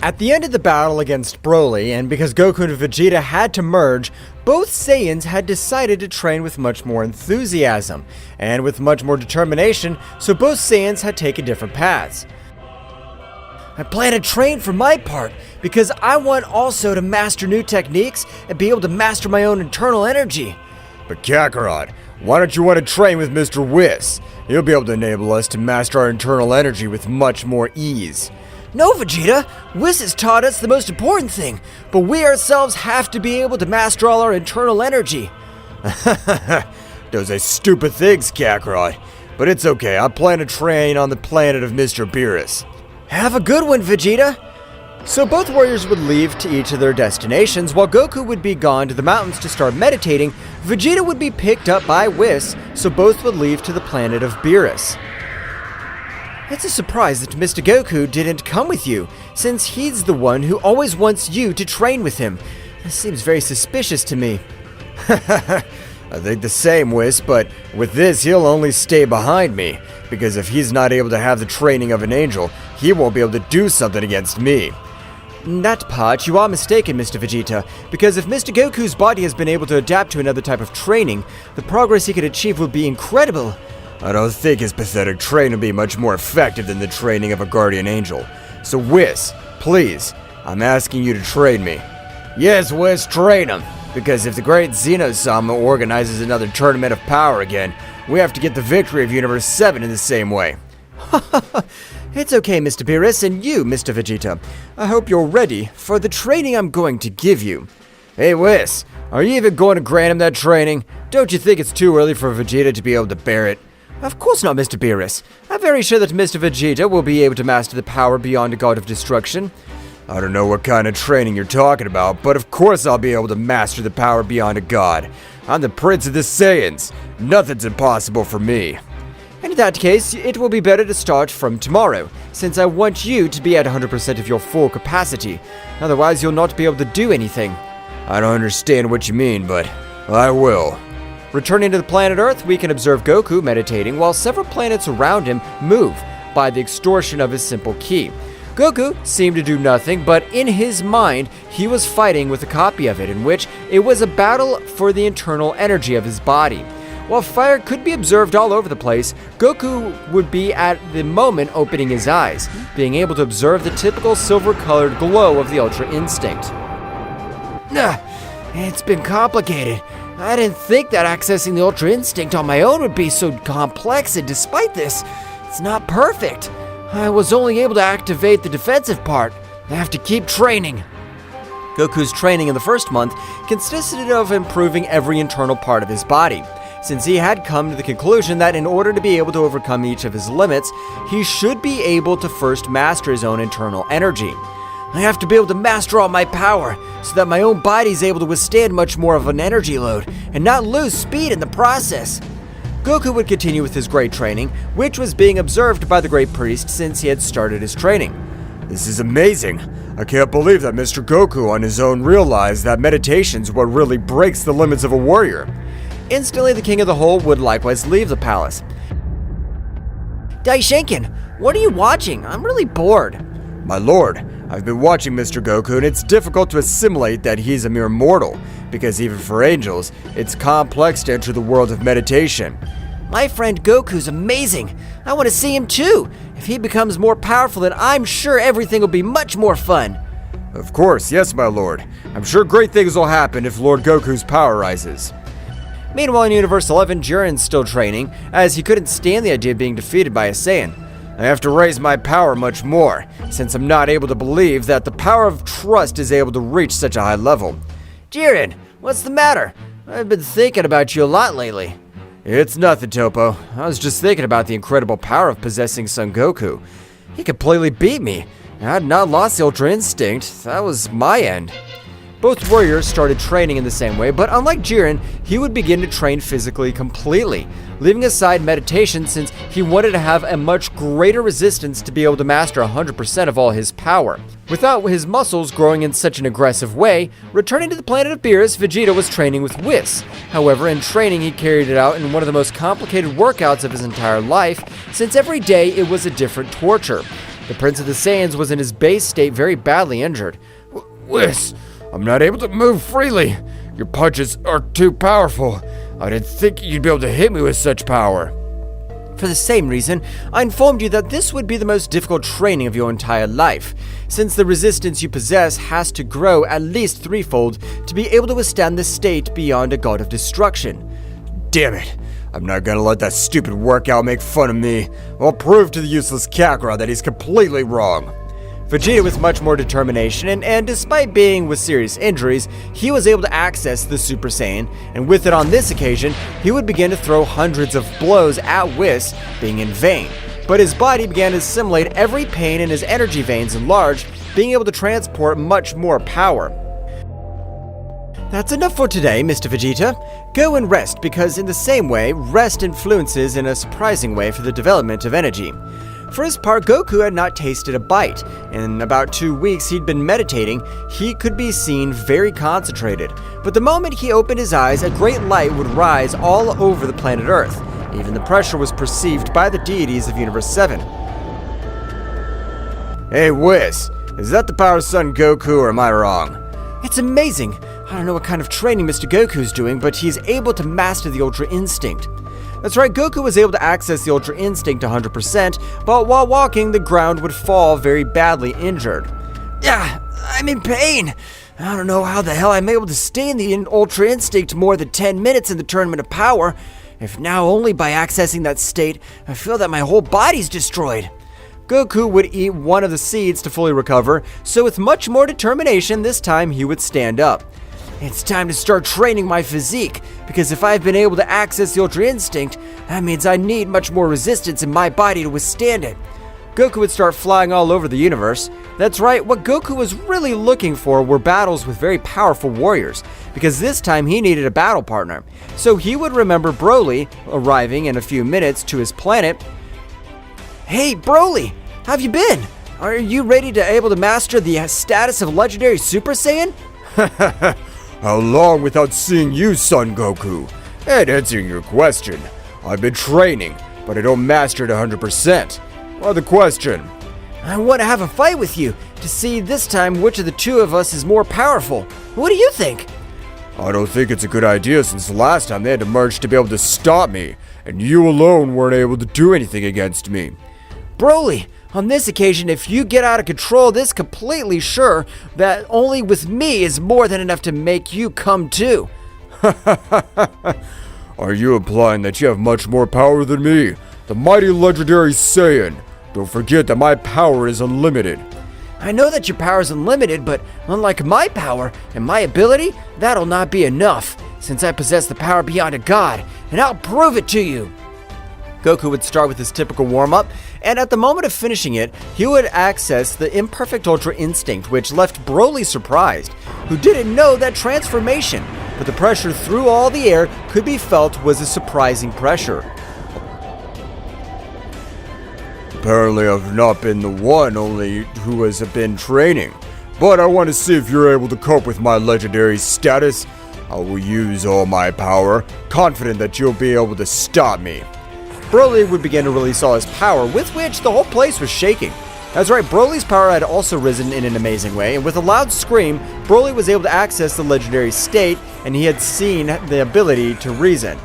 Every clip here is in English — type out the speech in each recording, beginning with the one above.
At the end of the battle against Broly, and because Goku and Vegeta had to merge, both Saiyans had decided to train with much more enthusiasm, and with much more determination, so both Saiyans had taken different paths. I plan to train for my part, because I want also to master new techniques and be able to master my own internal energy. But Kakarot, why don't you want to train with Mr. Whis? He'll be able to enable us to master our internal energy with much more ease. No, Vegeta! Whis has taught us the most important thing, but we ourselves have to be able to master all our internal energy. Those are stupid things, Kakarot. But it's okay, I plan to train on the planet of Mr. Beerus. Have a good one, Vegeta! So both warriors would leave to each of their destinations, while Goku would be gone to the mountains to start meditating. Vegeta would be picked up by Whis, so both would leave to the planet of Beerus. It's a surprise that Mr. Goku didn't come with you, since he's the one who always wants you to train with him. This seems very suspicious to me. I think the same, Whis, but with this he'll only stay behind me, because if he's not able to have the training of an angel, he won't be able to do something against me. In that part, you are mistaken, Mr. Vegeta, because if Mr. Goku's body has been able to adapt to another type of training, the progress he could achieve would be incredible. I don't think his pathetic training will be much more effective than the training of a guardian angel. So Whis, please, I'm asking you to train me. Yes, Whis, train him. Because if the great Zeno-sama organizes another tournament of power again, we have to get the victory of Universe 7 in the same way. It's okay, Mr. Beerus, and you, Mr. Vegeta. I hope you're ready for the training I'm going to give you. Hey, Whis, are you even going to grant him that training? Don't you think it's too early for Vegeta to be able to bear it? Of course not, Mr. Beerus. I'm very sure that Mr. Vegeta will be able to master the power beyond a god of destruction. I don't know what kind of training you're talking about, but of course I'll be able to master the power beyond a god. I'm the Prince of the Saiyans. Nothing's impossible for me. In that case, it will be better to start from tomorrow, since I want you to be at 100% of your full capacity. Otherwise, you'll not be able to do anything. I don't understand what you mean, but I will. Returning to the planet Earth, we can observe Goku meditating while several planets around him move by the extortion of his simple ki. Goku seemed to do nothing, but in his mind, he was fighting with a copy of it, in which it was a battle for the internal energy of his body. While fire could be observed all over the place, Goku would be at the moment opening his eyes, being able to observe the typical silver-colored glow of the Ultra Instinct. It's been complicated. I didn't think that accessing the Ultra Instinct on my own would be so complex, and despite this, it's not perfect. I was only able to activate the defensive part. I have to keep training. Goku's training in the first month consisted of improving every internal part of his body, since he had come to the conclusion that in order to be able to overcome each of his limits, he should be able to first master his own internal energy. I have to be able to master all my power, so that my own body is able to withstand much more of an energy load, and not lose speed in the process. Goku would continue with his great training, which was being observed by the great priest since he had started his training. This is amazing. I can't believe that Mr. Goku on his own realized that meditation's what really breaks the limits of a warrior. Instantly, the king of the whole would likewise leave the palace. Daishinken, what are you watching? I'm really bored. My lord, I've been watching Mr. Goku, and it's difficult to assimilate that he's a mere mortal, because even for angels, it's complex to enter the world of meditation. My friend Goku's amazing. I want to see him too. If he becomes more powerful, then I'm sure everything will be much more fun. Of course, yes, my lord. I'm sure great things will happen if Lord Goku's power rises. Meanwhile, in Universe 11, Jiren's still training, as he couldn't stand the idea of being defeated by a Saiyan. I have to raise my power much more, since I'm not able to believe that the power of trust is able to reach such a high level. Jiren, what's the matter? I've been thinking about you a lot lately. It's nothing, Topo. I was just thinking about the incredible power of possessing Son Goku. He completely beat me. I had not lost the Ultra Instinct. That was my end. Both warriors started training in the same way, but unlike Jiren, he would begin to train physically completely, leaving aside meditation since he wanted to have a much greater resistance to be able to master 100% of all his power. Without his muscles growing in such an aggressive way, returning to the planet of Beerus, Vegeta was training with Whis. However, in training he carried it out in one of the most complicated workouts of his entire life, since every day it was a different torture. The Prince of the Saiyans was in his base state very badly injured. Whis, I'm not able to move freely. Your punches are too powerful. I didn't think you'd be able to hit me with such power. For the same reason, I informed you that this would be the most difficult training of your entire life, since the resistance you possess has to grow at least threefold to be able to withstand the state beyond a god of destruction. Damn it. I'm not gonna let that stupid workout make fun of me. I'll prove to the useless Kakarot that he's completely wrong. Vegeta, with much more determination, and despite being with serious injuries, he was able to access the Super Saiyan, and with it on this occasion, he would begin to throw hundreds of blows at Whis, being in vain. But his body began to assimilate every pain and his energy veins enlarged, being able to transport much more power. That's enough for today, Mr. Vegeta. Go and rest, because in the same way, rest influences in a surprising way for the development of energy. For his part, Goku had not tasted a bite. In about 2 weeks he'd been meditating, he could be seen very concentrated. But the moment he opened his eyes, a great light would rise all over the planet Earth. Even the pressure was perceived by the deities of Universe 7. Hey, Whis, is that the Power Son Goku or am I wrong? It's amazing. I don't know what kind of training Mr. Goku's doing, but he's able to master the Ultra Instinct. That's right, Goku was able to access the Ultra Instinct 100%, but while walking, the ground would fall very badly injured. I'm in pain. I don't know how the hell I'm able to stay in the Ultra Instinct more than 10 minutes in the Tournament of Power. If now only by accessing that state, I feel that my whole body's destroyed. Goku would eat one of the seeds to fully recover, so with much more determination, this time he would stand up. It's time to start training my physique, because if I've been able to access the Ultra Instinct, that means I need much more resistance in my body to withstand it. Goku would start flying all over the universe. That's right, what Goku was really looking for were battles with very powerful warriors, because this time he needed a battle partner. So he would remember Broly arriving in a few minutes to his planet. Hey, Broly, how have you been? Are you ready to able to master the status of legendary Super Saiyan? How long without seeing you, Son Goku? And answering your question, I've been training, but I don't master it 100%. Why the question? I want to have a fight with you, to see this time which of the two of us is more powerful. What do you think? I don't think it's a good idea since the last time they had to merge to be able to stop me, and you alone weren't able to do anything against me. Broly, on this occasion, if you get out of control, this completely sure that only with me is more than enough to make you come too. Are you implying that you have much more power than me, the mighty legendary Saiyan? Don't forget that my power is unlimited. I know that your power is unlimited, but unlike my power and my ability, that'll not be enough, since I possess the power beyond a god, and I'll prove it to you. Goku would start with his typical warm-up, and at the moment of finishing it, he would access the imperfect Ultra Instinct, which left Broly surprised, who didn't know that transformation, but the pressure through all the air could be felt was a surprising pressure. Apparently I've not been the one only who has been training, but I want to see if you're able to cope with my legendary status. I will use all my power, confident that you'll be able to stop me. Broly would begin to release all his power, with which the whole place was shaking. That's right, Broly's power had also risen in an amazing way, and with a loud scream, Broly was able to access the legendary state, and he had seen the ability to reason.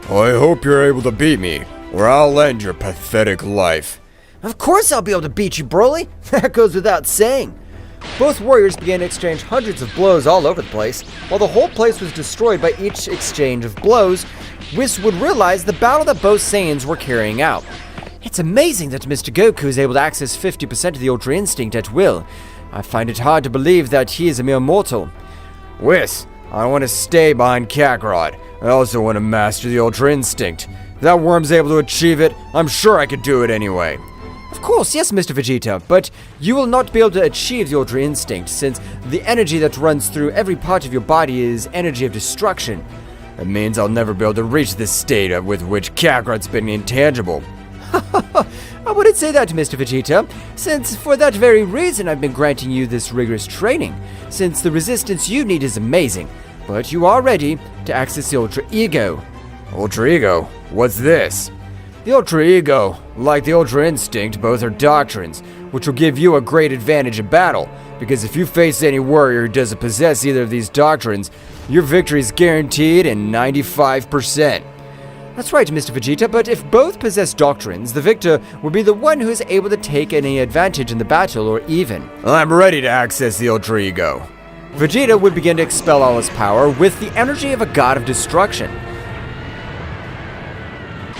I hope you're able to beat me, or I'll end your pathetic life. Of course I'll be able to beat you, Broly. That goes without saying. Both warriors began to exchange hundreds of blows all over the place. While the whole place was destroyed by each exchange of blows, Whis would realize the battle that both Saiyans were carrying out. It's amazing that Mr. Goku is able to access 50% of the Ultra Instinct at will. I find it hard to believe that he is a mere mortal. Whis, I want to stay behind Kakarot. I also want to master the Ultra Instinct. If that worm's able to achieve it, I'm sure I could do it anyway. Of course, yes, Mr. Vegeta, but you will not be able to achieve the Ultra Instinct, since the energy that runs through every part of your body is energy of destruction. That means I'll never be able to reach this state with which Kakarot's been intangible. I wouldn't say that, Mr. Vegeta, since for that very reason I've been granting you this rigorous training, since the resistance you need is amazing, but you are ready to access the Ultra Ego. Ultra Ego? What's this? The Ultra Ego, like the Ultra Instinct, both are doctrines, which will give you a great advantage in battle, because if you face any warrior who doesn't possess either of these doctrines, your victory is guaranteed in 95%. That's right, Mr. Vegeta, but if both possess doctrines, the victor will be the one who is able to take any advantage in the battle or even. I'm ready to access the Ultra Ego. Vegeta would begin to expel all his power with the energy of a god of destruction.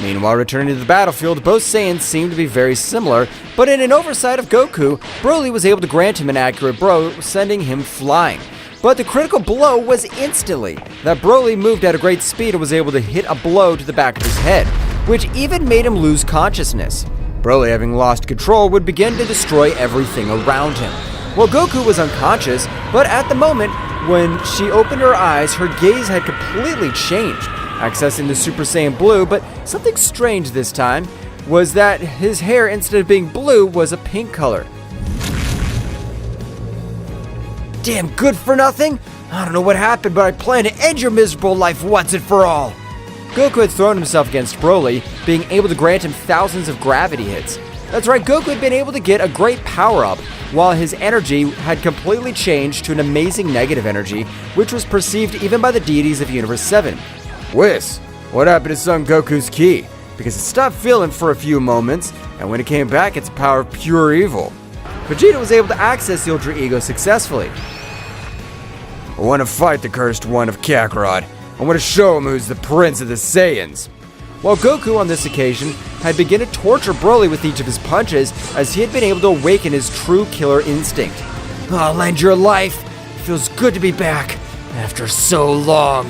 Meanwhile, returning to the battlefield, both Saiyans seemed to be very similar, but in an oversight of Goku, Broly was able to grant him an accurate blow, sending him flying. But the critical blow was instantly that Broly moved at a great speed and was able to hit a blow to the back of his head, which even made him lose consciousness. Broly, having lost control, would begin to destroy everything around him. Well, Goku was unconscious, but at the moment when she opened her eyes, her gaze had completely changed, accessing the Super Saiyan Blue, but something strange this time was that his hair, instead of being blue, was a pink color. Damn good for nothing? I don't know what happened, but I plan to end your miserable life once and for all. Goku had thrown himself against Broly, being able to grant him thousands of gravity hits. That's right, Goku had been able to get a great power-up, while his energy had completely changed to an amazing negative energy, which was perceived even by the deities of Universe 7. Whis, what happened to Son Goku's ki? Because it stopped feeling for a few moments, and when it came back, it's a power of pure evil. Vegeta was able to access the Ultra Ego successfully. I want to fight the cursed one of Kakarot. I want to show him who's the prince of the Saiyans. While Goku on this occasion had begun to torture Broly with each of his punches, as he had been able to awaken his true killer instinct. I'll end your life. It feels good to be back after so long.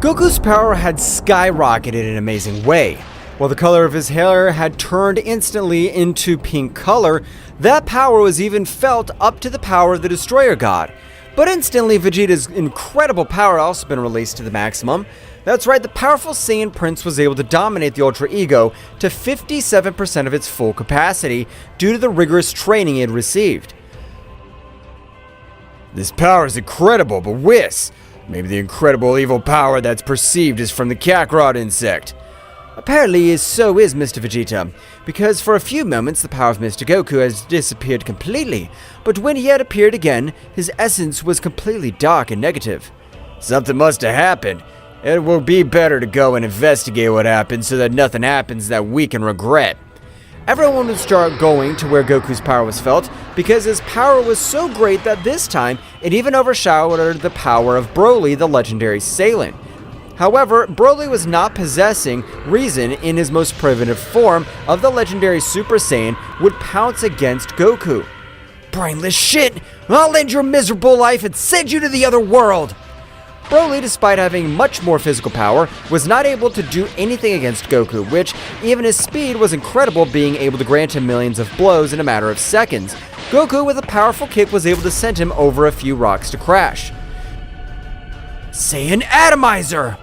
Goku's power had skyrocketed in an amazing way. While the color of his hair had turned instantly into pink color, that power was even felt up to the power of the Destroyer God. But instantly, Vegeta's incredible power also been released to the maximum. That's right, the powerful Saiyan Prince was able to dominate the Ultra Ego to 57% of its full capacity due to the rigorous training he had received. This power is incredible, but Whis, maybe the incredible evil power that's perceived is from the Kakarot insect. Apparently, so is Mr. Vegeta, because for a few moments the power of Mr. Goku has disappeared completely, but when he had appeared again, his essence was completely dark and negative. Something must have happened. It will be better to go and investigate what happened so that nothing happens that we can regret. Everyone would start going to where Goku's power was felt, because his power was so great that this time it even overshadowed the power of Broly, the legendary Saiyan. However, Broly was not possessing reason in his most primitive form of the legendary Super Saiyan would pounce against Goku. Brainless shit! I'll end your miserable life and send you to the other world! Broly, despite having much more physical power, was not able to do anything against Goku, which, even his speed was incredible, being able to grant him millions of blows in a matter of seconds. Goku, with a powerful kick, was able to send him over a few rocks to crash. Saiyan Atomizer!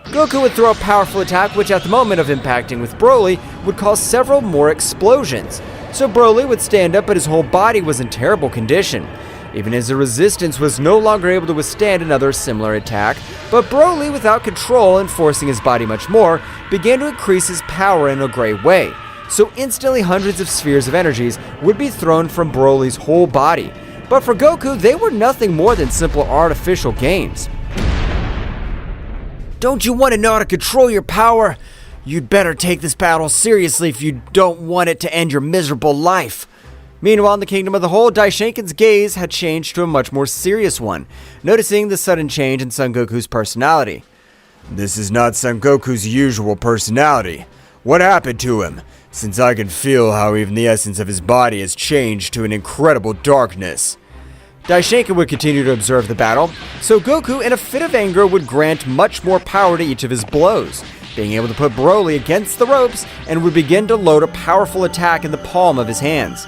Goku would throw a powerful attack which at the moment of impacting with Broly would cause several more explosions. So Broly would stand up but his whole body was in terrible condition. Even his resistance was no longer able to withstand another similar attack, but Broly, without control and forcing his body much more, began to increase his power in a great way. So instantly hundreds of spheres of energies would be thrown from Broly's whole body. But for Goku, they were nothing more than simple artificial games. Don't you want to know how to control your power? You'd better take this battle seriously if you don't want it to end your miserable life. Meanwhile, in the Kingdom of the Whole, Daishinkan's gaze had changed to a much more serious one, noticing the sudden change in Son Goku's personality. This is not Son Goku's usual personality. What happened to him? Since I can feel how even the essence of his body has changed to an incredible darkness. Daishinkan would continue to observe the battle, so Goku, in a fit of anger, would grant much more power to each of his blows, being able to put Broly against the ropes and would begin to load a powerful attack in the palm of his hands.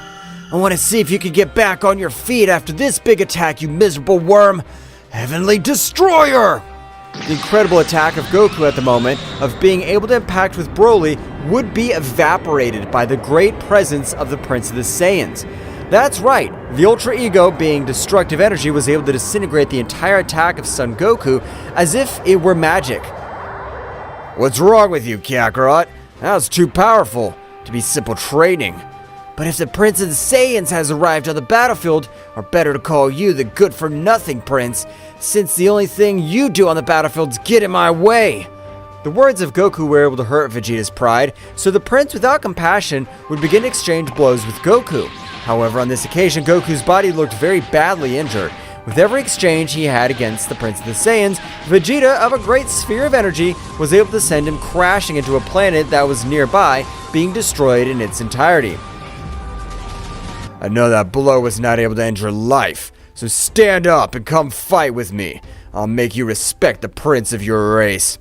I want to see if you can get back on your feet after this big attack, you miserable worm! Heavenly Destroyer! The incredible attack of Goku at the moment of being able to impact with Broly would be evaporated by the great presence of the Prince of the Saiyans. That's right, the Ultra Ego, being destructive energy, was able to disintegrate the entire attack of Son Goku as if it were magic. What's wrong with you, Kakarot? That was too powerful to be simple training. But if the Prince of the Saiyans has arrived on the battlefield, or better to call you the good-for-nothing Prince, since the only thing you do on the battlefield is get in my way. The words of Goku were able to hurt Vegeta's pride, so the Prince, without compassion, would begin to exchange blows with Goku. However, on this occasion, Goku's body looked very badly injured. With every exchange he had against the Prince of the Saiyans, Vegeta, of a great sphere of energy, was able to send him crashing into a planet that was nearby, being destroyed in its entirety. I know that blow was not able to end your life, so stand up and come fight with me. I'll make you respect the prince of your race.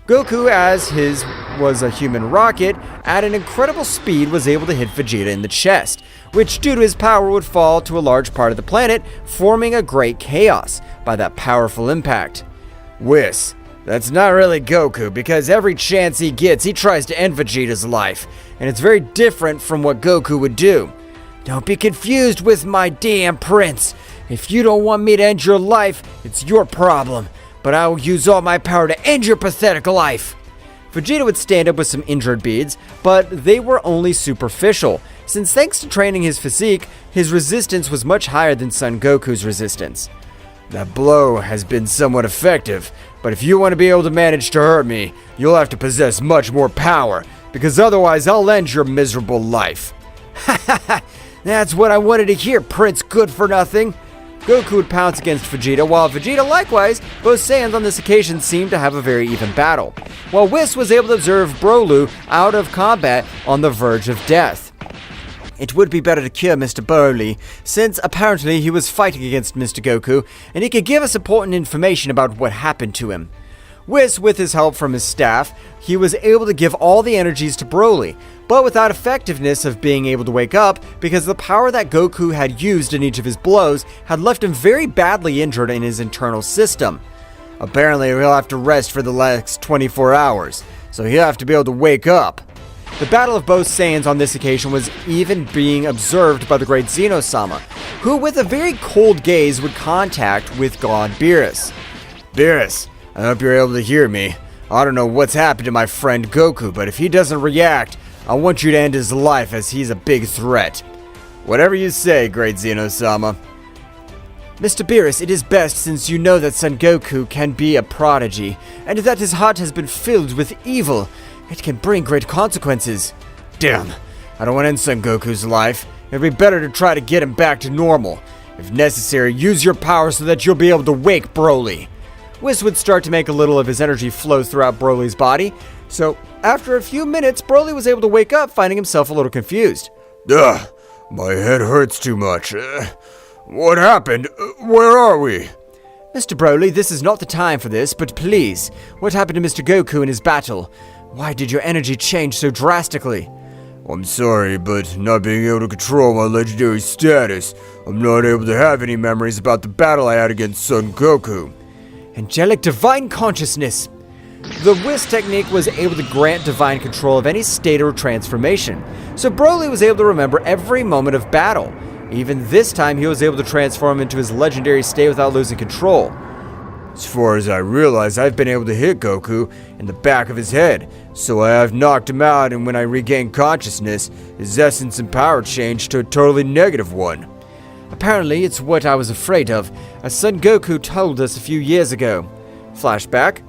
Goku, as his was a human rocket, at an incredible speed was able to hit Vegeta in the chest, which due to his power would fall to a large part of the planet, forming a great chaos by that powerful impact. Whis, that's not really Goku, because every chance he gets, he tries to end Vegeta's life, and it's very different from what Goku would do. Don't be confused with my damn prince. If you don't want me to end your life, it's your problem. But I will use all my power to end your pathetic life. Vegeta would stand up with some injured beads, but they were only superficial, since thanks to training his physique, his resistance was much higher than Son Goku's resistance. That blow has been somewhat effective, but if you want to be able to manage to hurt me, you'll have to possess much more power, because otherwise I'll end your miserable life. Ha ha ha! That's what I wanted to hear, Prince Good-for-Nothing. Goku would pounce against Vegeta, while Vegeta likewise. Both Saiyans on this occasion seemed to have a very even battle, while Whis was able to observe Broly out of combat on the verge of death. It would be better to cure Mr. Broly, since apparently he was fighting against Mr. Goku, and he could give us important information about what happened to him. Whis, with his help from his staff, he was able to give all the energies to Broly, but without effectiveness of being able to wake up, because the power that Goku had used in each of his blows had left him very badly injured in his internal system. Apparently, he'll have to rest for the next 24 hours, so he'll have to be able to wake up. The battle of both Saiyans on this occasion was even being observed by the great Zeno-sama, who with a very cold gaze would contact with God Beerus. Beerus, I hope you're able to hear me. I don't know what's happened to my friend Goku, but if he doesn't react, I want you to end his life as he's a big threat. Whatever you say, great Zeno-sama. Mr. Beerus, it is best, since you know that Son Goku can be a prodigy, and that his heart has been filled with evil. It can bring great consequences. Damn, I don't want to end Son Goku's life. It'd be better to try to get him back to normal. If necessary, use your power so that you'll be able to wake Broly. Whis would start to make a little of his energy flow throughout Broly's body, so after a few minutes, Broly was able to wake up, finding himself a little confused. Ugh, my head hurts too much. What happened? Where are we? Mr. Broly, this is not the time for this, but please, what happened to Mr. Goku in his battle? Why did your energy change so drastically? I'm sorry, but not being able to control my legendary status, I'm not able to have any memories about the battle I had against Son Goku. Angelic Divine Consciousness. The Whis technique was able to grant divine control of any state or transformation, so Broly was able to remember every moment of battle. Even this time, he was able to transform into his legendary state without losing control. As far as I realize, I've been able to hit Goku in the back of his head, so I have knocked him out, and when I regained consciousness, his essence and power changed to a totally negative one. Apparently, it's what I was afraid of, as Son Goku told us a few years ago. Flashback.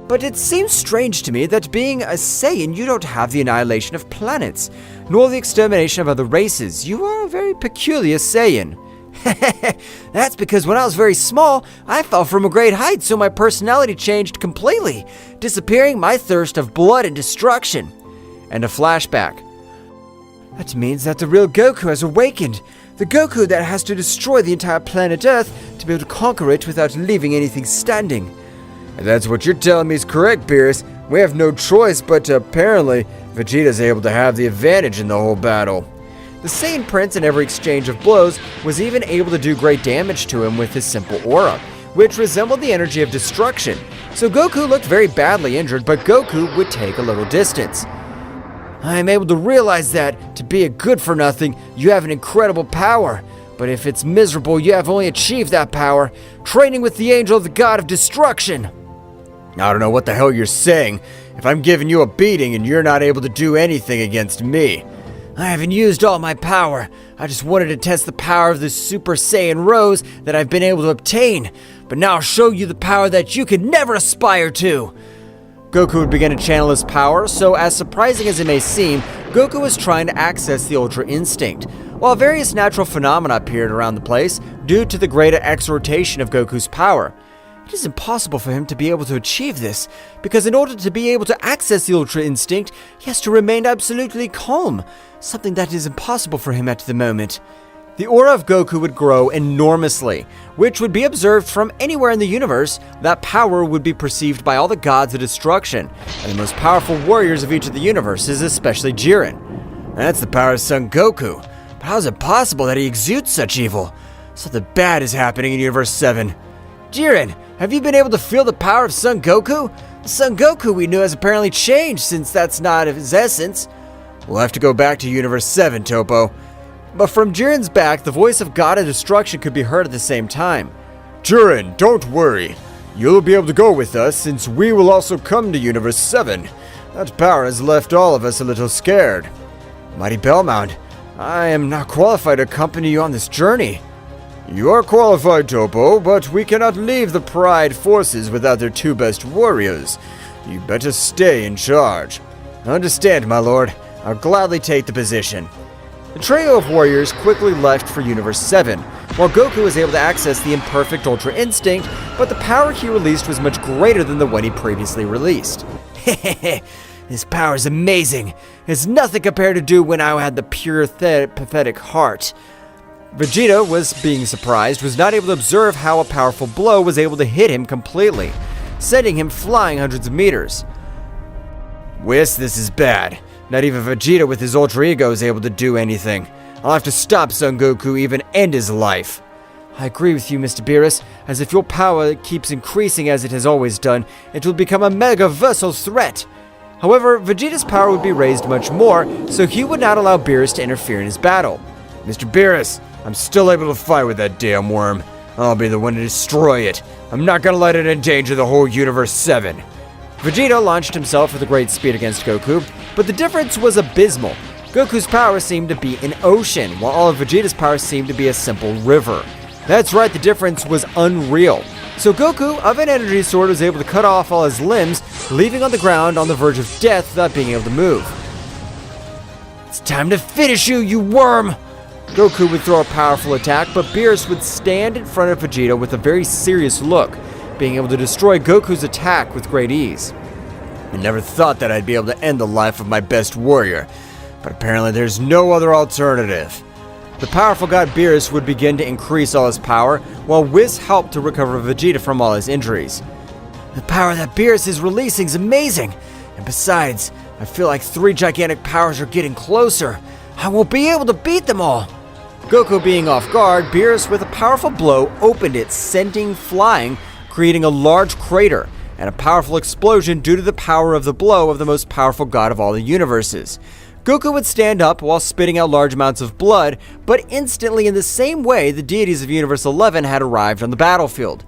But it seems strange to me that being a Saiyan, you don't have the annihilation of planets, nor the extermination of other races. You are a very peculiar Saiyan. That's because when I was very small, I fell from a great height, so my personality changed completely, disappearing my thirst of blood and destruction. And a flashback. That means that the real Goku has awakened. The Goku that has to destroy the entire planet Earth to be able to conquer it without leaving anything standing. And that's what you're telling me is correct, Beerus. We have no choice, but apparently Vegeta's able to have the advantage in the whole battle. The Saiyan Prince in every exchange of blows was even able to do great damage to him with his simple aura, which resembled the energy of destruction. So Goku looked very badly injured, but Goku would take a little distance. I am able to realize that, to be a good-for-nothing, you have an incredible power. But if it's miserable, you have only achieved that power, training with the angel of the god of destruction. I don't know what the hell you're saying. If I'm giving you a beating and you're not able to do anything against me. I haven't used all my power. I just wanted to test the power of this Super Saiyan Rose that I've been able to obtain. But now I'll show you the power that you could never aspire to. Goku would begin to channel his power, so as surprising as it may seem, Goku was trying to access the Ultra Instinct, while various natural phenomena appeared around the place due to the greater exhortation of Goku's power. It is impossible for him to be able to achieve this, because in order to be able to access the Ultra Instinct, he has to remain absolutely calm, something that is impossible for him at the moment. The aura of Goku would grow enormously, which would be observed from anywhere in the universe. That power would be perceived by all the gods of destruction, and the most powerful warriors of each of the universes, especially Jiren. That's the power of Son Goku, but how is it possible that he exudes such evil? Something bad is happening in Universe 7. Jiren, have you been able to feel the power of Son Goku? The Son Goku we knew has apparently changed, since that's not his essence. We'll have to go back to Universe 7, Topo. But from Jiren's back, the voice of God of Destruction could be heard at the same time. Jiren, don't worry. You'll be able to go with us, since we will also come to Universe 7. That power has left all of us a little scared. Mighty Bellmount, I am not qualified to accompany you on this journey. You are qualified, Topo, but we cannot leave the Pride forces without their two best warriors. You better stay in charge. Understand, my lord. I'll gladly take the position. The trio of warriors quickly left for Universe 7, while Goku was able to access the imperfect Ultra Instinct, but the power he released was much greater than the one he previously released. Hehehe, this power is amazing. It's nothing compared to do when I had the pure, pathetic heart. Vegeta was not able to observe how a powerful blow was able to hit him completely, sending him flying hundreds of meters. Whis, this is bad. Not even Vegeta with his Ultra Ego is able to do anything. I'll have to stop Son Goku, even end his life. I agree with you, Mr. Beerus, as if your power keeps increasing as it has always done, it will become a mega-versal threat. However, Vegeta's power would be raised much more, so he would not allow Beerus to interfere in his battle. Mr. Beerus, I'm still able to fight with that damn worm. I'll be the one to destroy it. I'm not gonna let it endanger the whole Universe 7. Vegeta launched himself with a great speed against Goku, but the difference was abysmal. Goku's power seemed to be an ocean, while all of Vegeta's power seemed to be a simple river. That's right, the difference was unreal. So Goku, of an energy sword, was able to cut off all his limbs, leaving on the ground on the verge of death without being able to move. It's time to finish you, you worm! Goku would throw a powerful attack, but Beerus would stand in front of Vegeta with a very serious look, being able to destroy Goku's attack with great ease. I never thought that I'd be able to end the life of my best warrior, but apparently there's no other alternative. The powerful god Beerus would begin to increase all his power, while Whis helped to recover Vegeta from all his injuries. The power that Beerus is releasing is amazing, and besides, I feel like 3 gigantic powers are getting closer. I won't be able to beat them all. Goku being off guard, Beerus with a powerful blow opened it, sending flying, creating a large crater, and a powerful explosion due to the power of the blow of the most powerful god of all the universes. Goku would stand up while spitting out large amounts of blood, but instantly in the same way the deities of Universe 11 had arrived on the battlefield.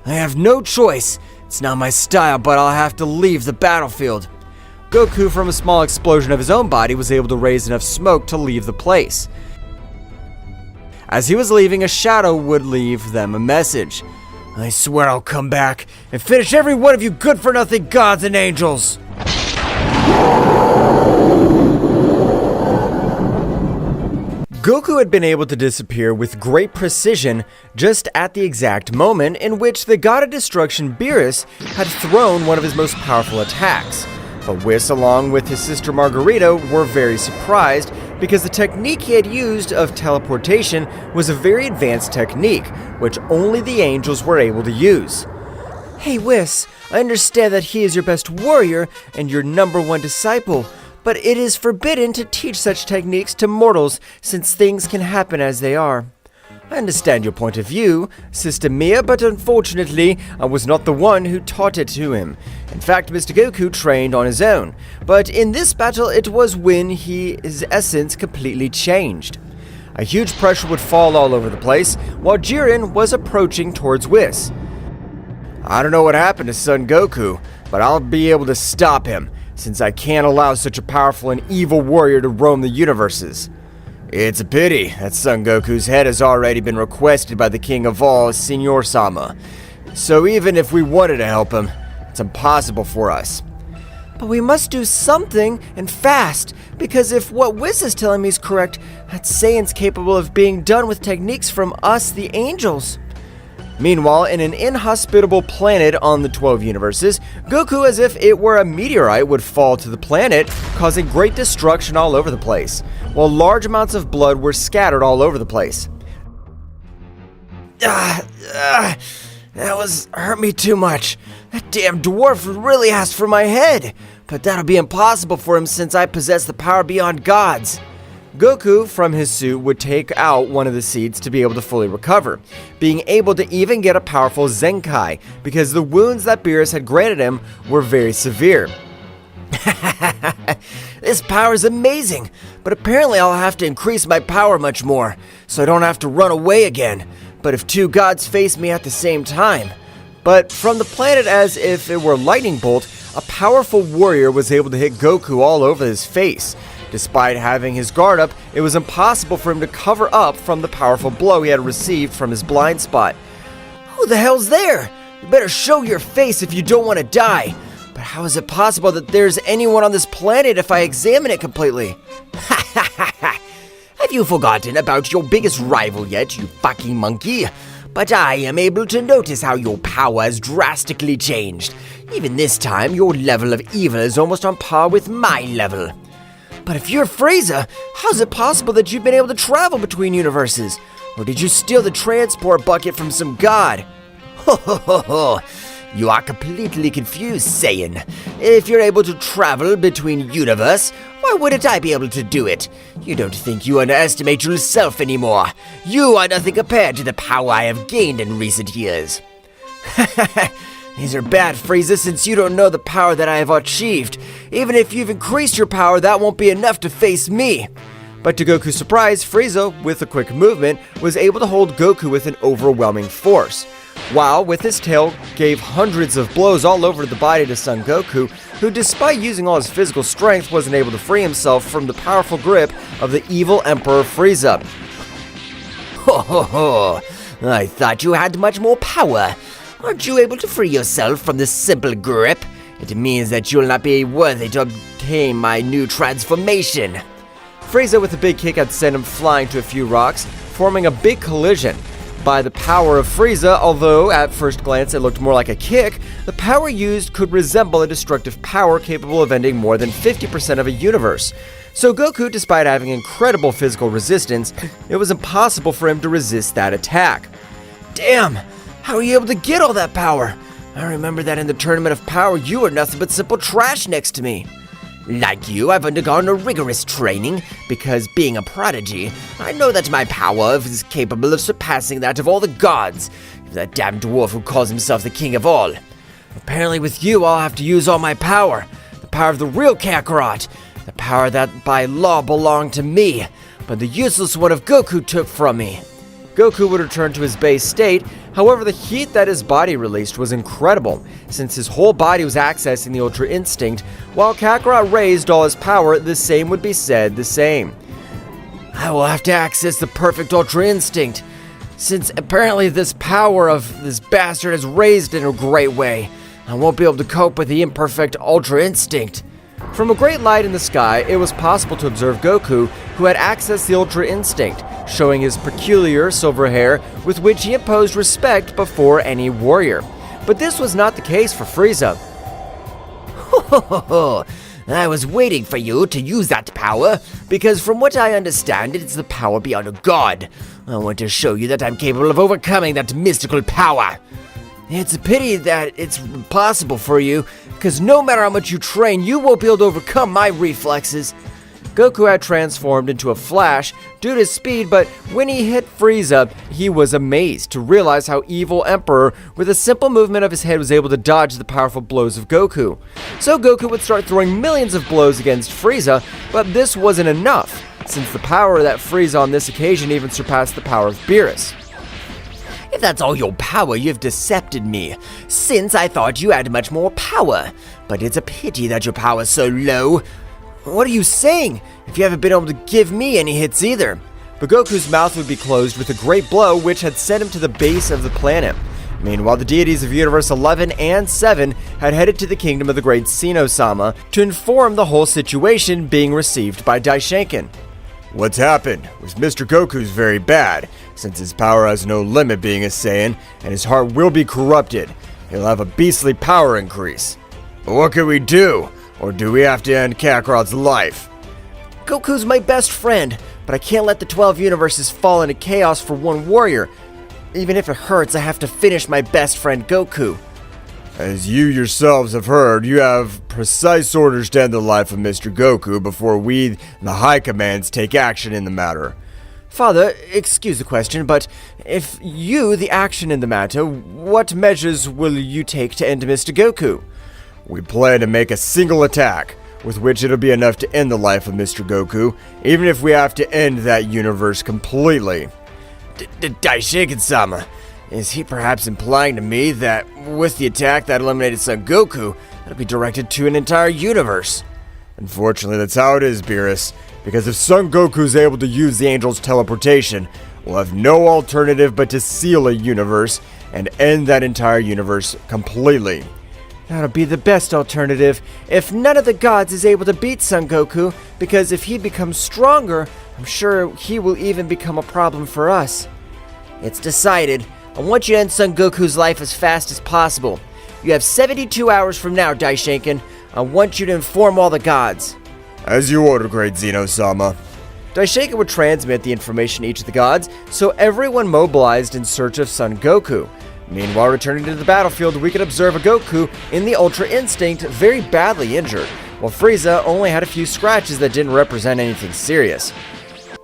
I have no choice. It's not my style, but I'll have to leave the battlefield. Goku, from a small explosion of his own body, was able to raise enough smoke to leave the place. As he was leaving, a shadow would leave them a message. I swear I'll come back and finish every one of you good-for-nothing gods and angels. Goku had been able to disappear with great precision just at the exact moment in which the god of destruction Beerus had thrown one of his most powerful attacks. But Whis, along with his sister Margarita, were very surprised because the technique he had used of teleportation was a very advanced technique, which only the angels were able to use. Hey Whis, I understand that he is your best warrior and your #1 disciple, but it is forbidden to teach such techniques to mortals since things can happen as they are. I understand your point of view, Sister Mia, but unfortunately, I was not the one who taught it to him. In fact, Mr. Goku trained on his own, but in this battle, it was when his essence completely changed. A huge pressure would fall all over the place, while Jiren was approaching towards Whis. I don't know what happened to Son Goku, but I'll be able to stop him, since I can't allow such a powerful and evil warrior to roam the universes. It's a pity that Son Goku's head has already been requested by the king of all, Zeno-sama. So even if we wanted to help him, it's impossible for us. But we must do something, and fast, because if what Whis is telling me is correct, that Saiyan's capable of being done with techniques from us, the angels. Meanwhile, in an inhospitable planet on the 12 universes, Goku, as if it were a meteorite, would fall to the planet, causing great destruction all over the place, while large amounts of blood were scattered all over the place. That hurt me too much. That damn dwarf really asked for my head, but that'll be impossible for him since I possess the power beyond gods. Goku, from his suit, would take out one of the seeds to be able to fully recover, being able to even get a powerful Zenkai, because the wounds that Beerus had granted him were very severe. This power is amazing, but apparently I'll have to increase my power much more, so I don't have to run away again. But if two gods face me at the same time... But from the planet as if it were a lightning bolt, a powerful warrior was able to hit Goku all over his face. Despite having his guard up, it was impossible for him to cover up from the powerful blow he had received from his blind spot. Who the hell's there? You better show your face if you don't want to die. But how is it possible that there's anyone on this planet if I examine it completely? Ha ha ha ha! Have you forgotten about your biggest rival yet, you fucking monkey? But I am able to notice how your power has drastically changed. Even this time, your level of evil is almost on par with my level. But if you're Frieza, how's it possible that you've been able to travel between universes? Or did you steal the transport bucket from some god? Ho ho ho ho! You are completely confused, Saiyan. If you're able to travel between universe, why wouldn't I be able to do it? You don't think you underestimate yourself anymore. You are nothing compared to the power I have gained in recent years. These are bad, Frieza, since you don't know the power that I have achieved. Even if you've increased your power, that won't be enough to face me. But to Goku's surprise, Frieza, with a quick movement, was able to hold Goku with an overwhelming force, while with his tail gave hundreds of blows all over the body to Son Goku, who despite using all his physical strength wasn't able to free himself from the powerful grip of the evil Emperor Frieza. Ho ho ho! I thought you had much more power. Aren't you able to free yourself from this simple grip? It means that you'll not be worthy to obtain my new transformation. Frieza with a big kick had sent him flying to a few rocks, forming a big collision. By the power of Frieza, although at first glance it looked more like a kick, the power used could resemble a destructive power capable of ending more than 50% of a universe. So Goku, despite having incredible physical resistance, it was impossible for him to resist that attack. Damn! How are you able to get all that power? I remember that in the Tournament of Power you were nothing but simple trash next to me. Like you, I've undergone a rigorous training, because being a prodigy, I know that my power is capable of surpassing that of all the gods, that damn dwarf who calls himself the king of all. Apparently with you, I'll have to use all my power, the power of the real Kakarot, the power that by law belonged to me, but the useless one of Goku took from me. Goku would return to his base state, however the heat that his body released was incredible, since his whole body was accessing the Ultra Instinct, while Kakarot raised all his power, the same would be said the same. I will have to access the perfect Ultra Instinct, since apparently this power of this bastard is raised in a great way. I won't be able to cope with the imperfect Ultra Instinct. From a great light in the sky, it was possible to observe Goku, who had accessed the Ultra Instinct, showing his peculiar silver hair with which he imposed respect before any warrior. But this was not the case for Frieza. Ho ho ho ho! I was waiting for you to use that power, because from what I understand, it's the power beyond a god. I want to show you that I'm capable of overcoming that mystical power. It's a pity that it's impossible for you, because no matter how much you train, you won't be able to overcome my reflexes. Goku had transformed into a Flash due to his speed, but when he hit Frieza, he was amazed to realize how evil Emperor, with a simple movement of his head, was able to dodge the powerful blows of Goku. So Goku would start throwing millions of blows against Frieza, but this wasn't enough, since the power of that Frieza on this occasion even surpassed the power of Beerus. If that's all your power, you've decepted me, since I thought you had much more power. But it's a pity that your power's so low. What are you saying? If you haven't been able to give me any hits either. But Goku's mouth would be closed with a great blow which had sent him to the base of the planet. Meanwhile, the deities of Universe 11 and 7 had headed to the kingdom of the great Zeno-sama to inform the whole situation being received by Daishinkan. What's happened was Mr. Goku's very bad, since his power has no limit being a Saiyan, and his heart will be corrupted. He'll have a beastly power increase. But what can we do? Or do we have to end Kakarot's life? Goku's my best friend, but I can't let the 12 universes fall into chaos for one warrior. Even if it hurts, I have to finish my best friend Goku. As you yourselves have heard, you have precise orders to end the life of Mr. Goku before we, the High Commands, take action in the matter. Father, excuse the question, but if you, the action in the matter, what measures will you take to end Mr. Goku? We plan to make a single attack, with which it'll be enough to end the life of Mr. Goku, even if we have to end that universe completely. Daishinkan-sama, is he perhaps implying to me that with the attack that eliminated Son Goku, it'll be directed to an entire universe? Unfortunately, that's how it is, Beerus, because if Son Goku's able to use the Angel's teleportation, we'll have no alternative but to seal a universe and end that entire universe completely. That'll be the best alternative if none of the gods is able to beat Son Goku, because if he becomes stronger, I'm sure he will even become a problem for us. It's decided. I want you to end Son Goku's life as fast as possible. You have 72 hours from now, Daishinkan. I want you to inform all the gods. As you order, great Zeno-sama. Daishinkan would transmit the information to each of the gods, so everyone mobilized in search of Son Goku. Meanwhile, returning to the battlefield, we could observe a Goku in the Ultra Instinct very badly injured, while Frieza only had a few scratches that didn't represent anything serious.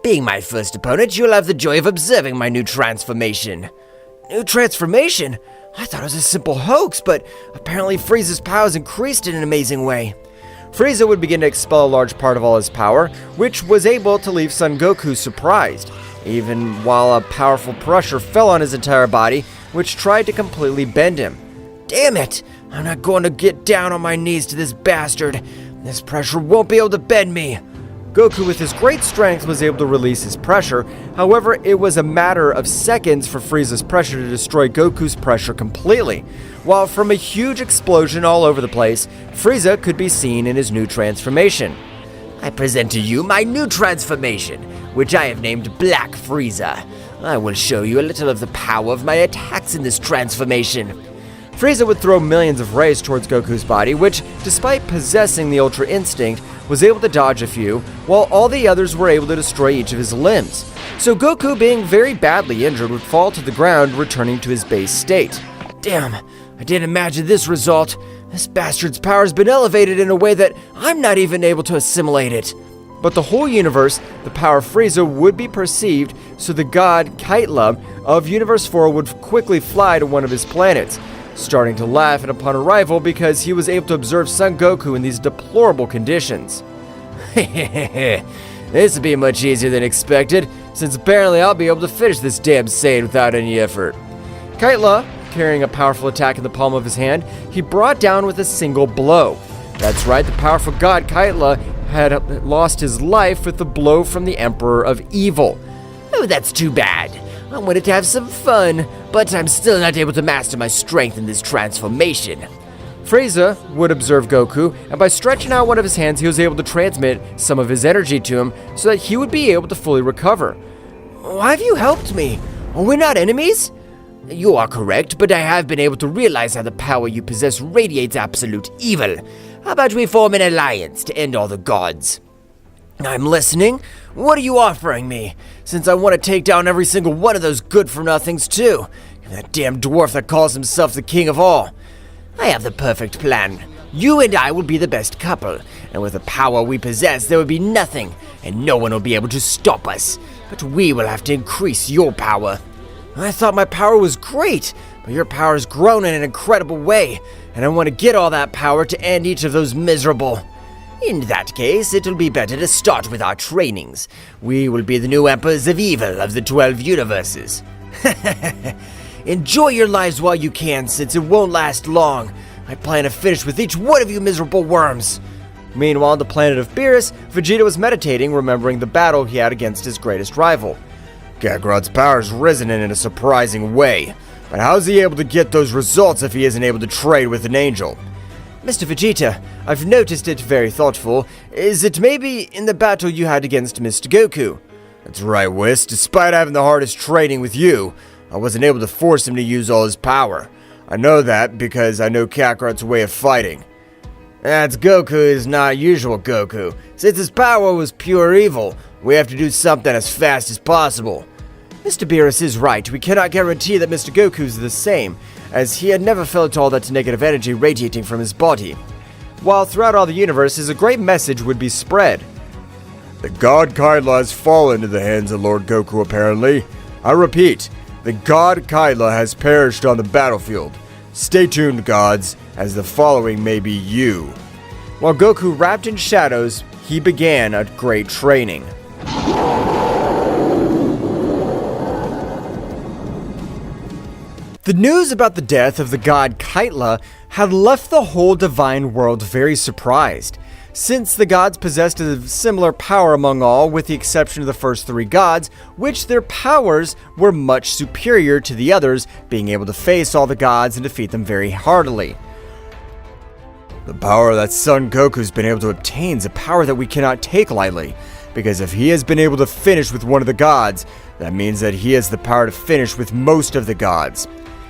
Being my first opponent, you'll have the joy of observing my new transformation. New transformation? I thought it was a simple hoax, but apparently Frieza's powers increased in an amazing way. Frieza would begin to expel a large part of all his power, which was able to leave Son Goku surprised, even while a powerful pressure fell on his entire body, which tried to completely bend him. Damn it! I'm not going to get down on my knees to this bastard. This pressure won't be able to bend me. Goku, with his great strength, was able to release his pressure. However, it was a matter of seconds for Frieza's pressure to destroy Goku's pressure completely, while from a huge explosion all over the place, Frieza could be seen in his new transformation. I present to you my new transformation, which I have named Black Frieza. I will show you a little of the power of my attacks in this transformation. Frieza would throw millions of rays towards Goku's body, which, despite possessing the Ultra Instinct, was able to dodge a few, while all the others were able to destroy each of his limbs. So Goku, being very badly injured, would fall to the ground, returning to his base state. Damn, I didn't imagine this result. This bastard's power has been elevated in a way that I'm not even able to assimilate it. But the whole universe, the power of Frieza would be perceived, so the god Kaitla of Universe 4 would quickly fly to one of his planets, starting to laugh and upon arrival because he was able to observe Son Goku in these deplorable conditions. This will be much easier than expected, since apparently I'll be able to finish this damn Saiyan without any effort. Kaitla, carrying a powerful attack in the palm of his hand, he brought down with a single blow. That's right, the powerful god Kaitla had lost his life with the blow from the Emperor of Evil. Oh, that's too bad. I wanted to have some fun, but I'm still not able to master my strength in this transformation. Frieza would observe Goku, and by stretching out one of his hands, he was able to transmit some of his energy to him so that he would be able to fully recover. Why have you helped me? Are we not enemies? You are correct, but I have been able to realize how the power you possess radiates absolute evil. How about we form an alliance to end all the gods? I'm listening. What are you offering me? Since I want to take down every single one of those good-for-nothings too. And that damn dwarf that calls himself the king of all. I have the perfect plan. You and I will be the best couple, and with the power we possess, there would be nothing, and no one will be able to stop us. But we will have to increase your power. I thought my power was great, but your power has grown in an incredible way, and I want to get all that power to end each of those miserable. In that case, it'll be better to start with our trainings. We will be the new emperors of evil of the 12 universes. Enjoy your lives while you can, since it won't last long. I plan to finish with each one of you miserable worms. Meanwhile, on the planet of Beerus, Vegeta was meditating, remembering the battle he had against his greatest rival. Kakarot's power's risen in a surprising way, but how's he able to get those results if he isn't able to trade with an angel? Mr. Vegeta, I've noticed it very thoughtful. Is it maybe in the battle you had against Mr. Goku? That's right, Whis. Despite having the hardest training with you, I wasn't able to force him to use all his power. I know that because I know Kakarot's way of fighting. That's Goku is not usual Goku. Since his power was pure evil, we have to do something as fast as possible. Mr. Beerus is right. We cannot guarantee that Mr. Goku is the same, as he had never felt all that negative energy radiating from his body. While throughout all the universes, a great message would be spread. The god Kaila has fallen into the hands of Lord Goku, apparently. I repeat, the god Kaila has perished on the battlefield. Stay tuned, gods, as the following may be you. While Goku wrapped in shadows, he began a great training. The news about the death of the god Kaila had left the whole divine world very surprised, since the gods possessed a similar power among all, with the exception of the first three gods, which their powers were much superior to the others, being able to face all the gods and defeat them very heartily. The power that Son Goku's been able to obtain is a power that we cannot take lightly, because if he has been able to finish with one of the gods, that means that he has the power to finish with most of the gods.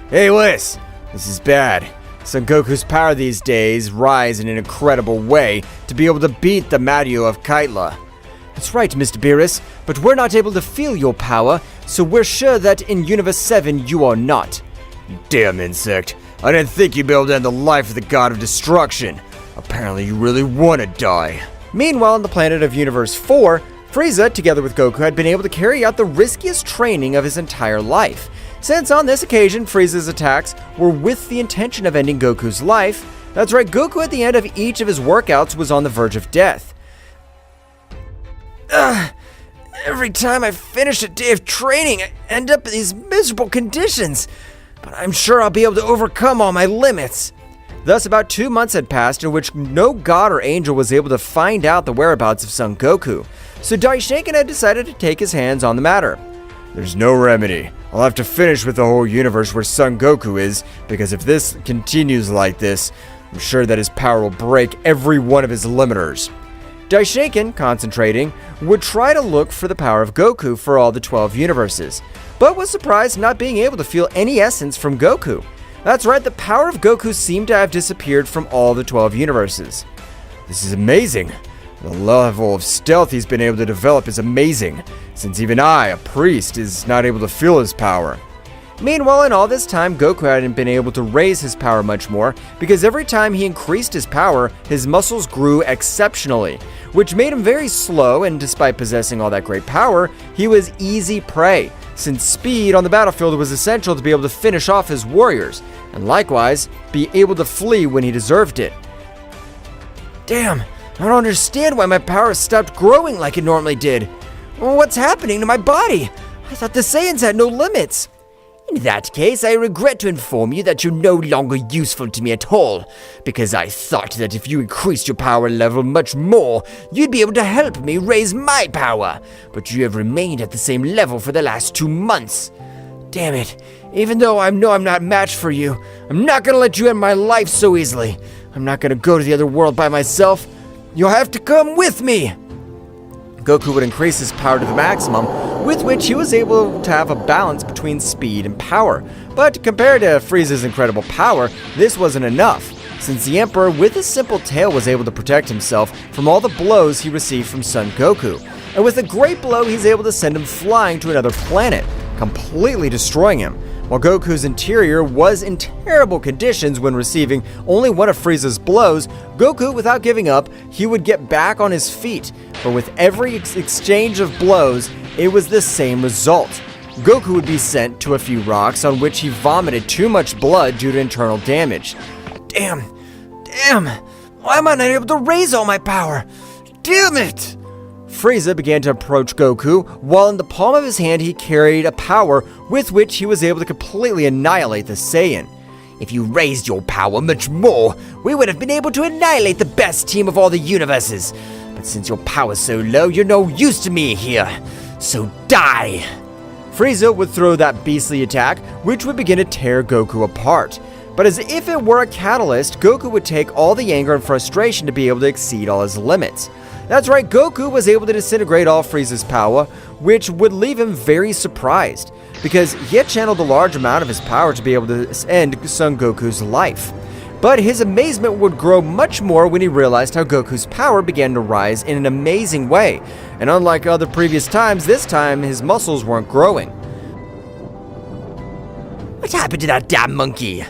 Hey, Whis, this is bad. Son Goku's power these days rise in an incredible way to be able to beat the Mario of Kaila. That's right, Mr. Beerus, but we're not able to feel your power, so we're sure that in Universe 7 you are not. Damn insect. I didn't think you'd be able to end the life of the god of destruction. Apparently you really want to die. Meanwhile, on the planet of Universe 4, Frieza, together with Goku, had been able to carry out the riskiest training of his entire life, since on this occasion, Frieza's attacks were with the intention of ending Goku's life. That's right, Goku at the end of each of his workouts was on the verge of death. Every time I finish a day of training, I end up in these miserable conditions, but I'm sure I'll be able to overcome all my limits. Thus, about 2 months had passed in which no god or angel was able to find out the whereabouts of Son Goku, so Daishinkan had decided to take his hands on the matter. There's no remedy. I'll have to finish with the whole universe where Son Goku is, because if this continues like this, I'm sure that his power will break every one of his limiters. Daishinkan, concentrating, would try to look for the power of Goku for all the 12 universes, but was surprised not being able to feel any essence from Goku. That's right, the power of Goku seemed to have disappeared from all the 12 universes. This is amazing. The level of stealth he's been able to develop is amazing, since even I, a priest, is not able to feel his power. Meanwhile, in all this time, Goku hadn't been able to raise his power much more, because every time he increased his power, his muscles grew exceptionally, which made him very slow, and despite possessing all that great power, he was easy prey, since speed on the battlefield was essential to be able to finish off his warriors, and likewise, be able to flee when he deserved it. Damn, I don't understand why my power stopped growing like it normally did. What's happening to my body? I thought the Saiyans had no limits. In that case, I regret to inform you that you're no longer useful to me at all, because I thought that if you increased your power level much more, you'd be able to help me raise my power, but you have remained at the same level for the last 2 months. Damn it, even though I know I'm not matched for you, I'm not gonna let you end my life so easily. I'm not gonna go to the other world by myself. You'll have to come with me! Goku would increase his power to the maximum, with which he was able to have a balance between speed and power. But compared to Frieza's incredible power, this wasn't enough, since the Emperor with his simple tail was able to protect himself from all the blows he received from Son Goku. And with a great blow, he's able to send him flying to another planet, completely destroying him. While Goku's interior was in terrible conditions when receiving only one of Frieza's blows, Goku, without giving up, he would get back on his feet. But with every exchange of blows, it was the same result. Goku would be sent to a few rocks on which he vomited too much blood due to internal damage. Damn! Why am I not able to raise all my power? Damn it! Frieza began to approach Goku, while in the palm of his hand he carried a power with which he was able to completely annihilate the Saiyan. If you raised your power much more, we would have been able to annihilate the best team of all the universes. But since your power's so low, you're no use to me here. So die! Frieza would throw that beastly attack, which would begin to tear Goku apart. But as if it were a catalyst, Goku would take all the anger and frustration to be able to exceed all his limits. That's right, Goku was able to disintegrate all Frieza's power, which would leave him very surprised, because he had channeled a large amount of his power to be able to end Son Goku's life. But his amazement would grow much more when he realized how Goku's power began to rise in an amazing way, and unlike other previous times, this time his muscles weren't growing. What happened to that damn monkey?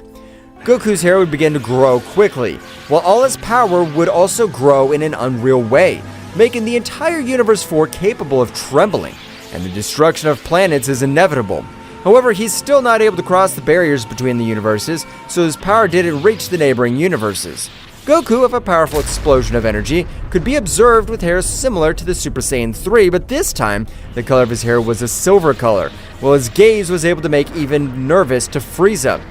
Goku's hair would begin to grow quickly, while all his power would also grow in an unreal way, making the entire Universe 4 capable of trembling, and the destruction of planets is inevitable. However, he's still not able to cross the barriers between the universes, so his power didn't reach the neighboring universes. Goku, with a powerful explosion of energy, could be observed with hair similar to the Super Saiyan 3, but this time, the color of his hair was a silver color, while his gaze was able to make even nervous to Frieza.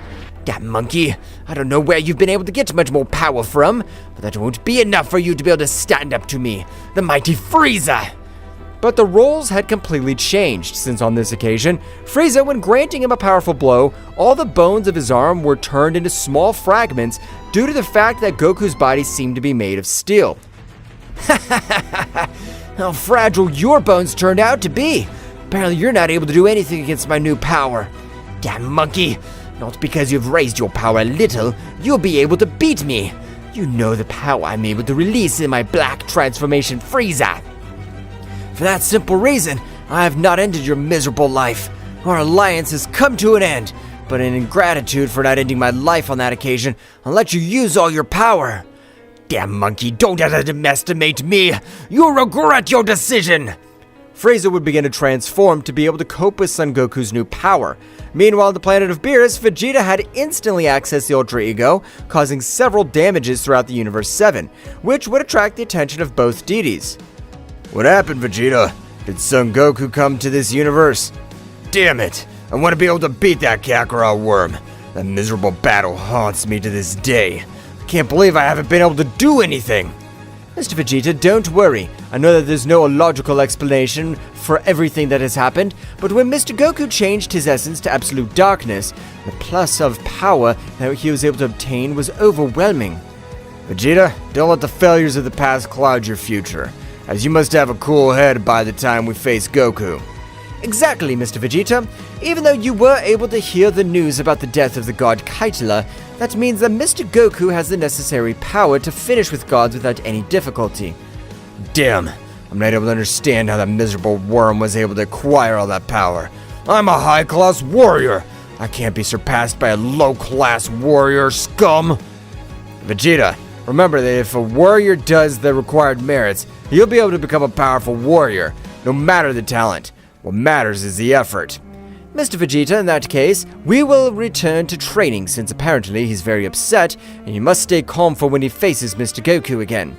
Damn monkey, I don't know where you've been able to get much more power from, but that won't be enough for you to be able to stand up to me, the mighty Frieza! But the roles had completely changed, since on this occasion, Frieza, when granting him a powerful blow, all the bones of his arm were turned into small fragments due to the fact that Goku's body seemed to be made of steel. How fragile your bones turned out to be! Apparently you're not able to do anything against my new power. Damn monkey! Not because you've raised your power a little, you'll be able to beat me. You know the power I'm able to release in my black transformation Frieza. For that simple reason, I have not ended your miserable life. Our alliance has come to an end, but in gratitude for not ending my life on that occasion, I'll let you use all your power. Damn monkey, don't underestimate me. You'll regret your decision. Frieza would begin to transform to be able to cope with Son Goku's new power. Meanwhile, on the planet of Beerus, Vegeta had instantly accessed the Ultra Ego, causing several damages throughout the Universe 7, which would attract the attention of both deities. What happened, Vegeta? Did Son Goku come to this universe? Damn it! I want to be able to beat that Kakarot worm. That miserable battle haunts me to this day. I can't believe I haven't been able to do anything. Mr. Vegeta, don't worry. I know that there's no logical explanation for everything that has happened, but when Mr. Goku changed his essence to absolute darkness, the plus of power that he was able to obtain was overwhelming. Vegeta, don't let the failures of the past cloud your future, as you must have a cool head by the time we face Goku. Exactly, Mr. Vegeta. Even though you were able to hear the news about the death of the god Kaitala, that means that Mr. Goku has the necessary power to finish with gods without any difficulty. Damn, I'm not able to understand how that miserable worm was able to acquire all that power. I'm a high-class warrior. I can't be surpassed by a low-class warrior, scum. Vegeta, remember that if a warrior does the required merits, he'll be able to become a powerful warrior, no matter the talent. What matters is the effort. Mr. Vegeta, in that case, we will return to training since apparently he's very upset and you must stay calm for when he faces Mr. Goku again.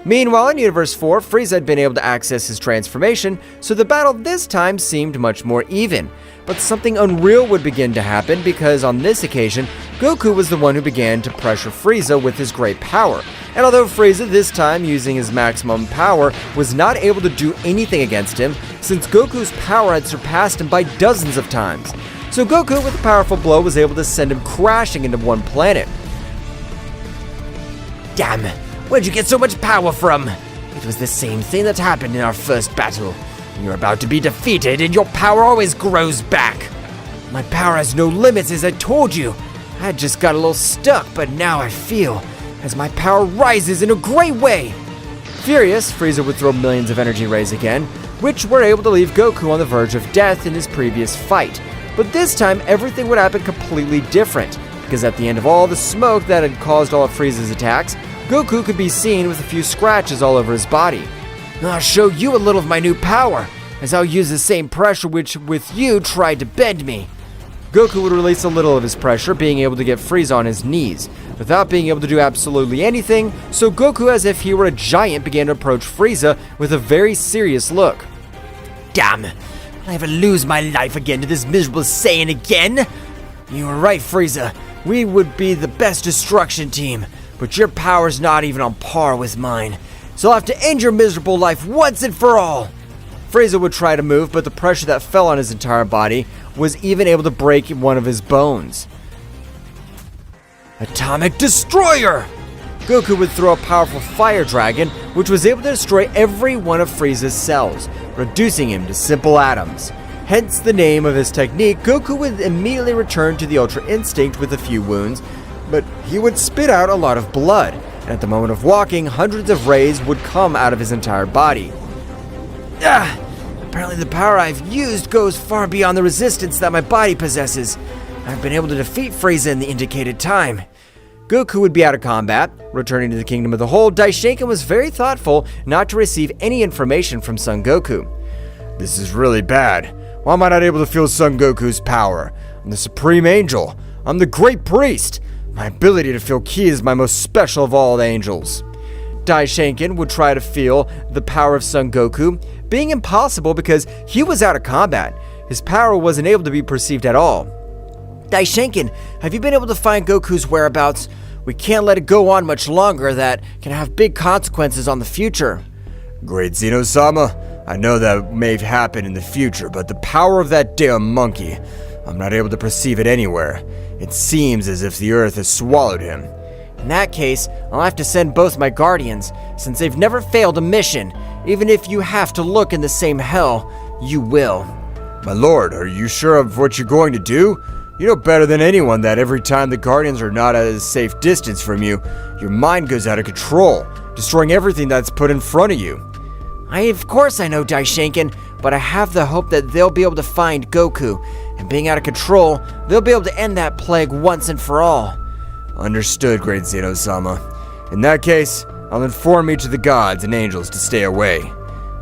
Meanwhile, in Universe 4, Frieza had been able to access his transformation, so the battle this time seemed much more even. But something unreal would begin to happen because on this occasion, Goku was the one who began to pressure Frieza with his great power. And although Frieza, this time using his maximum power, was not able to do anything against him, since Goku's power had surpassed him by dozens of times. So Goku, with a powerful blow, was able to send him crashing into one planet. Damn, where'd you get so much power from? It was the same thing that happened in our first battle. You're about to be defeated and your power always grows back. My power has no limits, as I told you. I just got a little stuck, but now I feel as my power rises in a great way. Furious, Frieza would throw millions of energy rays again, which were able to leave Goku on the verge of death in his previous fight. But this time, everything would happen completely different, because at the end of all the smoke that had caused all of Frieza's attacks, Goku could be seen with a few scratches all over his body. I'll show you a little of my new power, as I'll use the same pressure which with you tried to bend me. Goku would release a little of his pressure, being able to get Frieza on his knees, without being able to do absolutely anything, so Goku, as if he were a giant, began to approach Frieza with a very serious look. Damn, will I ever lose my life again to this miserable Saiyan again? You were right, Frieza. We would be the best destruction team, but your power's not even on par with mine. So I'll have to end your miserable life once and for all. Frieza would try to move, but the pressure that fell on his entire body was even able to break one of his bones. Atomic Destroyer! Goku would throw a powerful fire dragon, which was able to destroy every one of Frieza's cells, reducing him to simple atoms. Hence the name of his technique. Goku would immediately return to the Ultra Instinct with a few wounds, but he would spit out a lot of blood, and at the moment of walking, hundreds of rays would come out of his entire body. Apparently the power I've used goes far beyond the resistance that my body possesses. I've been able to defeat Frieza in the indicated time. Goku would be out of combat. Returning to the Kingdom of the Whole, Daishinkan was very thoughtful not to receive any information from Son Goku. This is really bad. Why am I not able to feel Son Goku's power? I'm the Supreme Angel. I'm the Great Priest. My ability to feel ki is my most special of all the angels. Daishinkan would try to feel the power of Son Goku, being impossible because he was out of combat. His power wasn't able to be perceived at all. Daishinkan, have you been able to find Goku's whereabouts? We can't let it go on much longer. That can have big consequences on the future. Great Zeno-sama, I know that may happen in the future, but the power of that damn monkey, I'm not able to perceive it anywhere. It seems as if the earth has swallowed him. In that case, I'll have to send both my guardians, since they've never failed a mission. Even if you have to look in the same hell, you will. My lord, are you sure of what you're going to do? You know better than anyone that every time the guardians are not at a safe distance from you, your mind goes out of control, destroying everything that's put in front of you. Of course I know, Daishinkan, but I have the hope that they'll be able to find Goku, and being out of control, they'll be able to end that plague once and for all. Understood, Great Zeno-sama. In that case, I'll inform each of the gods and angels to stay away.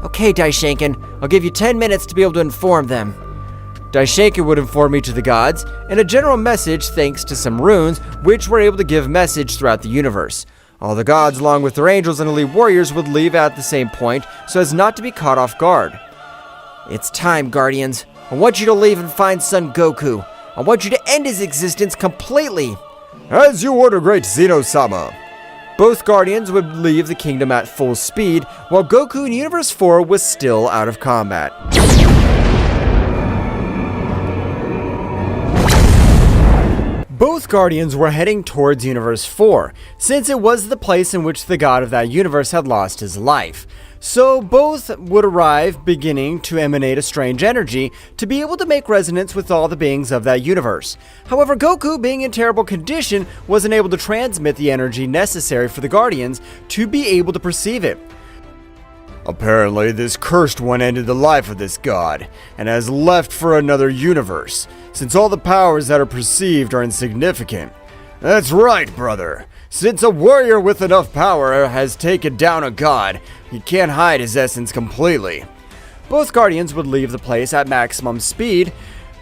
Okay, Daishinkan, I'll give you 10 minutes to be able to inform them. Daishinkan would inform each of the gods, and a general message thanks to some runes, which were able to give message throughout the universe. All the gods, along with their angels and elite warriors, would leave at the same point, so as not to be caught off guard. It's time, Guardians. I want you to leave and find Son Goku. I want you to end his existence completely. As you order, Great Zeno-sama. Both Guardians would leave the kingdom at full speed, while Goku in Universe 4 was still out of combat. Both Guardians were heading towards Universe 4, since it was the place in which the god of that universe had lost his life. So both would arrive beginning to emanate a strange energy to be able to make resonance with all the beings of that universe. However, Goku, being in terrible condition, wasn't able to transmit the energy necessary for the Guardians to be able to perceive it. Apparently, this cursed one ended the life of this god, and has left for another universe, since all the powers that are perceived are insignificant. That's right, brother. Since a warrior with enough power has taken down a god, he can't hide his essence completely. Both Guardians would leave the place at maximum speed,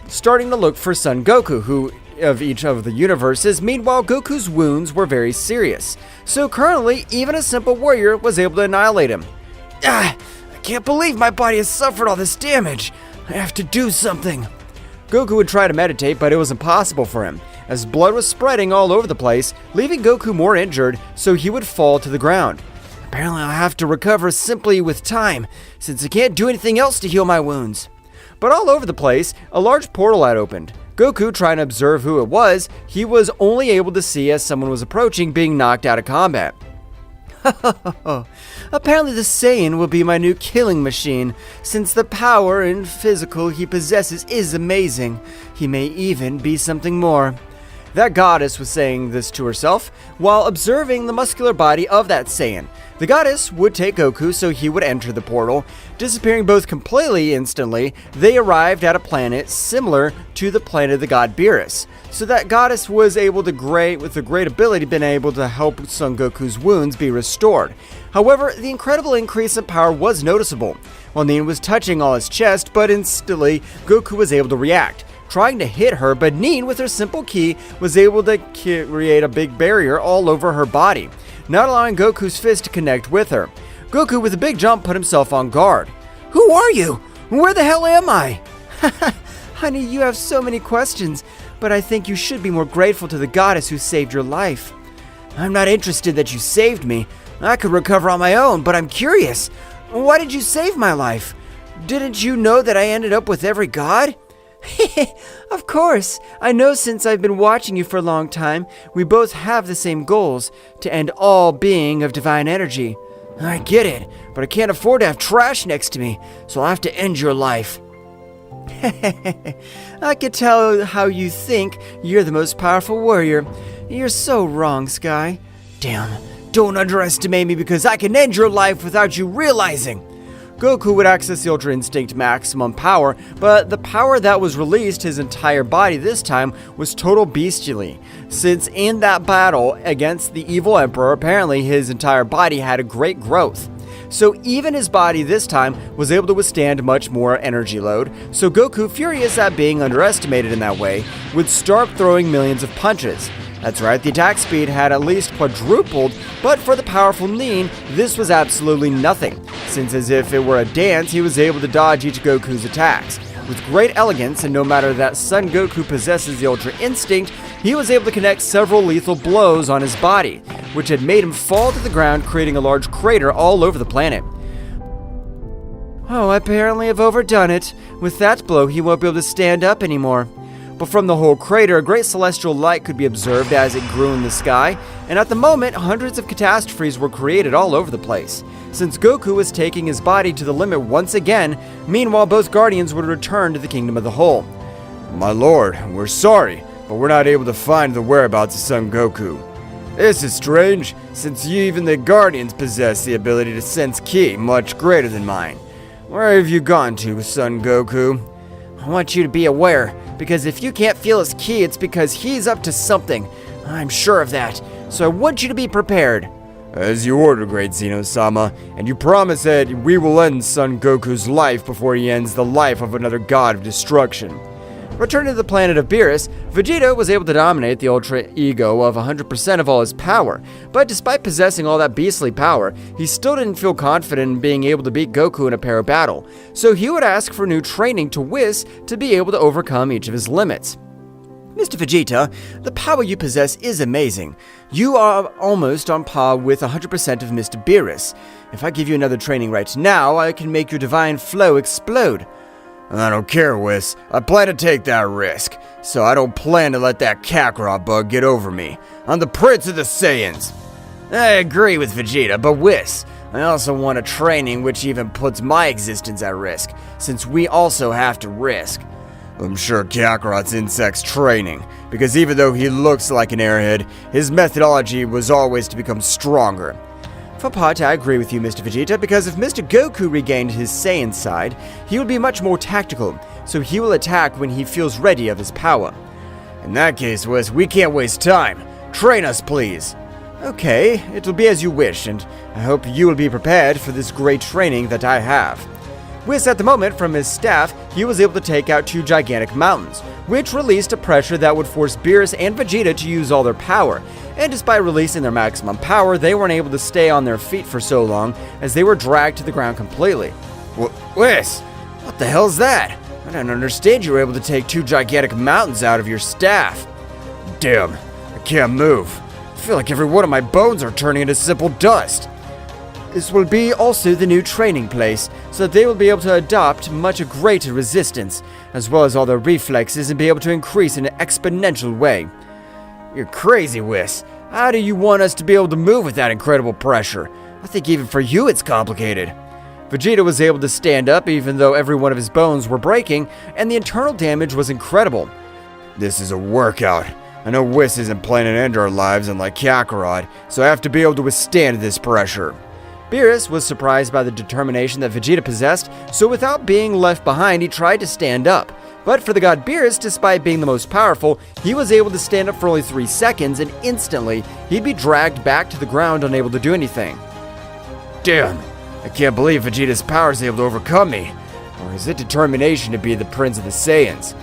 starting to look for Son Goku, who of each of the universes. Meanwhile, Goku's wounds were very serious, so currently even a simple warrior was able to annihilate him. I can't believe my body has suffered all this damage. I have to do something. Goku would try to meditate, but it was impossible for him, as blood was spreading all over the place, leaving Goku more injured, so he would fall to the ground. Apparently I'll have to recover simply with time, since I can't do anything else to heal my wounds. But all over the place, a large portal had opened. Goku, trying to observe who it was, he was only able to see as someone was approaching, being knocked out of combat. Apparently the Saiyan will be my new killing machine, since the power and physical he possesses is amazing. He may even be something more. That goddess was saying this to herself while observing the muscular body of that Saiyan. The goddess would take Goku so he would enter the portal, disappearing both completely instantly. They arrived at a planet similar to the planet of the god Beerus. So that goddess was able to with a great ability, been able to help Son Goku's wounds be restored. However, the incredible increase in power was noticeable. While Nin was touching all his chest, but instantly Goku was able to react, trying to hit her, but Nin, with her simple ki, was able to create a big barrier all over her body, not allowing Goku's fist to connect with her. Goku, with a big jump, put himself on guard. Who are you? Where the hell am I? Honey, you have so many questions, but I think you should be more grateful to the goddess who saved your life. I'm not interested that you saved me. I could recover on my own, but I'm curious. Why did you save my life? Didn't you know that I ended up with every god? Of course. I know, since I've been watching you for a long time. We both have the same goals, to end all being of divine energy. I get it, but I can't afford to have trash next to me, so I'll have to end your life. I could tell how you think you're the most powerful warrior. You're so wrong, Sky. Damn, don't underestimate me, because I can end your life without you realizing. Goku would access the Ultra Instinct maximum power, but the power that was released his entire body this time was total bestially. Since in that battle against the evil Emperor, apparently his entire body had a great growth. So even his body this time was able to withstand much more energy load, so Goku, furious at being underestimated in that way, would start throwing millions of punches. That's right, the attack speed had at least quadrupled, but for the powerful Nin, this was absolutely nothing, since as if it were a dance, he was able to dodge each Goku's attacks. With great elegance, and no matter that Son Goku possesses the Ultra Instinct, he was able to connect several lethal blows on his body, which had made him fall to the ground, creating a large crater all over the planet. Oh, I apparently have overdone it. With that blow, he won't be able to stand up anymore. But from the whole crater, a great celestial light could be observed as it grew in the sky, and at the moment, hundreds of catastrophes were created all over the place. Since Goku was taking his body to the limit once again, meanwhile both Guardians would return to the Kingdom of the Whole. My lord, we're sorry, but we're not able to find the whereabouts of Son Goku. This is strange, since even the Guardians possess the ability to sense ki much greater than mine. Where have you gone to, Son Goku? I want you to be aware, because if you can't feel his ki, it's because he's up to something. I'm sure of that, so I want you to be prepared. As you order, great Zeno-sama, and you promise that we will end Son Goku's life before he ends the life of another god of destruction. Returning to the planet of Beerus, Vegeta was able to dominate the Ultra Ego of 100% of all his power, but despite possessing all that beastly power, he still didn't feel confident in being able to beat Goku in a pair battle, so he would ask for new training to Whis to be able to overcome each of his limits. Mr. Vegeta, the power you possess is amazing. You are almost on par with 100% of Mr. Beerus. If I give you another training right now, I can make your divine flow explode. I don't care, Whis. I plan to take that risk, so I don't plan to let that Kakarot bug get over me. I'm the Prince of the Saiyans. I agree with Vegeta, but Whis, I also want a training which even puts my existence at risk, since we also have to risk. I'm sure Kakarot's insect's training, because even though he looks like an airhead, his methodology was always to become stronger. For part, I agree with you, Mr. Vegeta, because if Mr. Goku regained his Saiyan side, he would be much more tactical, so he will attack when he feels ready of his power. In that case, Whis, we can't waste time. Train us, please. Okay, it will be as you wish, and I hope you will be prepared for this great training that I have. Whis, at the moment, from his staff, he was able to take out two gigantic mountains, which released a pressure that would force Beerus and Vegeta to use all their power. And despite releasing their maximum power, they weren't able to stay on their feet for so long, as they were dragged to the ground completely. Whis, what the hell's that? I don't understand you were able to take two gigantic mountains out of your staff. Damn, I can't move. I feel like every one of my bones are turning into simple dust. This will be also the new training place, so that they will be able to adopt much greater resistance, as well as all their reflexes, and be able to increase in an exponential way. You're crazy, Whis. How do you want us to be able to move with that incredible pressure? I think even for you it's complicated. Vegeta was able to stand up even though every one of his bones were breaking, and the internal damage was incredible. This is a workout. I know Whis isn't planning to end our lives unlike Kakarot, so I have to be able to withstand this pressure. Beerus was surprised by the determination that Vegeta possessed, so without being left behind, he tried to stand up. But for the god Beerus, despite being the most powerful, he was able to stand up for only 3 seconds, and instantly, he'd be dragged back to the ground unable to do anything. Damn, I can't believe Vegeta's power is able to overcome me. Or is it determination to be the Prince of the Saiyans?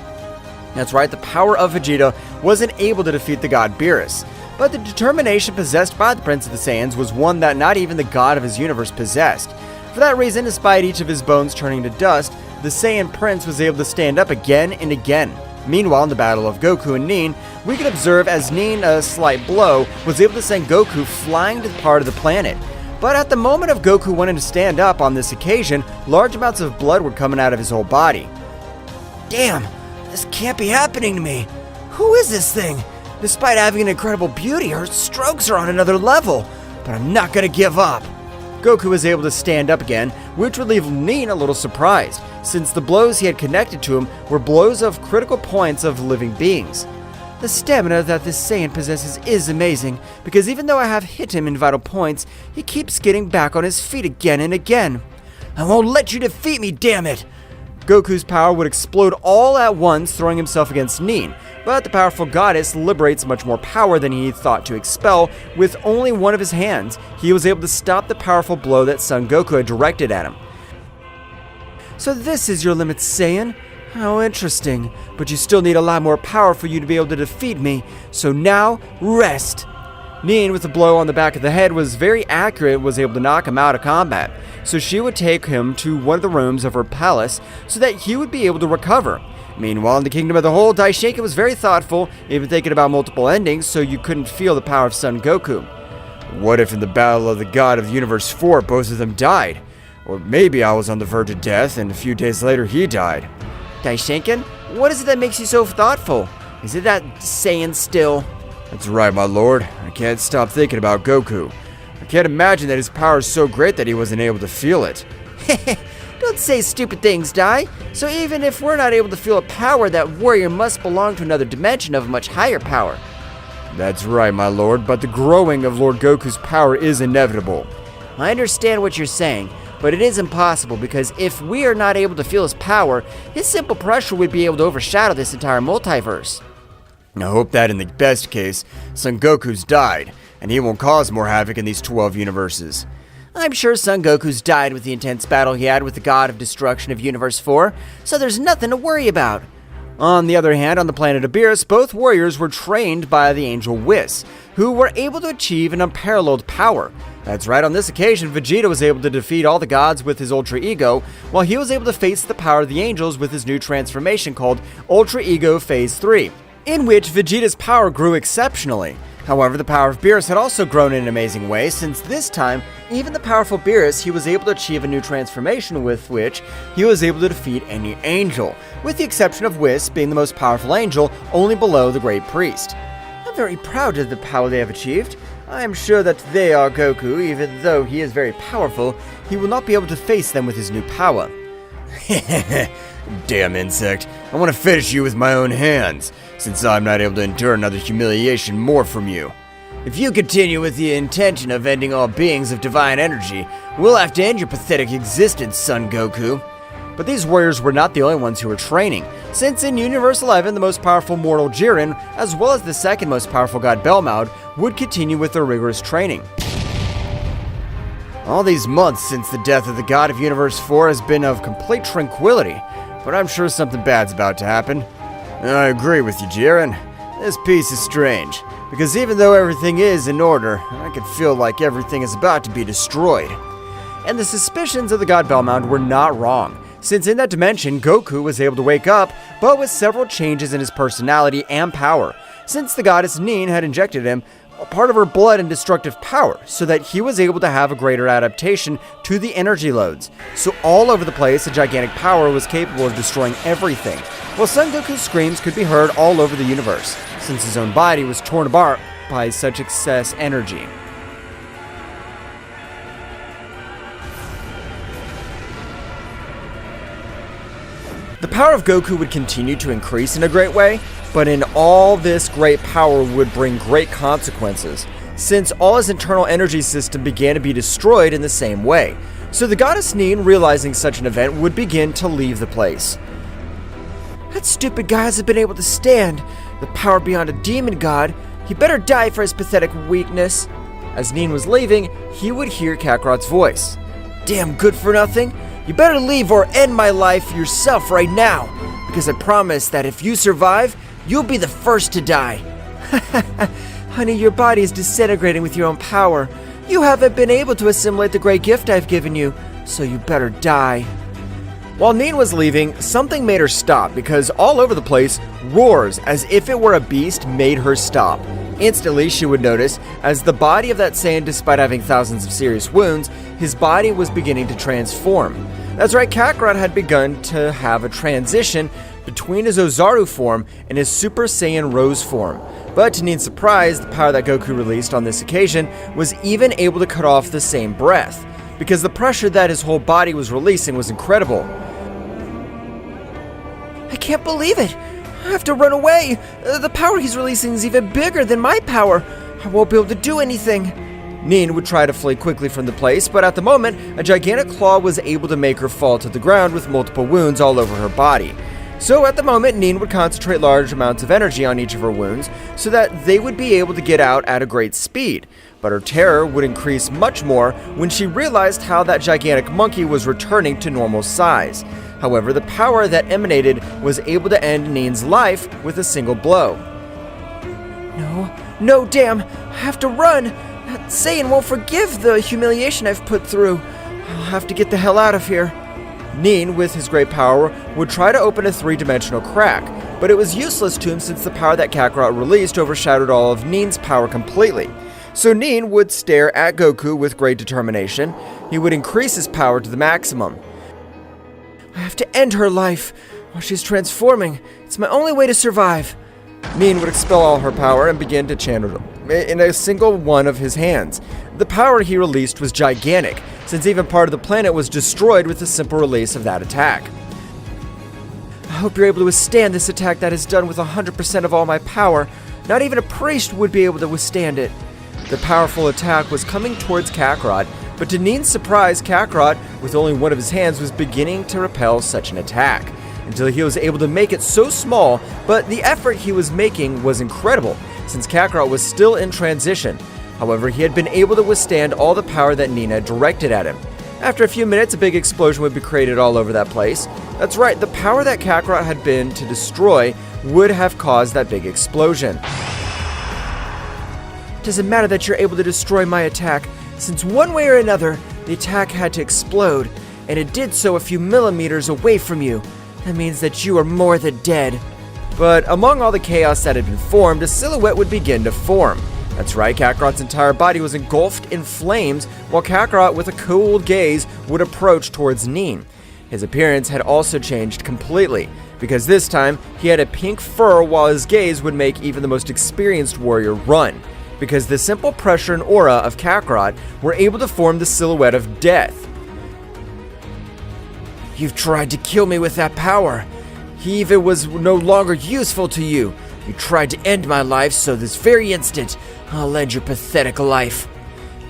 That's right, the power of Vegeta wasn't able to defeat the god Beerus. But the determination possessed by the Prince of the Saiyans was one that not even the god of his universe possessed. For that reason, despite each of his bones turning to dust, the Saiyan Prince was able to stand up again and again. Meanwhile, in the battle of Goku and Nin, we could observe as Nin, a slight blow, was able to send Goku flying to the part of the planet. But at the moment of Goku wanting to stand up on this occasion, large amounts of blood were coming out of his whole body. Damn, this can't be happening to me. Who is this thing? Despite having an incredible beauty, her strokes are on another level. But I'm not gonna give up. Goku was able to stand up again, which would leave Nin a little surprised, since the blows he had connected to him were blows of critical points of living beings. The stamina that this Saiyan possesses is amazing, because even though I have hit him in vital points, he keeps getting back on his feet again and again. I won't let you defeat me, damn it! Goku's power would explode all at once, throwing himself against Nin, but the powerful goddess liberates much more power than he thought to expel. With only one of his hands, he was able to stop the powerful blow that Son Goku had directed at him. So this is your limit, Saiyan? How interesting, but you still need a lot more power for you to be able to defeat me, so now, rest! Nin, with a blow on the back of the head, was very accurate, was able to knock him out of combat, so she would take him to one of the rooms of her palace so that he would be able to recover. Meanwhile, in the Kingdom of the Whole, Daishinka was very thoughtful, even thinking about multiple endings, so you couldn't feel the power of Son Goku. What if in the Battle of the God of the Universe 4, both of them died? Or maybe I was on the verge of death, and a few days later he died. Daishinkan, what is it that makes you so thoughtful? Is it that Saiyan still? That's right, my lord. I can't stop thinking about Goku. I can't imagine that his power is so great that he wasn't able to feel it. Don't say stupid things, Dai. So even if we're not able to feel a power, that warrior must belong to another dimension of much higher power. That's right, my lord, but the growing of Lord Goku's power is inevitable. I understand what you're saying, but it is impossible because if we are not able to feel his power, his simple pressure would be able to overshadow this entire multiverse. I hope that in the best case, Son Goku's died, and he won't cause more havoc in these 12 universes. I'm sure Son Goku's died with the intense battle he had with the God of Destruction of Universe 4, so there's nothing to worry about. On the other hand, on the planet of Beerus, both warriors were trained by the angel Whis, who were able to achieve an unparalleled power. That's right, on this occasion, Vegeta was able to defeat all the gods with his Ultra Ego, while he was able to face the power of the angels with his new transformation called Ultra Ego Phase 3, in which Vegeta's power grew exceptionally. However, the power of Beerus had also grown in an amazing way, since this time, even the powerful Beerus, he was able to achieve a new transformation with which he was able to defeat any angel, with the exception of Whis being the most powerful angel, only below the Great Priest. I'm very proud of the power they have achieved. I am sure that they are Goku, even though he is very powerful, he will not be able to face them with his new power. Damn insect, I want to finish you with my own hands, since I'm not able to endure another humiliation more from you. If you continue with the intention of ending all beings of divine energy, we'll have to end your pathetic existence, Son Goku. But these warriors were not the only ones who were training, since in Universe 11, the most powerful mortal Jiren, as well as the second most powerful god Belmaud, would continue with their rigorous training. All these months since the death of the God of Universe 4 has been of complete tranquility, but I'm sure something bad's about to happen. I agree with you, Jiren. This piece is strange, because even though everything is in order, I can feel like everything is about to be destroyed. And the suspicions of the god Belmaud were not wrong, since in that dimension, Goku was able to wake up, but with several changes in his personality and power, since the goddess Nin had injected him a part of her blood and destructive power, so that he was able to have a greater adaptation to the energy loads. So all over the place, a gigantic power was capable of destroying everything, while Son Goku's screams could be heard all over the universe, since his own body was torn apart by such excess energy. The power of Goku would continue to increase in a great way, But in all this great power would bring great consequences, since all his internal energy system began to be destroyed in the same way. So the goddess Nin, realizing such an event, would begin to leave the place. That stupid guy hasn't been able to stand the power beyond a demon god. He better die for his pathetic weakness. As Nin was leaving, he would hear Kakarot's voice. Damn good for nothing. You better leave or end my life yourself right now, because I promise that if you survive, you'll be the first to die. Honey, your body is disintegrating with your own power. You haven't been able to assimilate the great gift I've given you, so you better die. While Nin was leaving, something made her stop because all over the place, roars as if it were a beast made her stop. Instantly, she would notice, as the body of that Saiyan, despite having thousands of serious wounds, his body was beginning to transform. That's right, Kakarot had begun to have a transition between his Ozaru form and his Super Saiyan Rose form. But to Nin's surprise, the power that Goku released on this occasion was even able to cut off the same breath, because the pressure that his whole body was releasing was incredible. I can't believe it. I have to run away. The power he's releasing is even bigger than my power. I won't be able to do anything. Nin would try to flee quickly from the place, but at the moment, a gigantic claw was able to make her fall to the ground with multiple wounds all over her body. So at the moment, Nin would concentrate large amounts of energy on each of her wounds so that they would be able to get out at a great speed. But her terror would increase much more when she realized how that gigantic monkey was returning to normal size. However, the power that emanated was able to end Nin's life with a single blow. No, damn, I have to run. That Saiyan won't forgive the humiliation I've put through. I'll have to get the hell out of here. Nin, with his great power, would try to open a three-dimensional crack, but it was useless to him since the power that Kakarot released overshadowed all of Nin's power completely. So Nin would stare at Goku with great determination. He would increase his power to the maximum. I have to end her life while she's transforming. It's my only way to survive. Nin would expel all her power and begin to channel in a single one of his hands. The power he released was gigantic, since even part of the planet was destroyed with the simple release of that attack. I hope you're able to withstand this attack that is done with 100% of all my power. Not even a priest would be able to withstand it. The powerful attack was coming towards Kakarot, but to Nin's surprise, Kakarot, with only one of his hands, was beginning to repel such an attack, until he was able to make it so small, but the effort he was making was incredible, since Kakarot was still in transition. However, he had been able to withstand all the power that Nin had directed at him. After a few minutes, a big explosion would be created all over that place. That's right, the power that Kakarot had been to destroy would have caused that big explosion. It doesn't matter that you're able to destroy my attack, since one way or another, the attack had to explode, and it did so a few millimeters away from you. That means that you are more than dead. But among all the chaos that had been formed, a silhouette would begin to form. That's right, Kakarot's entire body was engulfed in flames, while Kakarot, with a cold gaze, would approach towards Nin. His appearance had also changed completely, because this time, he had a pink fur while his gaze would make even the most experienced warrior run, because the simple pressure and aura of Kakarot were able to form the silhouette of death. You've tried to kill me with that power. Even was no longer useful to you. You tried to end my life, so this very instant, I'll end your pathetic life.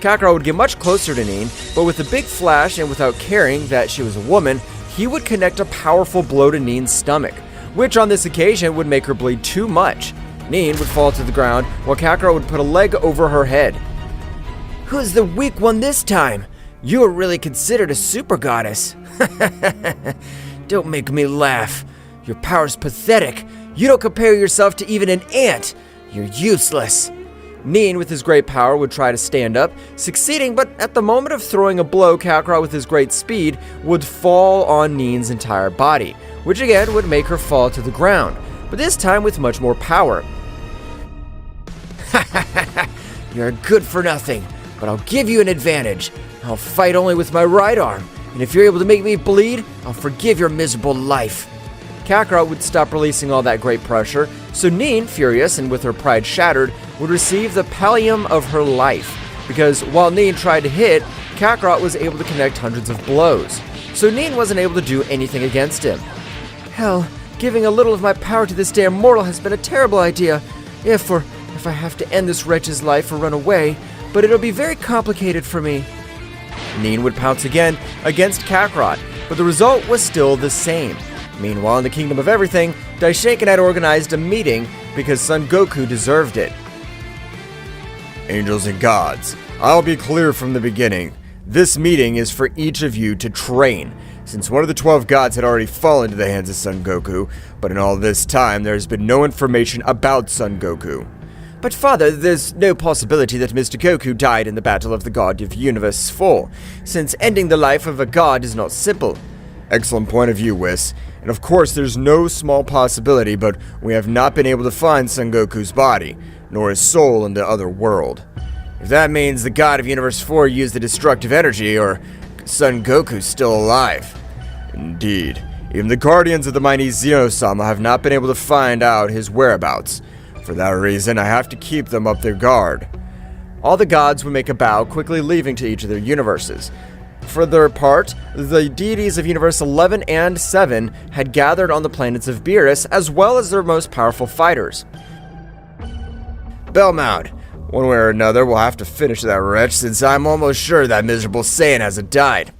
Kakarot would get much closer to Nin, but with a big flash and without caring that she was a woman, he would connect a powerful blow to Nin's stomach, which on this occasion would make her bleed too much. Nin would fall to the ground, while Kakarot would put a leg over her head. Who's the weak one this time? You are really considered a super goddess. Don't make me laugh. Your power's pathetic. You don't compare yourself to even an ant. You're useless. Nin, with his great power, would try to stand up, succeeding, but at the moment of throwing a blow, Kakarot, with his great speed, would fall on Nin's entire body, which again would make her fall to the ground, but this time with much more power. You're good for nothing, but I'll give you an advantage. I'll fight only with my right arm, and if you're able to make me bleed, I'll forgive your miserable life. Kakarot would stop releasing all that great pressure, so Nin, furious and with her pride shattered, would receive the pallium of her life, because while Nin tried to hit, Kakarot was able to connect hundreds of blows, so Nin wasn't able to do anything against him. Hell, Giving a little of my power to this damn mortal has been a terrible idea. If I have to end this wretch's life or run away, but it'll be very complicated for me. Nin would pounce again against Kakarot, but the result was still the same. Meanwhile, in the Kingdom of Everything, Daishinkan had organized a meeting because Son Goku deserved it. Angels and gods, I'll be clear from the beginning. This meeting is for each of you to train, since one of the 12 gods had already fallen into the hands of Son Goku, but in all this time there has been no information about Son Goku. But father, there's no possibility that Mr. Goku died in the Battle of the God of Universe 4, since ending the life of a god is not simple. Excellent point of view, Whis. And of course there's no small possibility, but we have not been able to find Son Goku's body, nor his soul in the other world. If that means the God of Universe 4 used the destructive energy, or Son Goku's still alive. Indeed. Even the Guardians of the mighty Zeno-sama have not been able to find out his whereabouts. For that reason, I have to keep them up their guard. All the gods would make a bow, quickly leaving to each of their universes. For their part, the deities of Universe 11 and 7 had gathered on the planets of Beerus, as well as their most powerful fighters. Belmont, one way or another, we'll have to finish that wretch, since I'm almost sure that miserable Saiyan hasn't died.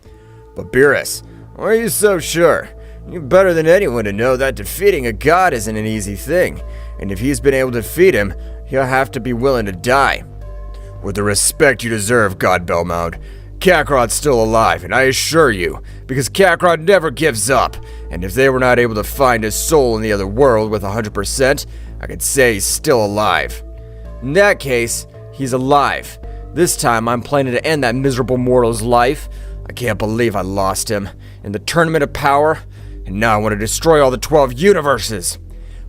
But Beerus, why are you so sure? You're better than anyone to know that defeating a god isn't an easy thing, and if he's been able to defeat him, he'll have to be willing to die. With the respect you deserve, God Belmont, Kakarot's still alive, and I assure you, because Kakarot never gives up, and if they were not able to find his soul in the other world with 100%, I could say he's still alive. In that case, he's alive. This time, I'm planning to end that miserable mortal's life. I can't believe I lost him in the Tournament of Power, and now I want to destroy all the 12 universes.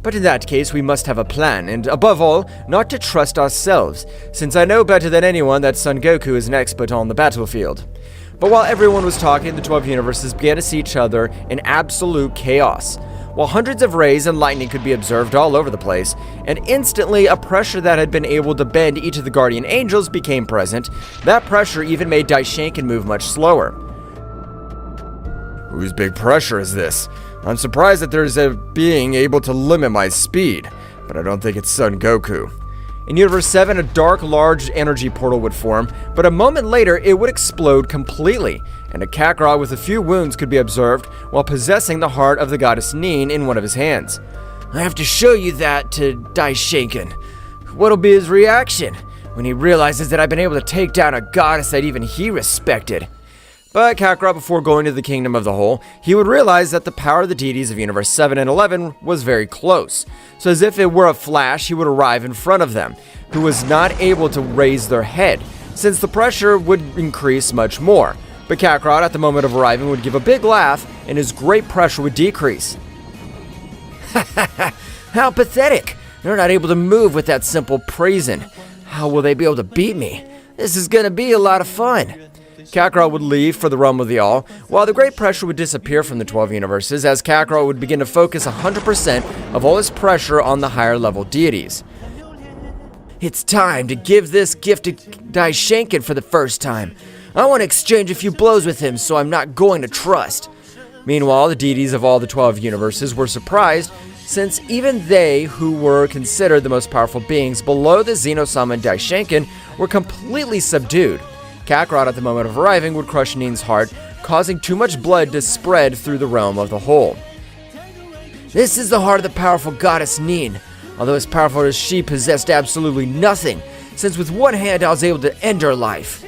But in that case, we must have a plan, and above all, not to trust ourselves, since I know better than anyone that Son Goku is an expert on the battlefield. But while everyone was talking, the 12 universes began to see each other in absolute chaos. While hundreds of rays and lightning could be observed all over the place, and instantly a pressure that had been able to bend each of the guardian angels became present, that pressure even made Daishinkan move much slower. Whose big pressure is this? I'm surprised that there's a being able to limit my speed, but I don't think it's Son Goku. In Universe 7, a dark, large energy portal would form, but a moment later it would explode completely, and a Kakarot with a few wounds could be observed while possessing the heart of the goddess Nin in one of his hands. I have to show you that to Daishinkan. What'll be his reaction when he realizes that I've been able to take down a goddess that even he respected? But Kakarot, before going to the Kingdom of the Whole, he would realize that the power of the deities of Universe 7 and 11 was very close. So as if it were a flash, he would arrive in front of them, who was not able to raise their head, since the pressure would increase much more. But Kakarot, at the moment of arriving, would give a big laugh, and his great pressure would decrease. How pathetic! They're not able to move with that simple praising. How will they be able to beat me? This is gonna be a lot of fun. Kakarot would leave for the realm of the All, while the great pressure would disappear from the 12 universes, as Kakarot would begin to focus 100% of all his pressure on the higher level deities. It's time to give this gift to Daishinkan for the first time. I want to exchange a few blows with him, so I'm not going to trust. Meanwhile, the deities of all the 12 universes were surprised, since even they, who were considered the most powerful beings below the Zeno-sama and Daishinkan, were completely subdued. Kakarot, at the moment of arriving, would crush Nin's heart, causing too much blood to spread through the realm of the whole. This is the heart of the powerful goddess Nin. Although as powerful as she possessed absolutely nothing, since with one hand I was able to end her life.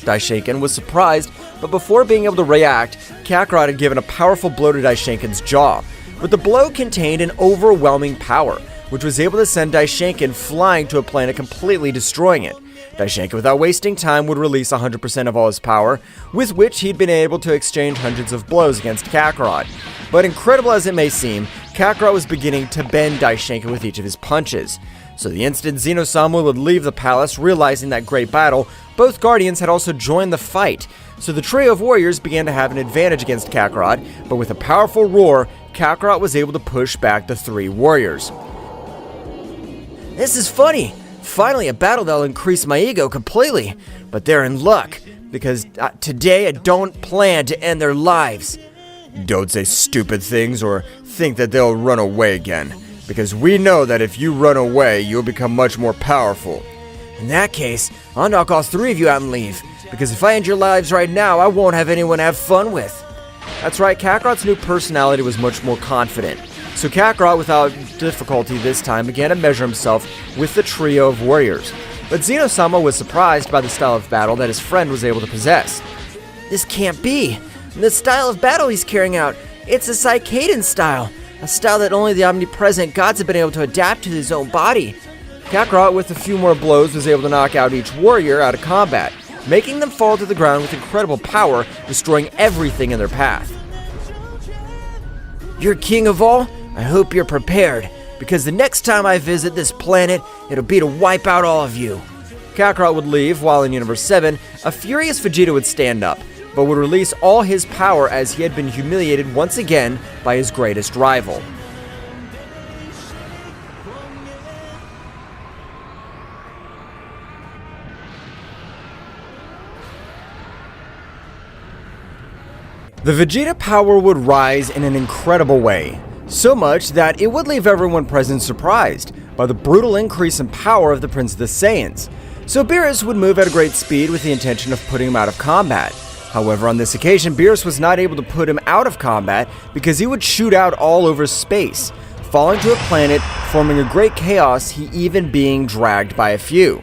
Daishinkan was surprised, but before being able to react, Kakarot had given a powerful blow to Daishinkan's jaw. But the blow contained an overwhelming power, which was able to send Daishinkan flying to a planet, completely destroying it. Daishinkan, without wasting time, would release 100% of all his power, with which he'd been able to exchange hundreds of blows against Kakarot. But incredible as it may seem, Kakarot was beginning to bend Daishinkan with each of his punches. So the instant Zeno-sama would leave the palace, realizing that great battle, both guardians had also joined the fight. So the trio of warriors began to have an advantage against Kakarot, but with a powerful roar, Kakarot was able to push back the three warriors. This is funny! Finally a battle that'll increase my ego completely, but they're in luck, because today I don't plan to end their lives. Don't say stupid things or think that they'll run away again, because we know that if you run away, you'll become much more powerful. In that case, I'll knock all three of you out and leave, because if I end your lives right now, I won't have anyone to have fun with. That's right, Kakarot's new personality was much more confident. So Kakarot, without difficulty this time, began to measure himself with the trio of warriors. But Zeno-sama was surprised by the style of battle that his friend was able to possess. This can't be. The style of battle he's carrying out, it's a Psychaden style. A style that only the omnipresent gods have been able to adapt to his own body. Kakarot, with a few more blows, was able to knock out each warrior out of combat, making them fall to the ground with incredible power, destroying everything in their path. You're king of all? I hope you're prepared, because the next time I visit this planet, it'll be to wipe out all of you. Kakarot would leave, while in Universe 7, a furious Vegeta would stand up, but would release all his power as he had been humiliated once again by his greatest rival. The Vegeta power would rise in an incredible way, so much that it would leave everyone present surprised by the brutal increase in power of the Prince of the Saiyans. So Beerus would move at a great speed with the intention of putting him out of combat. However, on this occasion, Beerus was not able to put him out of combat because he would shoot out all over space, falling to a planet, forming a great chaos, he even being dragged by a few.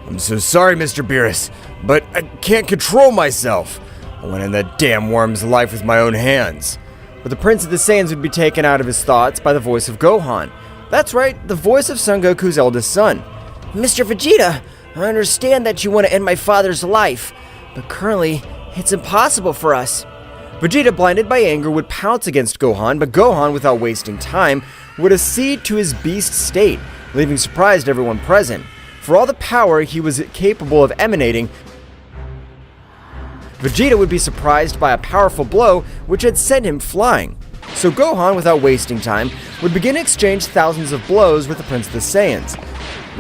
I'm so sorry, Mr. Beerus, but I can't control myself. I went in that damn worm's life with my own hands. But the Prince of the Saiyans would be taken out of his thoughts by the voice of Gohan. That's right, the voice of Son Goku's eldest son. Mr. Vegeta, I understand that you want to end my father's life, but currently, it's impossible for us. Vegeta, blinded by anger, would pounce against Gohan, but Gohan, without wasting time, would accede to his beast state, leaving surprised everyone present. For all the power he was capable of emanating, Vegeta would be surprised by a powerful blow which had sent him flying. So Gohan, without wasting time, would begin to exchange thousands of blows with the Prince of the Saiyans.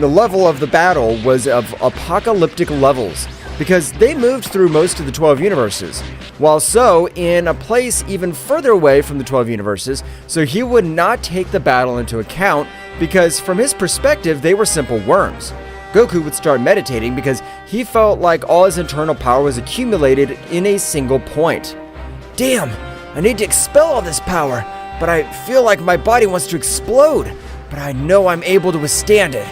The level of the battle was of apocalyptic levels, because they moved through most of the 12 universes, while So in a place even further away from the 12 universes, so he would not take the battle into account, because from his perspective, they were simple worms. Goku would start meditating because he felt like all his internal power was accumulated in a single point. Damn, I need to expel all this power, but I feel like my body wants to explode, but I know I'm able to withstand it.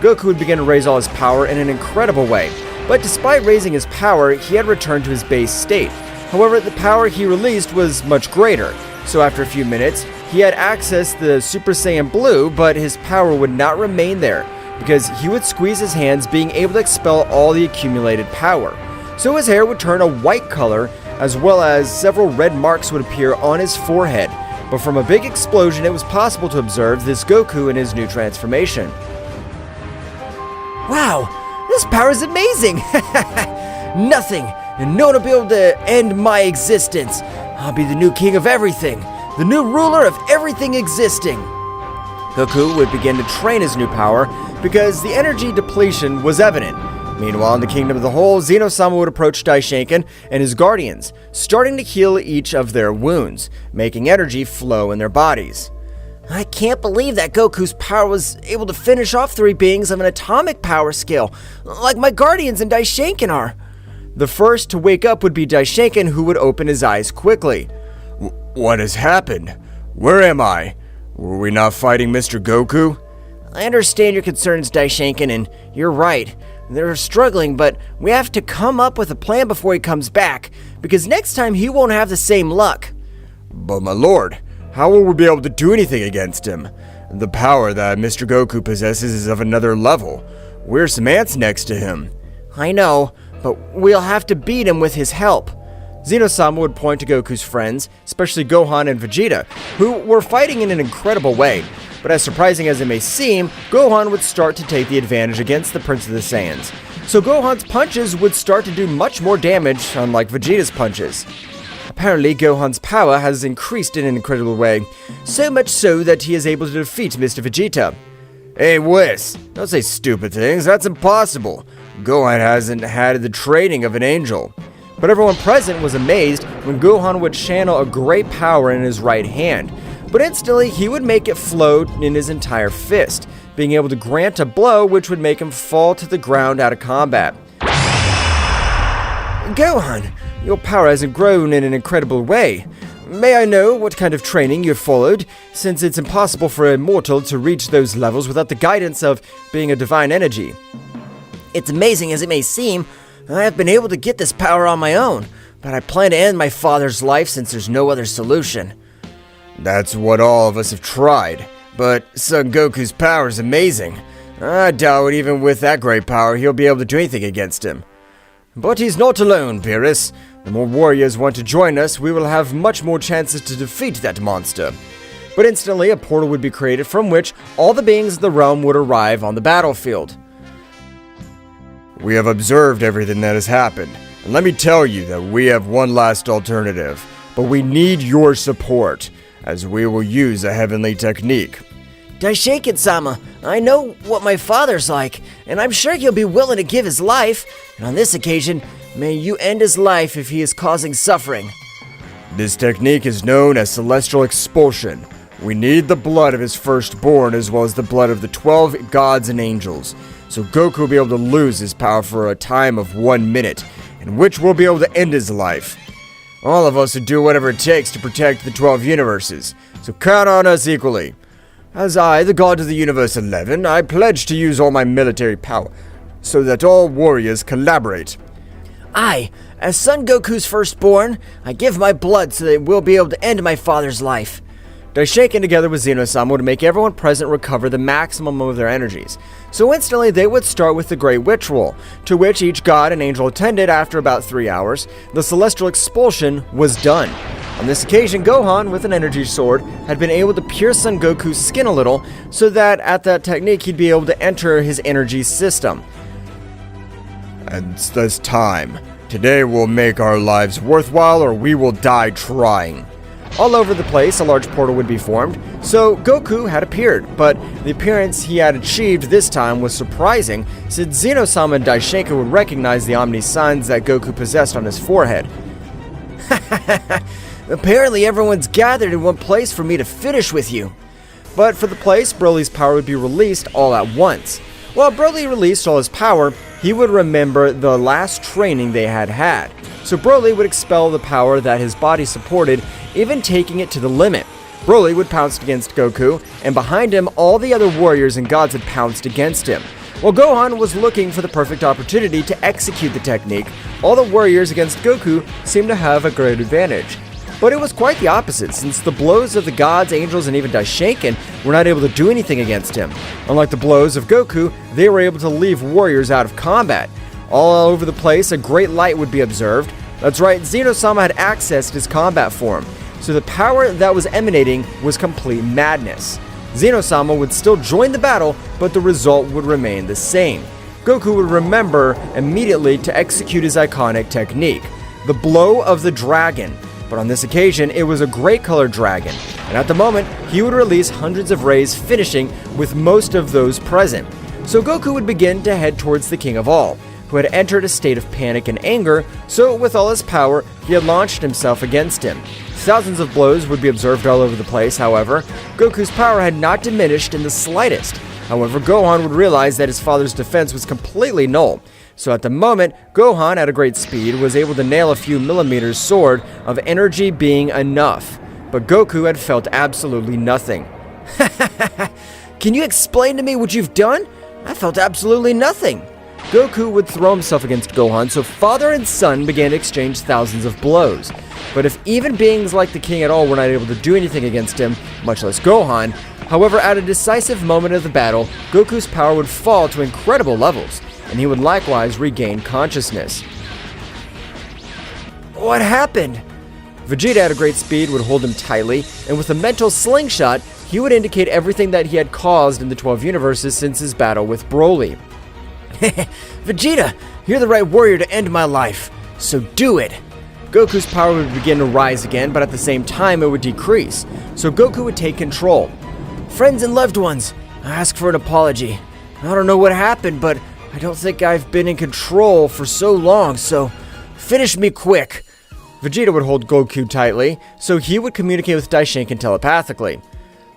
Goku would begin to raise all his power in an incredible way, but despite raising his power, he had returned to his base state. However, the power he released was much greater, so after a few minutes, he had accessed the Super Saiyan Blue, but his power would not remain there, because he would squeeze his hands, being able to expel all the accumulated power. So his hair would turn a white color, as well as several red marks would appear on his forehead. But from a big explosion, it was possible to observe this Goku in his new transformation. Wow, this power is amazing! Nothing, and no one will be able to end my existence. I'll be the new king of everything, the new ruler of everything existing. Goku would begin to train his new power because the energy depletion was evident. Meanwhile, in the Kingdom of the Whole, Zeno-sama would approach Daishinkan and his guardians, starting to heal each of their wounds, making energy flow in their bodies. I can't believe that Goku's power was able to finish off three beings of an atomic power scale, like my guardians and Daishinkan are. The first to wake up would be Daishinkan, who would open his eyes quickly. What has happened? Where am I? Were we not fighting Mr. Goku? I understand your concerns, Daishinkan, and you're right. They're struggling, but we have to come up with a plan before he comes back, because next time he won't have the same luck. But my lord, how will we be able to do anything against him? The power that Mr. Goku possesses is of another level. We're some ants next to him. I know, but we'll have to beat him with his help. Zeno-sama would point to Goku's friends, especially Gohan and Vegeta, who were fighting in an incredible way. But as surprising as it may seem, Gohan would start to take the advantage against the Prince of the Saiyans. So Gohan's punches would start to do much more damage, unlike Vegeta's punches. Apparently, Gohan's power has increased in an incredible way, so much so that he is able to defeat Mr. Vegeta. Hey, Whis, don't say stupid things, that's impossible. Gohan hasn't had the training of an angel. but everyone present was amazed when Gohan would channel a great power in his right hand, but instantly he would make it float in his entire fist, being able to grant a blow which would make him fall to the ground out of combat. Gohan, your power has grown in an incredible way. May I know what kind of training you've followed, since it's impossible for a mortal to reach those levels without the guidance of being a divine energy? It's amazing as it may seem, I have been able to get this power on my own, but I plan to end my father's life since there's no other solution. That's what all of us have tried, but Son Goku's power is amazing. I doubt even with that great power he'll be able to do anything against him. But he's not alone, Beerus. The more warriors want to join us, we will have much more chances to defeat that monster. But instantly, a portal would be created from which all the beings of the realm would arrive on the battlefield. We have observed everything that has happened, and let me tell you that we have one last alternative, but we need your support, as we will use a heavenly technique. Daishoken-sama, I know what my father's like, and I'm sure he'll be willing to give his life, and on this occasion, may you end his life if he is causing suffering. This technique is known as celestial expulsion. We need the blood of his firstborn as well as the blood of the 12 gods and angels, so Goku will be able to lose his power for a time of 1 minute, in which we'll be able to end his life. All of us will do whatever it takes to protect the 12 universes, so count on us equally. As I, the God of the Universe 11, I pledge to use all my military power, so that all warriors collaborate. I, as Son Goku's firstborn, I give my blood so that we'll be able to end my father's life. Daishoken together with Zeno-sama would make everyone present recover the maximum of their energies. So instantly they would start with the Great Ritual, to which each god and angel attended after about 3 hours. The celestial expulsion was done. On this occasion, Gohan, with an energy sword, had been able to pierce Son Goku's skin a little, so that at that technique he'd be able to enter his energy system. And it's this time. Today will make our lives worthwhile or we will die trying. All over the place, a large portal would be formed, so Goku had appeared, but the appearance he had achieved this time was surprising, since Zeno-sama and Daishoken would recognize the Omni signs that Goku possessed on his forehead. Apparently everyone's gathered in one place for me to finish with you. But for the place, Broly's power would be released all at once. While Broly released all his power, he would remember the last training they had had. So Broly would expel the power that his body supported, even taking it to the limit. Broly would pounce against Goku, and behind him, all the other warriors and gods had pounced against him. While Gohan was looking for the perfect opportunity to execute the technique, all the warriors against Goku seemed to have a great advantage. But it was quite the opposite, since the blows of the gods, angels, and even Daishoken were not able to do anything against him. Unlike the blows of Goku, they were able to leave warriors out of combat. All over the place, a great light would be observed. That's right, Zeno-sama had accessed his combat form, so the power that was emanating was complete madness. Zeno-sama would still join the battle, but the result would remain the same. Goku would remember immediately to execute his iconic technique, the blow of the dragon. But on this occasion, it was a great colored dragon, and at the moment, he would release hundreds of rays, finishing with most of those present. So Goku would begin to head towards the King of All, who had entered a state of panic and anger, so with all his power, he had launched himself against him. Thousands of blows would be observed all over the place, however. Goku's power had not diminished in the slightest. However, Gohan would realize that his father's defense was completely null. So at the moment, Gohan, at a great speed, was able to nail a few millimeters sword of energy being enough. But Goku had felt absolutely nothing. Can you explain to me what you've done? I felt absolutely nothing. Goku would throw himself against Gohan, so father and son began to exchange thousands of blows. But if even beings like the king at all were not able to do anything against him, much less Gohan, however, at a decisive moment of the battle, Goku's power would fall to incredible levels, and he would likewise regain consciousness. What happened? Vegeta at a great speed would hold him tightly, and with a mental slingshot, he would indicate everything that he had caused in the 12 universes since his battle with Broly. Vegeta, you're the right warrior to end my life, so do it. Goku's power would begin to rise again, but at the same time it would decrease, so Goku would take control. Friends and loved ones, I ask for an apology. I don't know what happened, but I don't think I've been in control for so long, so Finish me quick. Vegeta would hold Goku tightly, so he would communicate with Daishinkan telepathically.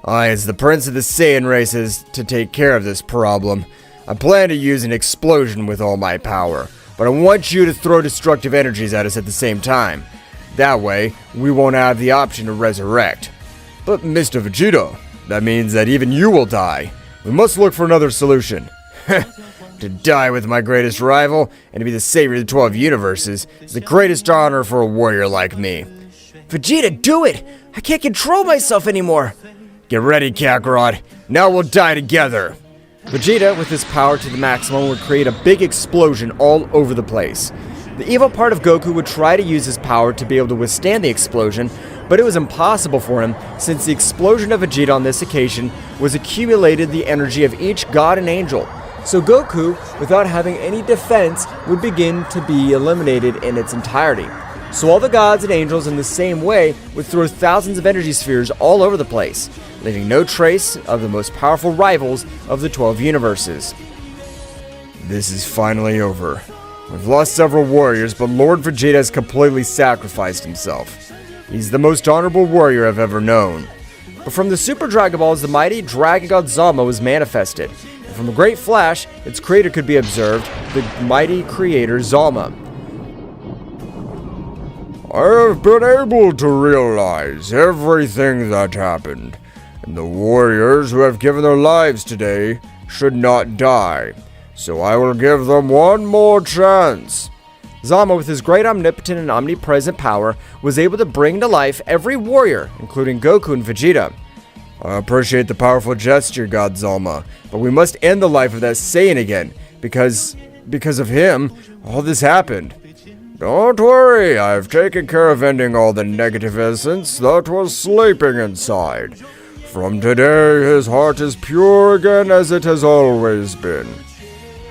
I, as the Prince of the Saiyan races, to take care of this problem. I plan to use an explosion with all my power, but I want you to throw destructive energies at us at the same time. That way, we won't have the option to resurrect. But Mr. Vegeta, that means that even you will die. We must look for another solution. To die with my greatest rival and to be the savior of the 12 universes is the greatest honor for a warrior like me. Vegeta, do it! I can't control myself anymore. Get ready, Kakarot. Now we'll die together. Vegeta, with his power to the maximum, would create a big explosion all over the place. The evil part of Goku would try to use his power to be able to withstand the explosion, but it was impossible for him since the explosion of Vegeta on this occasion was accumulated the energy of each god and angel. So Goku, without having any defense, would begin to be eliminated in its entirety. So all the gods and angels in the same way would throw thousands of energy spheres all over the place, leaving no trace of the most powerful rivals of the 12 universes. This is finally over. We've lost several warriors, but Lord Vegeta has completely sacrificed himself. He's the most honorable warrior I've ever known. But from the Super Dragon Balls, the mighty Dragon God Zama was manifested. And from a great flash, its creator could be observed, the mighty creator Zama. I have been able to realize everything that happened, and the warriors who have given their lives today should not die. So I will give them one more chance. Zama, with his great omnipotent and omnipresent power, was able to bring to life every warrior, including Goku and Vegeta. I appreciate the powerful gesture, God Zama, but we must end the life of that Saiyan again, because of him, all this happened. Don't worry, I've taken care of ending all the negative essence that was sleeping inside. From today, his heart is pure again as it has always been.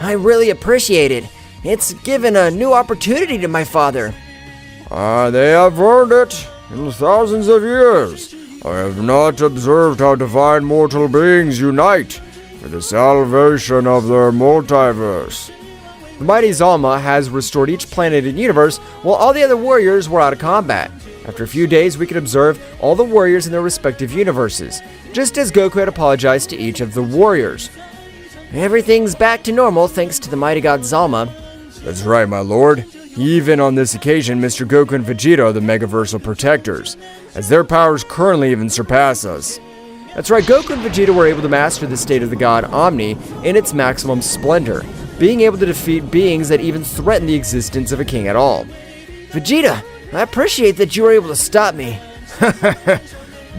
I really appreciate it. It's given a new opportunity to my father. They have earned it in thousands of years. I have not observed how divine mortal beings unite for the salvation of their multiverse. The mighty Zama has restored each planet and universe while all the other warriors were out of combat. After a few days, we could observe all the warriors in their respective universes, just as Goku had apologized to each of the warriors. Everything's back to normal thanks to the mighty god Zama. That's right, my lord. Even on this occasion, Mr. Goku and Vegeta are the Megaversal Protectors, as their powers currently even surpass us. That's right, Goku and Vegeta were able to master the state of the god Omni in its maximum splendor, being able to defeat beings that even threaten the existence of a king at all. Vegeta, I appreciate that you were able to stop me.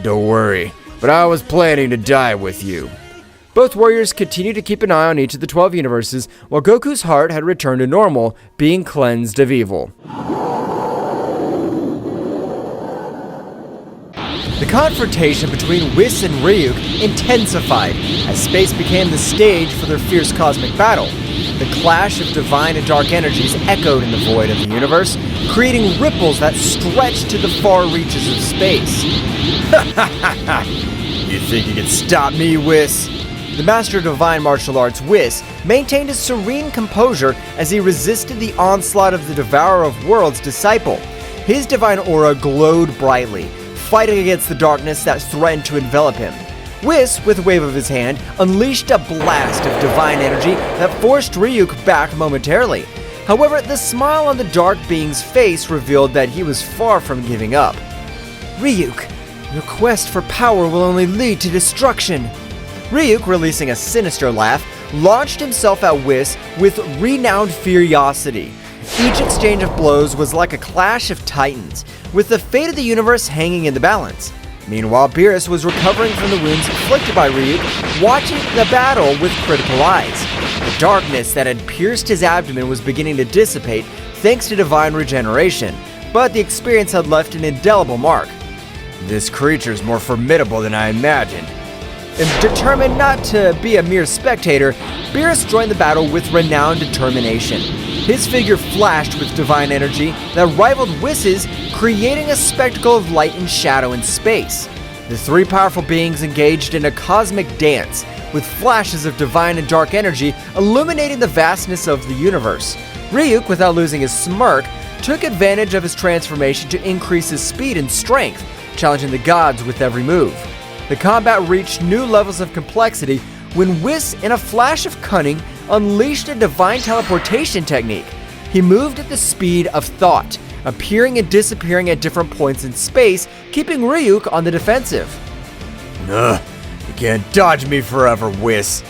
Don't worry, but I was planning to die with you. Both warriors continued to keep an eye on each of the 12 universes, while Goku's heart had returned to normal, being cleansed of evil. The confrontation between Whis and Ryuk intensified as space became the stage for their fierce cosmic battle. The clash of divine and dark energies echoed in the void of the universe, creating ripples that stretched to the far reaches of space. You think you can stop me, Whis? The master of divine martial arts, Whis, maintained his serene composure as he resisted the onslaught of the Devourer of Worlds disciple. His divine aura glowed brightly, fighting against the darkness that threatened to envelop him. Whis, with a wave of his hand, unleashed a blast of divine energy that forced Ryuk back momentarily. However, the smile on the dark being's face revealed that he was far from giving up. Ryuk, your quest for power will only lead to destruction. Ryuk, releasing a sinister laugh, launched himself at Whis with renowned furiosity. Each exchange of blows was like a clash of titans, with the fate of the universe hanging in the balance. Meanwhile, Beerus was recovering from the wounds inflicted by Ryuk, watching the battle with critical eyes. The darkness that had pierced his abdomen was beginning to dissipate thanks to divine regeneration, but the experience had left an indelible mark. This creature's more formidable than I imagined. And determined not to be a mere spectator, Beerus joined the battle with renowned determination. His figure flashed with divine energy that rivaled Whis', creating a spectacle of light and shadow in space. The three powerful beings engaged in a cosmic dance, with flashes of divine and dark energy illuminating the vastness of the universe. Ryuk, without losing his smirk, took advantage of his transformation to increase his speed and strength, challenging the gods with every move. The combat reached new levels of complexity when Whis, in a flash of cunning, unleashed a divine teleportation technique. He moved at the speed of thought, appearing and disappearing at different points in space, keeping Ryuk on the defensive. Ugh, you can't dodge me forever, Whis.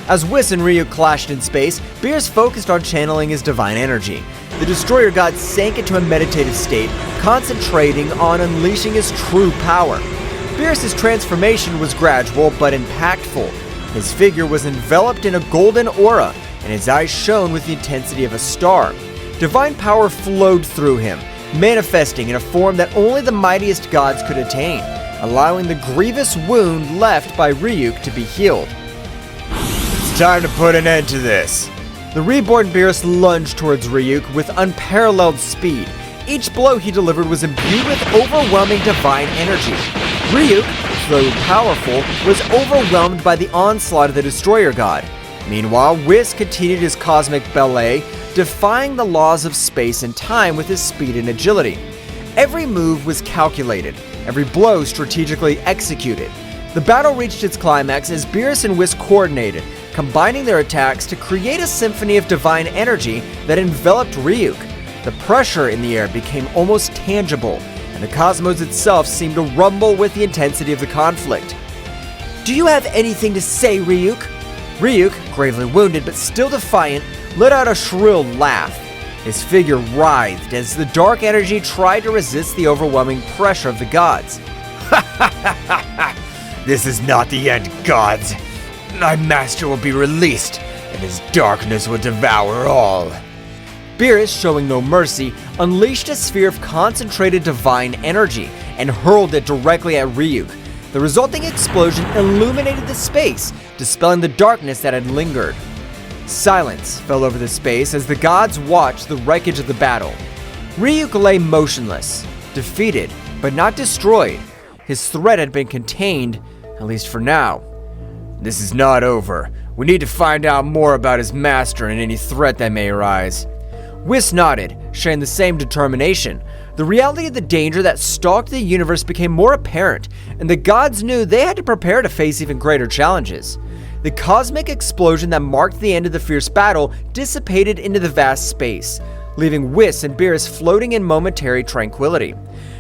As Whis and Ryuk clashed in space, Beerus focused on channeling his divine energy. The Destroyer God sank into a meditative state, concentrating on unleashing his true power. Beerus' transformation was gradual but impactful. His figure was enveloped in a golden aura, and his eyes shone with the intensity of a star. Divine power flowed through him, manifesting in a form that only the mightiest gods could attain, allowing the grievous wound left by Ryuk to be healed. It's time to put an end to this. The reborn Beerus lunged towards Ryuk with unparalleled speed. Each blow he delivered was imbued with overwhelming divine energy. Ryuk, though powerful, was overwhelmed by the onslaught of the Destroyer God. Meanwhile, Whis continued his cosmic ballet, defying the laws of space and time with his speed and agility. Every move was calculated, every blow strategically executed. The battle reached its climax as Beerus and Whis coordinated, combining their attacks to create a symphony of divine energy that enveloped Ryuk. The pressure in the air became almost tangible, and the cosmos itself seemed to rumble with the intensity of the conflict. "Do you have anything to say, Ryuk?" Ryuk, gravely wounded but still defiant, let out a shrill laugh. His figure writhed as the dark energy tried to resist the overwhelming pressure of the gods. This is not the end, gods. My master will be released, and his darkness will devour all. Beerus, showing no mercy, unleashed a sphere of concentrated divine energy and hurled it directly at Ryuk. The resulting explosion illuminated the space, dispelling the darkness that had lingered. Silence fell over the space as the gods watched the wreckage of the battle. Ryuk lay motionless, defeated, but not destroyed. His threat had been contained, at least for now. This is not over. We need to find out more about his master and any threat that may arise. Whis nodded, sharing the same determination. The reality of the danger that stalked the universe became more apparent, and the gods knew they had to prepare to face even greater challenges. The cosmic explosion that marked the end of the fierce battle dissipated into the vast space, leaving Whis and Beerus floating in momentary tranquility.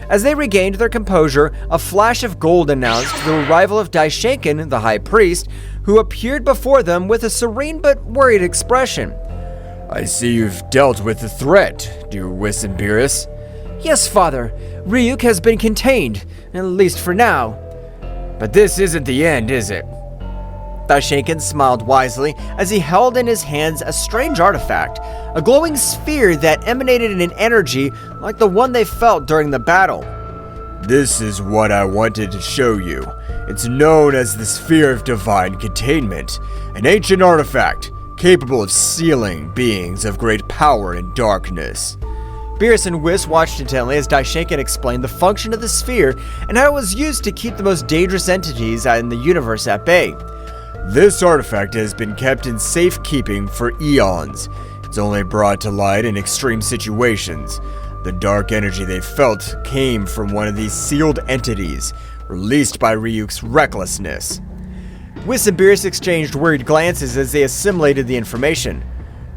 As they regained their composure, a flash of gold announced the arrival of Daishinkan, the High Priest, who appeared before them with a serene but worried expression. I see you've dealt with the threat, dear Whis and Beerus. Yes, Father. Ryuk has been contained, at least for now. But this isn't the end, is it? Daishinkan smiled wisely as he held in his hands a strange artifact, a glowing sphere that emanated an energy like the one they felt during the battle. This is what I wanted to show you. It's known as the Sphere of Divine Containment, an ancient artifact capable of sealing beings of great power and darkness. Beerus and Whis watched intently as Daishinkan explained the function of the sphere and how it was used to keep the most dangerous entities in the universe at bay. This artifact has been kept in safekeeping for eons. It's only brought to light in extreme situations. The dark energy they felt came from one of these sealed entities, released by Ryuk's recklessness. Whis and Beerus exchanged worried glances as they assimilated the information.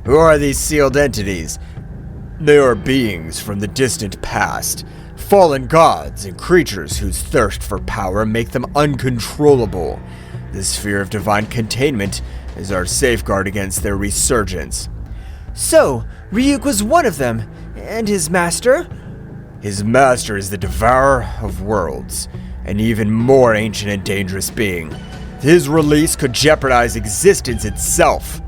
Who are these sealed entities? They are beings from the distant past, fallen gods and creatures whose thirst for power make them uncontrollable. The Sphere of Divine Containment is our safeguard against their resurgence. So, Ryuk was one of them, and his master? His master is the Devourer of Worlds, an even more ancient and dangerous being. His release could jeopardize existence itself.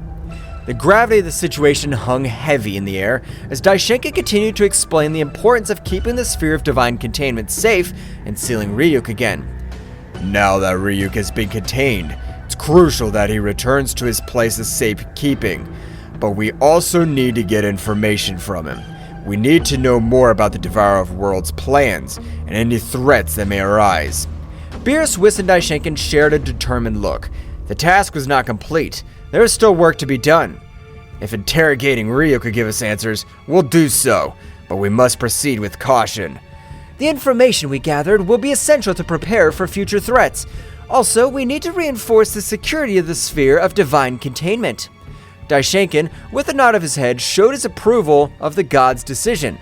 The gravity of the situation hung heavy in the air as Daishinkan continued to explain the importance of keeping the Sphere of Divine Containment safe and sealing Ryuk again. Now that Ryuk has been contained, it's crucial that he returns to his place of safekeeping. But we also need to get information from him. We need to know more about the Devourer of Worlds' plans and any threats that may arise. Beerus, Whis, and Daishinkan shared a determined look. The task was not complete. There is still work to be done. If interrogating Ryuk could give us answers, we'll do so. but we must proceed with caution. The information we gathered will be essential to prepare for future threats. Also, we need to reinforce the security of the sphere of divine containment. Daishenkin, with a nod of his head, showed his approval of the god's decision.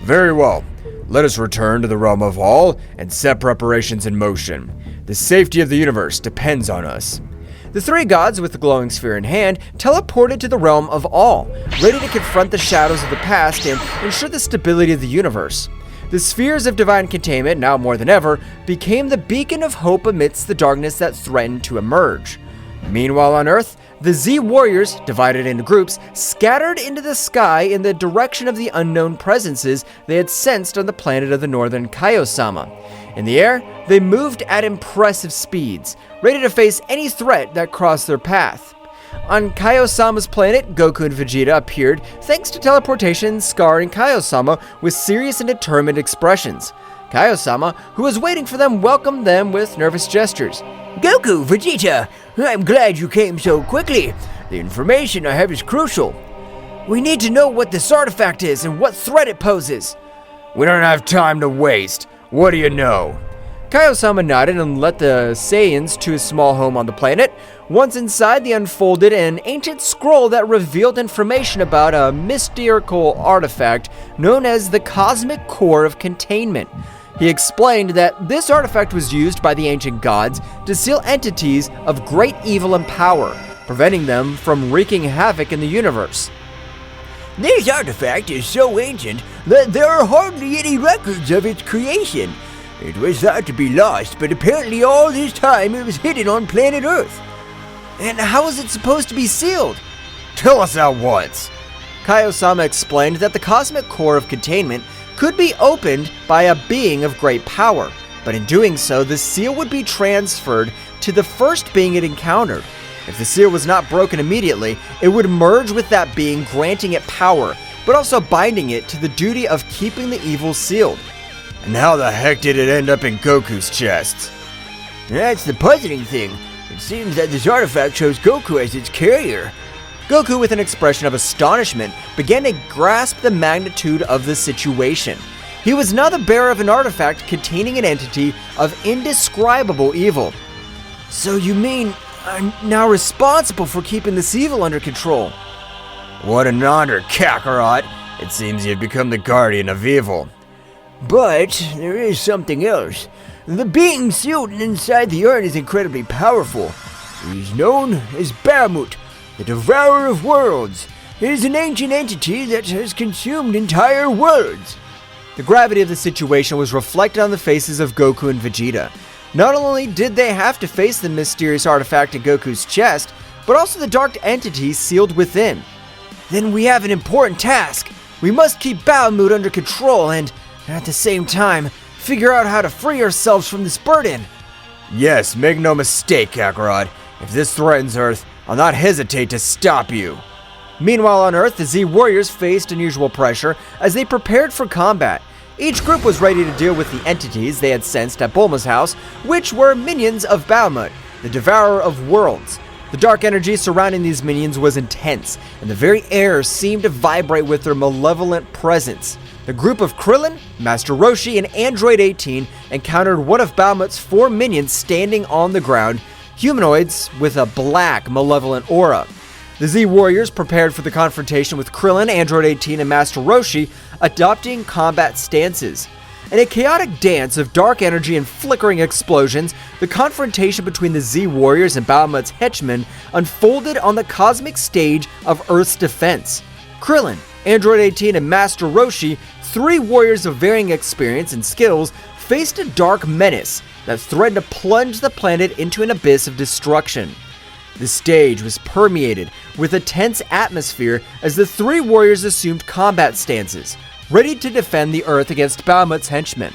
Very well. Let us return to the realm of all and set preparations in motion. The safety of the universe depends on us. The three gods, with the glowing sphere in hand, teleported to the realm of all, ready to confront the shadows of the past and ensure the stability of the universe. The spheres of divine containment, now more than ever, became the beacon of hope amidst the darkness that threatened to emerge. Meanwhile on Earth, the Z-Warriors, divided into groups, scattered into the sky in the direction of the unknown presences they had sensed on the planet of the northern Zeno-sama. In the air, they moved at impressive speeds, ready to face any threat that crossed their path. On Kaio-sama's planet, Goku and Vegeta appeared thanks to teleportation, scarring Kaio-sama with serious and determined expressions. Kaio-sama, who was waiting for them, welcomed them with nervous gestures. Goku, Vegeta, I'm glad you came so quickly. The information I have is crucial. We need to know what this artifact is and what threat it poses. We don't have time to waste. What do you know? Kaio-sama nodded and led the Saiyans to his small home on the planet. Once inside, they unfolded an ancient scroll that revealed information about a mystical artifact known as the Cosmic Core of Containment. He explained that this artifact was used by the ancient gods to seal entities of great evil and power, preventing them from wreaking havoc in the universe. This artifact is so ancient that there are hardly any records of its creation. It was thought to be lost, but apparently all this time it was hidden on planet Earth. And how is it supposed to be sealed? Tell us at once. Kaio-sama explained that the Cosmic Core of Containment could be opened by a being of great power, but in doing so, the seal would be transferred to the first being it encountered. If the seal was not broken immediately, it would merge with that being, granting it power, but also binding it to the duty of keeping the evil sealed. And how the heck did it end up in Goku's chest? That's the puzzling thing. It seems that this artifact shows Goku as its carrier. Goku, with an expression of astonishment, began to grasp the magnitude of the situation. He was now the bearer of an artifact containing an entity of indescribable evil. So you mean I'm now responsible for keeping this evil under control? What an honor, Kakarot! It seems you've become the guardian of evil. But there is something else. The being sealed inside the urn is incredibly powerful. He is known as Bahamut, the Devourer of Worlds. It is an ancient entity that has consumed entire worlds. The gravity of the situation was reflected on the faces of Goku and Vegeta. Not only did they have to face the mysterious artifact in Goku's chest, but also the dark entity sealed within. Then we have an important task. We must keep Bahamut under control and, at the same time, figure out how to free ourselves from this burden. Yes, make no mistake, Kakarot. If this threatens Earth, I'll not hesitate to stop you. Meanwhile on Earth, the Z-Warriors faced unusual pressure as they prepared for combat. Each group was ready to deal with the entities they had sensed at Bulma's house, which were minions of Bahamut, the Devourer of Worlds. The dark energy surrounding these minions was intense, and the very air seemed to vibrate with their malevolent presence. The group of Krillin, Master Roshi, and Android 18 encountered one of Bahamut's 4 minions standing on the ground, humanoids with a black, malevolent aura. The Z-Warriors prepared for the confrontation with Krillin, Android 18, and Master Roshi, adopting combat stances. In a chaotic dance of dark energy and flickering explosions, the confrontation between the Z-Warriors and Bahamut's henchmen unfolded on the cosmic stage of Earth's defense. Krillin, Android 18, and Master Roshi, 3 warriors of varying experience and skills, faced a dark menace that threatened to plunge the planet into an abyss of destruction. The stage was permeated with a tense atmosphere as the 3 warriors assumed combat stances, ready to defend the Earth against Bahamut's henchmen,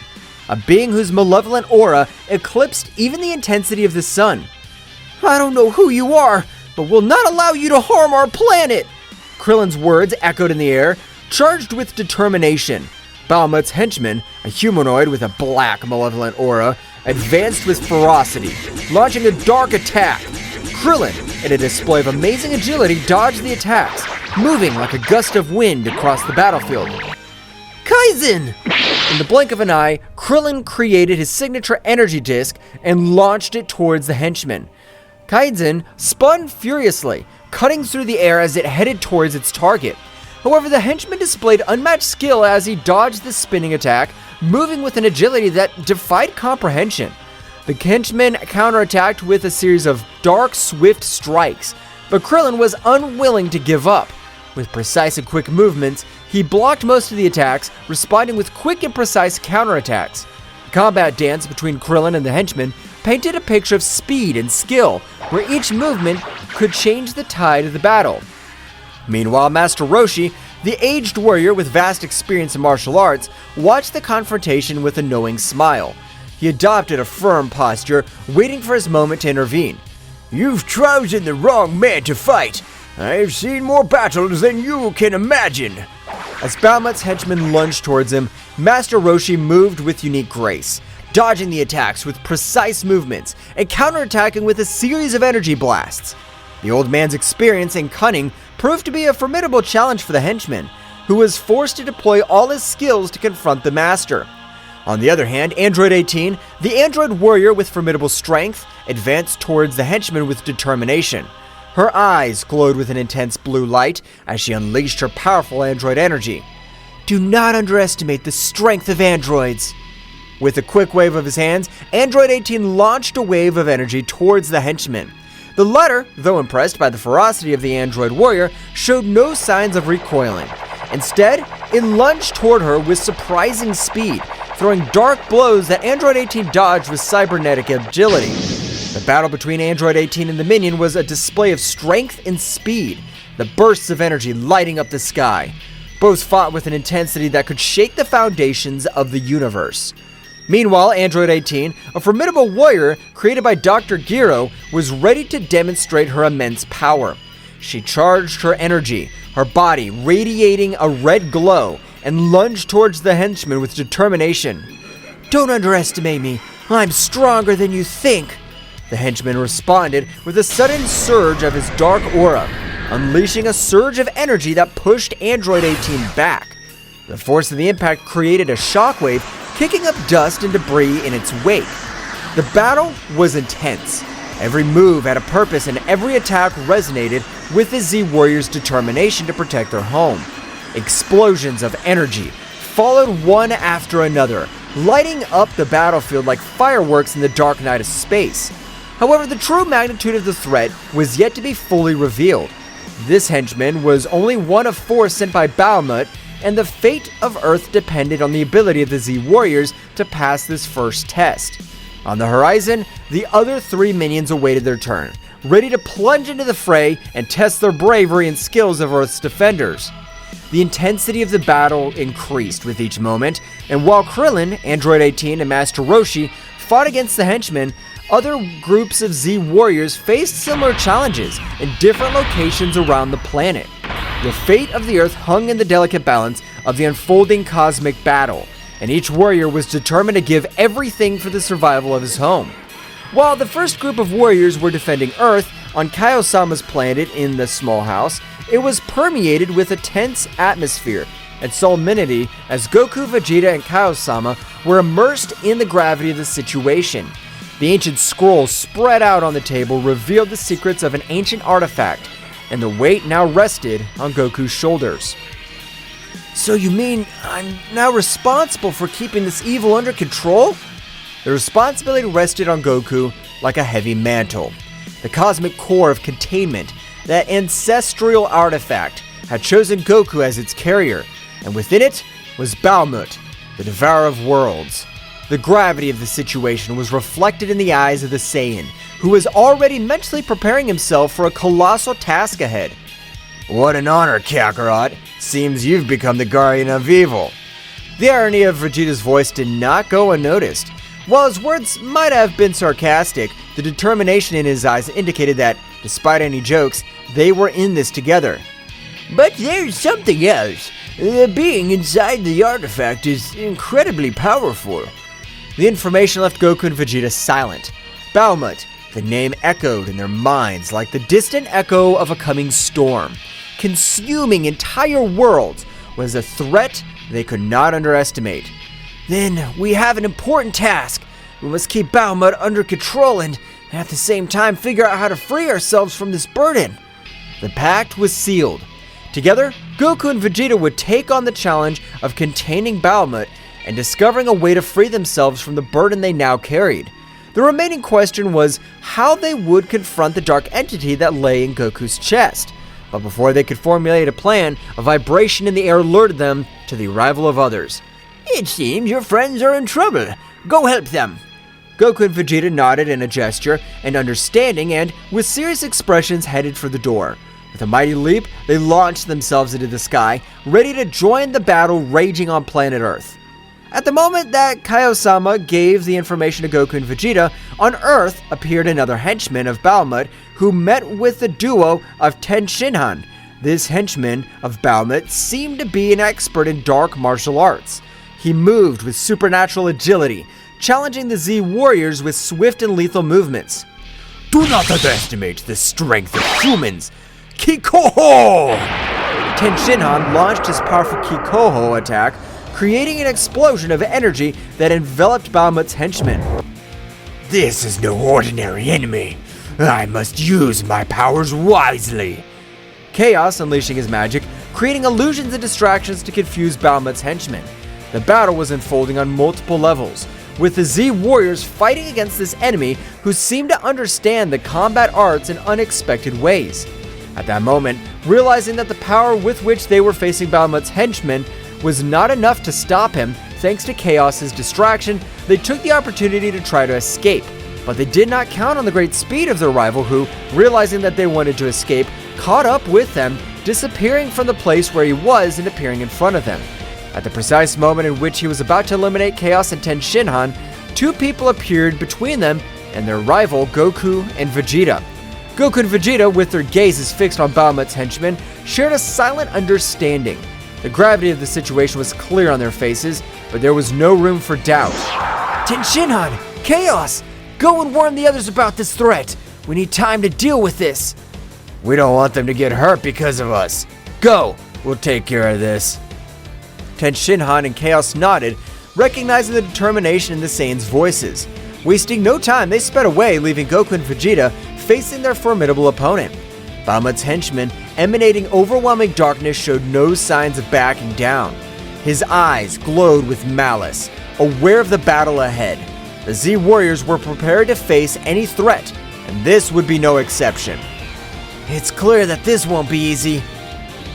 a being whose malevolent aura eclipsed even the intensity of the sun. I don't know who you are, but will not allow you to harm our planet! Krillin's words echoed in the air, charged with determination. Bahamut's henchman, a humanoid with a black malevolent aura, advanced with ferocity, launching a dark attack. Krillin, in a display of amazing agility, dodged the attacks, moving like a gust of wind across the battlefield. Kaizen! In the blink of an eye, Krillin created his signature energy disc and launched it towards the henchman. Kaizen spun furiously, cutting through the air as it headed towards its target. However, the henchman displayed unmatched skill as he dodged the spinning attack, moving with an agility that defied comprehension. The henchman counterattacked with a series of dark, swift strikes, but Krillin was unwilling to give up. With precise and quick movements, he blocked most of the attacks, responding with quick and precise counterattacks. The combat dance between Krillin and the henchman painted a picture of speed and skill, where each movement could change the tide of the battle. Meanwhile, Master Roshi, the aged warrior with vast experience in martial arts, watched the confrontation with a knowing smile. He adopted a firm posture, waiting for his moment to intervene. You've chosen the wrong man to fight. I've seen more battles than you can imagine. As Bahamut's henchman lunged towards him, Master Roshi moved with unique grace, dodging the attacks with precise movements and counterattacking with a series of energy blasts. The old man's experience and cunning proved to be a formidable challenge for the henchman, who was forced to deploy all his skills to confront the master. On the other hand, Android 18, the android warrior with formidable strength, advanced towards the henchman with determination. Her eyes glowed with an intense blue light as she unleashed her powerful android energy. Do not underestimate the strength of androids. With a quick wave of his hands, Android 18 launched a wave of energy towards the henchman. The latter, though impressed by the ferocity of the android warrior, showed no signs of recoiling. Instead, it lunged toward her with surprising speed, throwing dark blows that Android 18 dodged with cybernetic agility. The battle between Android 18 and the minion was a display of strength and speed, the bursts of energy lighting up the sky. Both fought with an intensity that could shake the foundations of the universe. Meanwhile, Android 18, a formidable warrior created by Dr. Gero, was ready to demonstrate her immense power. She charged her energy, her body radiating a red glow, and lunged towards the henchman with determination. Don't underestimate me. I'm stronger than you think. The henchman responded with a sudden surge of his dark aura, unleashing a surge of energy that pushed Android 18 back. The force of the impact created a shockwave, kicking up dust and debris in its wake. The battle was intense. Every move had a purpose and every attack resonated with the Z-Warriors' determination to protect their home. Explosions of energy followed one after another, lighting up the battlefield like fireworks in the dark night of space. However, the true magnitude of the threat was yet to be fully revealed. This henchman was only one of 4 sent by Bahamut, and the fate of Earth depended on the ability of the Z-Warriors to pass this first test. On the horizon, the other 3 minions awaited their turn, ready to plunge into the fray and test their bravery and skills of Earth's defenders. The intensity of the battle increased with each moment, and while Krillin, Android 18, and Master Roshi fought against the henchmen, other groups of Z-Warriors faced similar challenges in different locations around the planet. The fate of the Earth hung in the delicate balance of the unfolding cosmic battle, and each warrior was determined to give everything for the survival of his home. While the first group of warriors were defending Earth on Kaio-sama's planet in the small house, it was permeated with a tense atmosphere and solemnity as Goku, Vegeta, and Kaio-sama were immersed in the gravity of the situation. The ancient scroll spread out on the table revealed the secrets of an ancient artifact, and the weight now rested on Goku's shoulders. So you mean I'm now responsible for keeping this evil under control? The responsibility rested on Goku like a heavy mantle. The cosmic core of containment, that ancestral artifact, had chosen Goku as its carrier, and within it was Bahamut, the devourer of worlds. The gravity of the situation was reflected in the eyes of the Saiyan, who was already mentally preparing himself for a colossal task ahead. What an honor, Kakarot. Seems you've become the guardian of evil. The irony of Vegeta's voice did not go unnoticed. While his words might have been sarcastic, the determination in his eyes indicated that, despite any jokes, they were in this together. But there's something else. The being inside the artifact is incredibly powerful. The information left Goku and Vegeta silent. Bahamut, the name echoed in their minds like the distant echo of a coming storm. Consuming entire worlds was a threat they could not underestimate. Then we have an important task. We must keep Bahamut under control and at the same time figure out how to free ourselves from this burden. The pact was sealed. Together, Goku and Vegeta would take on the challenge of containing Bahamut and discovering a way to free themselves from the burden they now carried. The remaining question was how they would confront the dark entity that lay in Goku's chest. But before they could formulate a plan, a vibration in the air alerted them to the arrival of others. It seems your friends are in trouble. Go help them. Goku and Vegeta nodded in a gesture and understanding and, with serious expressions, headed for the door. With a mighty leap, they launched themselves into the sky, ready to join the battle raging on planet Earth. At the moment that Kaiosama gave the information to Goku and Vegeta, on Earth appeared another henchman of Bahamut who met with the duo of Tenshinhan. This henchman of Bahamut seemed to be an expert in dark martial arts. He moved with supernatural agility, challenging the Z warriors with swift and lethal movements. Do not underestimate the strength of humans! Kikoho! Tenshinhan launched his powerful Kikoho attack, creating an explosion of energy that enveloped Bahamut's henchmen. This is no ordinary enemy. I must use my powers wisely. Chaos unleashing his magic, creating illusions and distractions to confuse Bahamut's henchmen. The battle was unfolding on multiple levels, with the Z warriors fighting against this enemy who seemed to understand the combat arts in unexpected ways. At that moment, realizing that the power with which they were facing Bahamut's henchmen was not enough to stop him, thanks to Chaos's distraction, they took the opportunity to try to escape. But they did not count on the great speed of their rival who, realizing that they wanted to escape, caught up with them, disappearing from the place where he was and appearing in front of them. At the precise moment in which he was about to eliminate Chaos and Tenshinhan, two people appeared between them and their rival Goku and Vegeta. Goku and Vegeta, with their gazes fixed on Bahamut's henchmen, shared a silent understanding. The gravity of the situation was clear on their faces, but there was no room for doubt. Tenshinhan! Chaos! Go and warn the others about this threat. We need time to deal with this. We don't want them to get hurt because of us. Go! We'll take care of this. Tenshinhan and Chaos nodded, recognizing the determination in the Saiyans' voices. Wasting no time, they sped away, leaving Goku and Vegeta facing their formidable opponent. Bahamut's henchman, emanating overwhelming darkness, showed no signs of backing down. His eyes glowed with malice, aware of the battle ahead. The Z warriors were prepared to face any threat, and this would be no exception. It's clear that this won't be easy.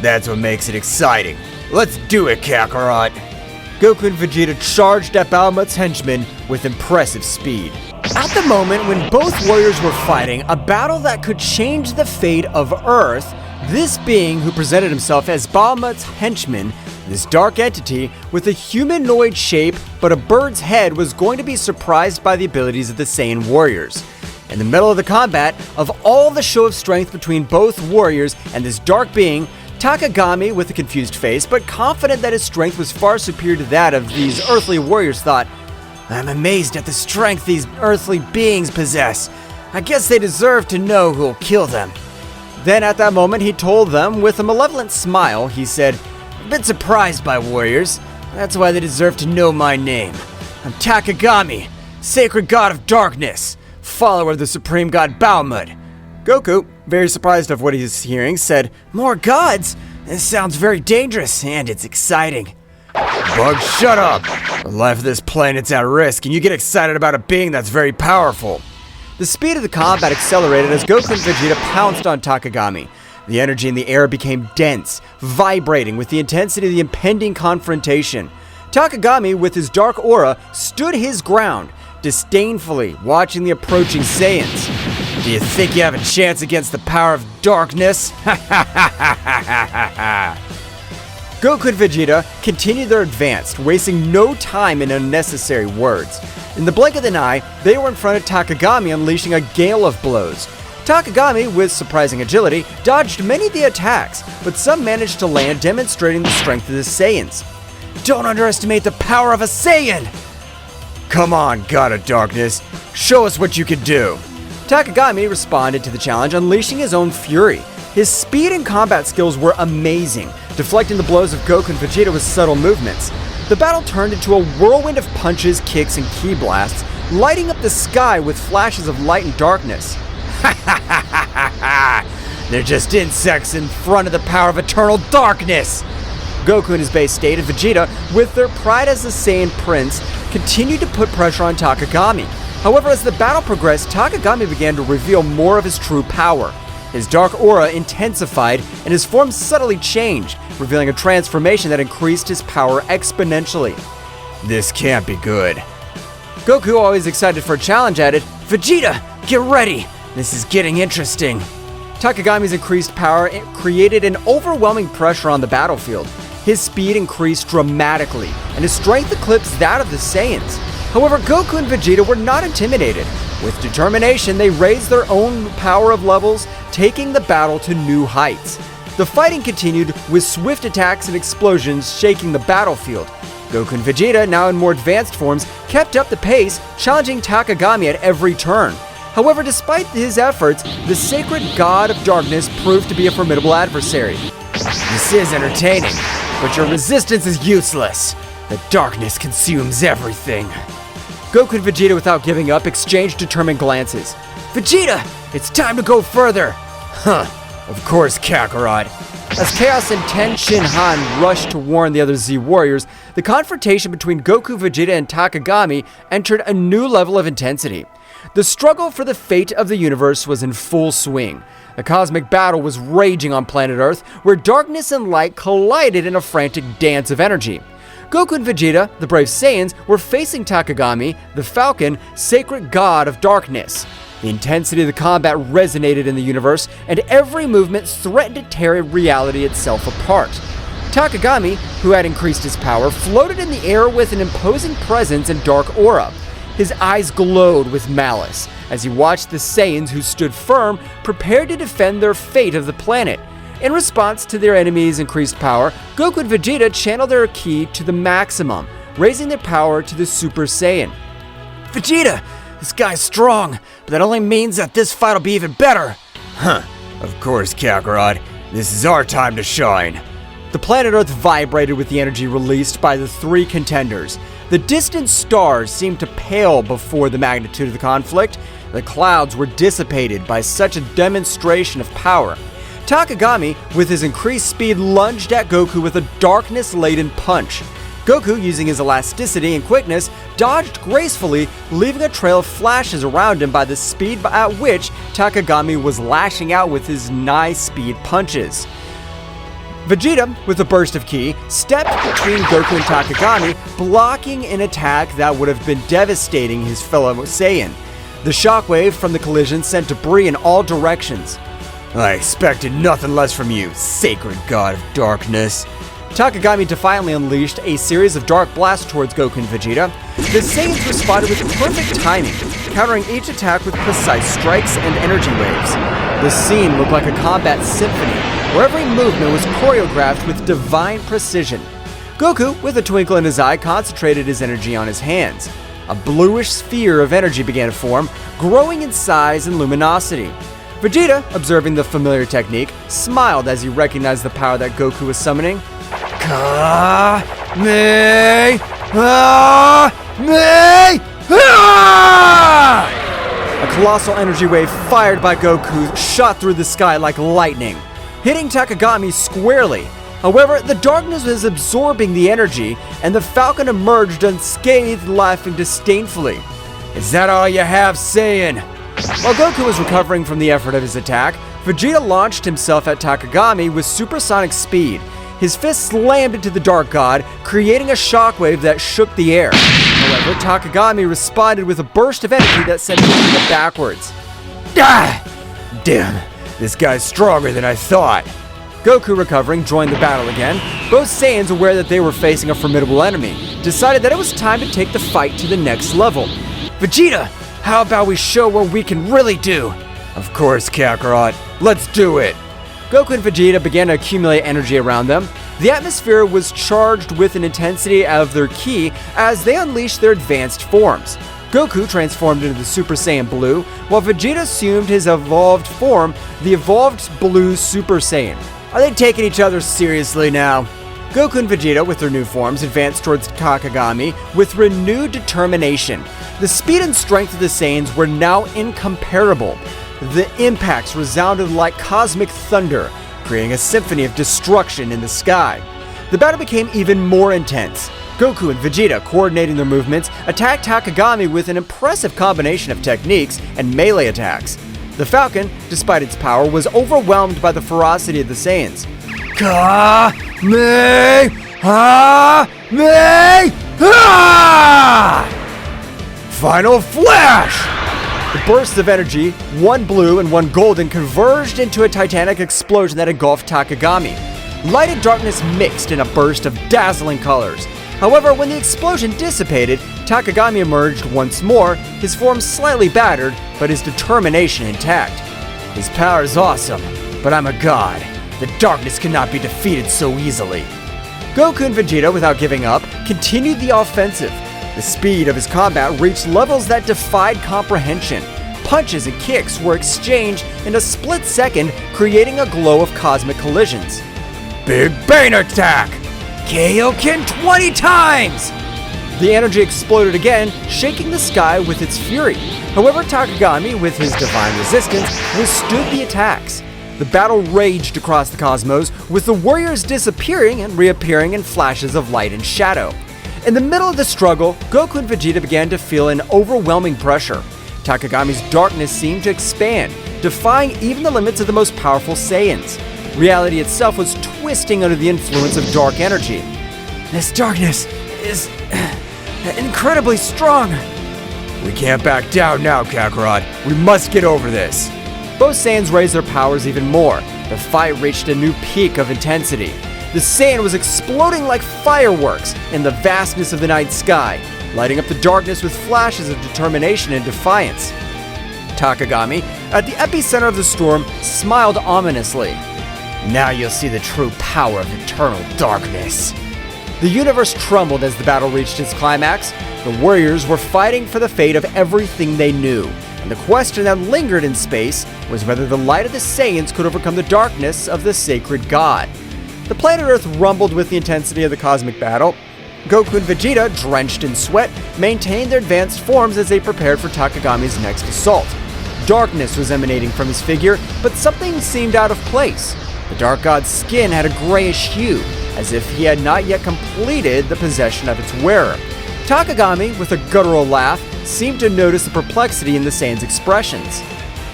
That's what makes it exciting. Let's do it, Kakarot! Goku and Vegeta charged at Bahamut's henchmen with impressive speed. At the moment when both warriors were fighting a battle that could change the fate of Earth, this being who presented himself as Bahamut's henchman, this dark entity with a humanoid shape but a bird's head, was going to be surprised by the abilities of the Saiyan warriors. In the middle of the combat, of all the show of strength between both warriors and this dark being, Takagami, with a confused face but confident that his strength was far superior to that of these earthly warriors, thought, I'm amazed at the strength these earthly beings possess. I guess they deserve to know who'll kill them. Then at that moment he told them with a malevolent smile, he said, I've been surprised by warriors. That's why they deserve to know my name. I'm Takagami, sacred god of darkness, follower of the supreme god Bahamut. Goku, very surprised of what he's hearing, said, More gods? This sounds very dangerous and it's exciting. Bug, shut up! The life of this planet's at risk, and you get excited about a being that's very powerful. The speed of the combat accelerated as Goku and Vegeta pounced on Takagami. The energy in the air became dense, vibrating with the intensity of the impending confrontation. Takagami, with his dark aura, stood his ground, disdainfully watching the approaching Saiyans. Do you think you have a chance against the power of darkness? Goku and Vegeta continued their advance, wasting no time in unnecessary words. In the blink of an eye, they were in front of Takagami, unleashing a gale of blows. Takagami, with surprising agility, dodged many of the attacks, but some managed to land, demonstrating the strength of the Saiyans. Don't underestimate the power of a Saiyan! Come on, God of Darkness, show us what you can do. Takagami responded to the challenge, unleashing his own fury. His speed and combat skills were amazing, deflecting the blows of Goku and Vegeta with subtle movements. The battle turned into a whirlwind of punches, kicks, and ki blasts, lighting up the sky with flashes of light and darkness. Ha ha ha ha ha! They're just insects in front of the power of eternal darkness! Goku in his base state and Vegeta, with their pride as the Saiyan Prince, continued to put pressure on Takagami. However, as the battle progressed, Takagami began to reveal more of his true power. His dark aura intensified, and his form subtly changed, revealing a transformation that increased his power exponentially. This can't be good. Goku, always excited for a challenge, added, Vegeta, get ready! This is getting interesting. Takagami's increased power created an overwhelming pressure on the battlefield. His speed increased dramatically, and his strength eclipsed that of the Saiyans. However, Goku and Vegeta were not intimidated. With determination, they raised their own power of levels, taking the battle to new heights. The fighting continued with swift attacks and explosions shaking the battlefield. Goku and Vegeta, now in more advanced forms, kept up the pace, challenging Takagami at every turn. However, despite his efforts, the sacred god of darkness proved to be a formidable adversary. This is entertaining, but your resistance is useless. The darkness consumes everything. Goku and Vegeta, without giving up, exchanged determined glances. Vegeta, it's time to go further. Huh, of course, Kakarot. As Chaos and Ten Shinhan rushed to warn the other Z warriors, the confrontation between Goku, Vegeta, and Takagami entered a new level of intensity. The struggle for the fate of the universe was in full swing. A cosmic battle was raging on planet Earth, where darkness and light collided in a frantic dance of energy. Goku and Vegeta, the brave Saiyans, were facing Takagami, the Falcon, sacred god of darkness. The intensity of the combat resonated in the universe, and every movement threatened to tear reality itself apart. Takagami, who had increased his power, floated in the air with an imposing presence and dark aura. His eyes glowed with malice as he watched the Saiyans, who stood firm, prepared to defend their fate of the planet. In response to their enemies' increased power, Goku and Vegeta channeled their ki to the maximum, raising their power to the Super Saiyan. Vegeta, this guy's strong, but that only means that this fight will be even better. Huh, of course, Kakarot. This is our time to shine. The planet Earth vibrated with the energy released by the three contenders. The distant stars seemed to pale before the magnitude of the conflict. The clouds were dissipated by such a demonstration of power. Takagami, with his increased speed, lunged at Goku with a darkness-laden punch. Goku, using his elasticity and quickness, dodged gracefully, leaving a trail of flashes around him by the speed at which Takagami was lashing out with his nigh-speed punches. Vegeta, with a burst of ki, stepped between Goku and Takagami, blocking an attack that would have been devastating his fellow Saiyan. The shockwave from the collision sent debris in all directions. I expected nothing less from you, sacred god of darkness. Takagami defiantly unleashed a series of dark blasts towards Goku and Vegeta. The Saiyans responded with perfect timing, countering each attack with precise strikes and energy waves. The scene looked like a combat symphony, where every movement was choreographed with divine precision. Goku, with a twinkle in his eye, concentrated his energy on his hands. A bluish sphere of energy began to form, growing in size and luminosity. Vegeta, observing the familiar technique, smiled as he recognized the power that Goku was summoning. A colossal energy wave fired by Goku shot through the sky like lightning, hitting Takagami squarely. However, the darkness was absorbing the energy, and the Falcon emerged unscathed, laughing disdainfully. Is that all you have, Saiyan? While Goku was recovering from the effort of his attack, Vegeta launched himself at Takagami with supersonic speed. His fist slammed into the Dark God, creating a shockwave that shook the air. However, Takagami responded with a burst of energy that sent Vegeta backwards. Ah! Damn, this guy's stronger than I thought. Goku, recovering, joined the battle again. Both Saiyans, aware that they were facing a formidable enemy, decided that it was time to take the fight to the next level. Vegeta, how about we show what we can really do? Of course, Kakarot. Let's do it. Goku and Vegeta began to accumulate energy around them. The atmosphere was charged with an intensity of their ki as they unleashed their advanced forms. Goku transformed into the Super Saiyan Blue, while Vegeta assumed his evolved form, the evolved Blue Super Saiyan. Are they taking each other seriously now? Goku and Vegeta, with their new forms, advanced towards Takagami with renewed determination. The speed and strength of the Saiyans were now incomparable. The impacts resounded like cosmic thunder, creating a symphony of destruction in the sky. The battle became even more intense. Goku and Vegeta, coordinating their movements, attacked Takagami with an impressive combination of techniques and melee attacks. The Falcon, despite its power, was overwhelmed by the ferocity of the Saiyans. Final flash! The bursts of energy, one blue and one golden, converged into a titanic explosion that engulfed Takagami. Light and darkness mixed in a burst of dazzling colors. However, when the explosion dissipated, Takagami emerged once more, his form slightly battered, but his determination intact. His power is awesome, but I'm a god. The darkness cannot be defeated so easily. Goku and Vegeta, without giving up, continued the offensive. The speed of his combat reached levels that defied comprehension. Punches and kicks were exchanged in a split second, creating a glow of cosmic collisions. Big Bang attack! Kaioken 20 times! The energy exploded again, shaking the sky with its fury. However, Takagami, with his divine resistance, withstood the attacks. The battle raged across the cosmos, with the warriors disappearing and reappearing in flashes of light and shadow. In the middle of the struggle, Goku and Vegeta began to feel an overwhelming pressure. Takagami's darkness seemed to expand, defying even the limits of the most powerful Saiyans. Reality itself was twisting under the influence of dark energy. This darkness is incredibly strong. We can't back down now, Kakarot. We must get over this. Both Saiyans raised their powers even more. The fight reached a new peak of intensity. The Saiyan was exploding like fireworks in the vastness of the night sky, lighting up the darkness with flashes of determination and defiance. Takagami, at the epicenter of the storm, smiled ominously. Now you'll see the true power of eternal darkness. The universe trembled as the battle reached its climax. The warriors were fighting for the fate of everything they knew, and the question that lingered in space was whether the light of the Saiyans could overcome the darkness of the sacred god. The planet Earth rumbled with the intensity of the cosmic battle. Goku and Vegeta, drenched in sweat, maintained their advanced forms as they prepared for Takagami's next assault. Darkness was emanating from his figure, but something seemed out of place. The Dark God's skin had a grayish hue, as if he had not yet completed the possession of its wearer. Takagami, with a guttural laugh, seemed to notice the perplexity in the Saiyans' expressions.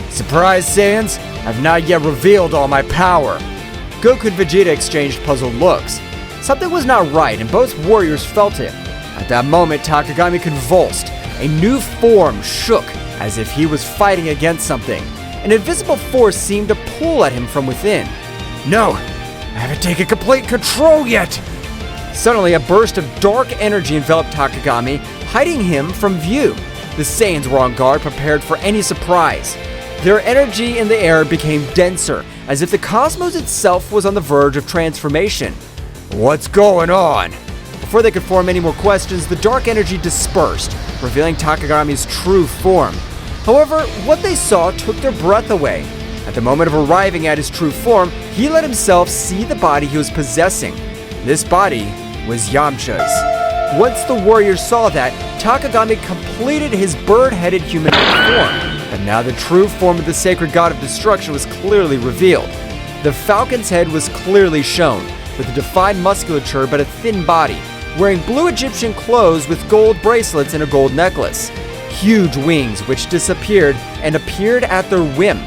Surprise, Saiyans! I've not yet revealed all my power. Goku and Vegeta exchanged puzzled looks. Something was not right, and both warriors felt it. At that moment, Takagami convulsed. A new form shook, as if he was fighting against something. An invisible force seemed to pull at him from within. No! I haven't taken complete control yet! Suddenly, a burst of dark energy enveloped Takagami, hiding him from view. The Saiyans were on guard, prepared for any surprise. Their energy in the air became denser, as if the cosmos itself was on the verge of transformation. What's going on? Before they could form any more questions, the dark energy dispersed, revealing Takagami's true form. However, what they saw took their breath away. At the moment of arriving at his true form, he let himself see the body he was possessing. This body was Yamcha's. Once the warriors saw that, Takagami completed his bird-headed humanoid form. But now the true form of the sacred god of destruction was clearly revealed. The Falcon's head was clearly shown, with a defined musculature but a thin body, wearing blue Egyptian clothes with gold bracelets and a gold necklace. Huge wings which disappeared and appeared at their whim.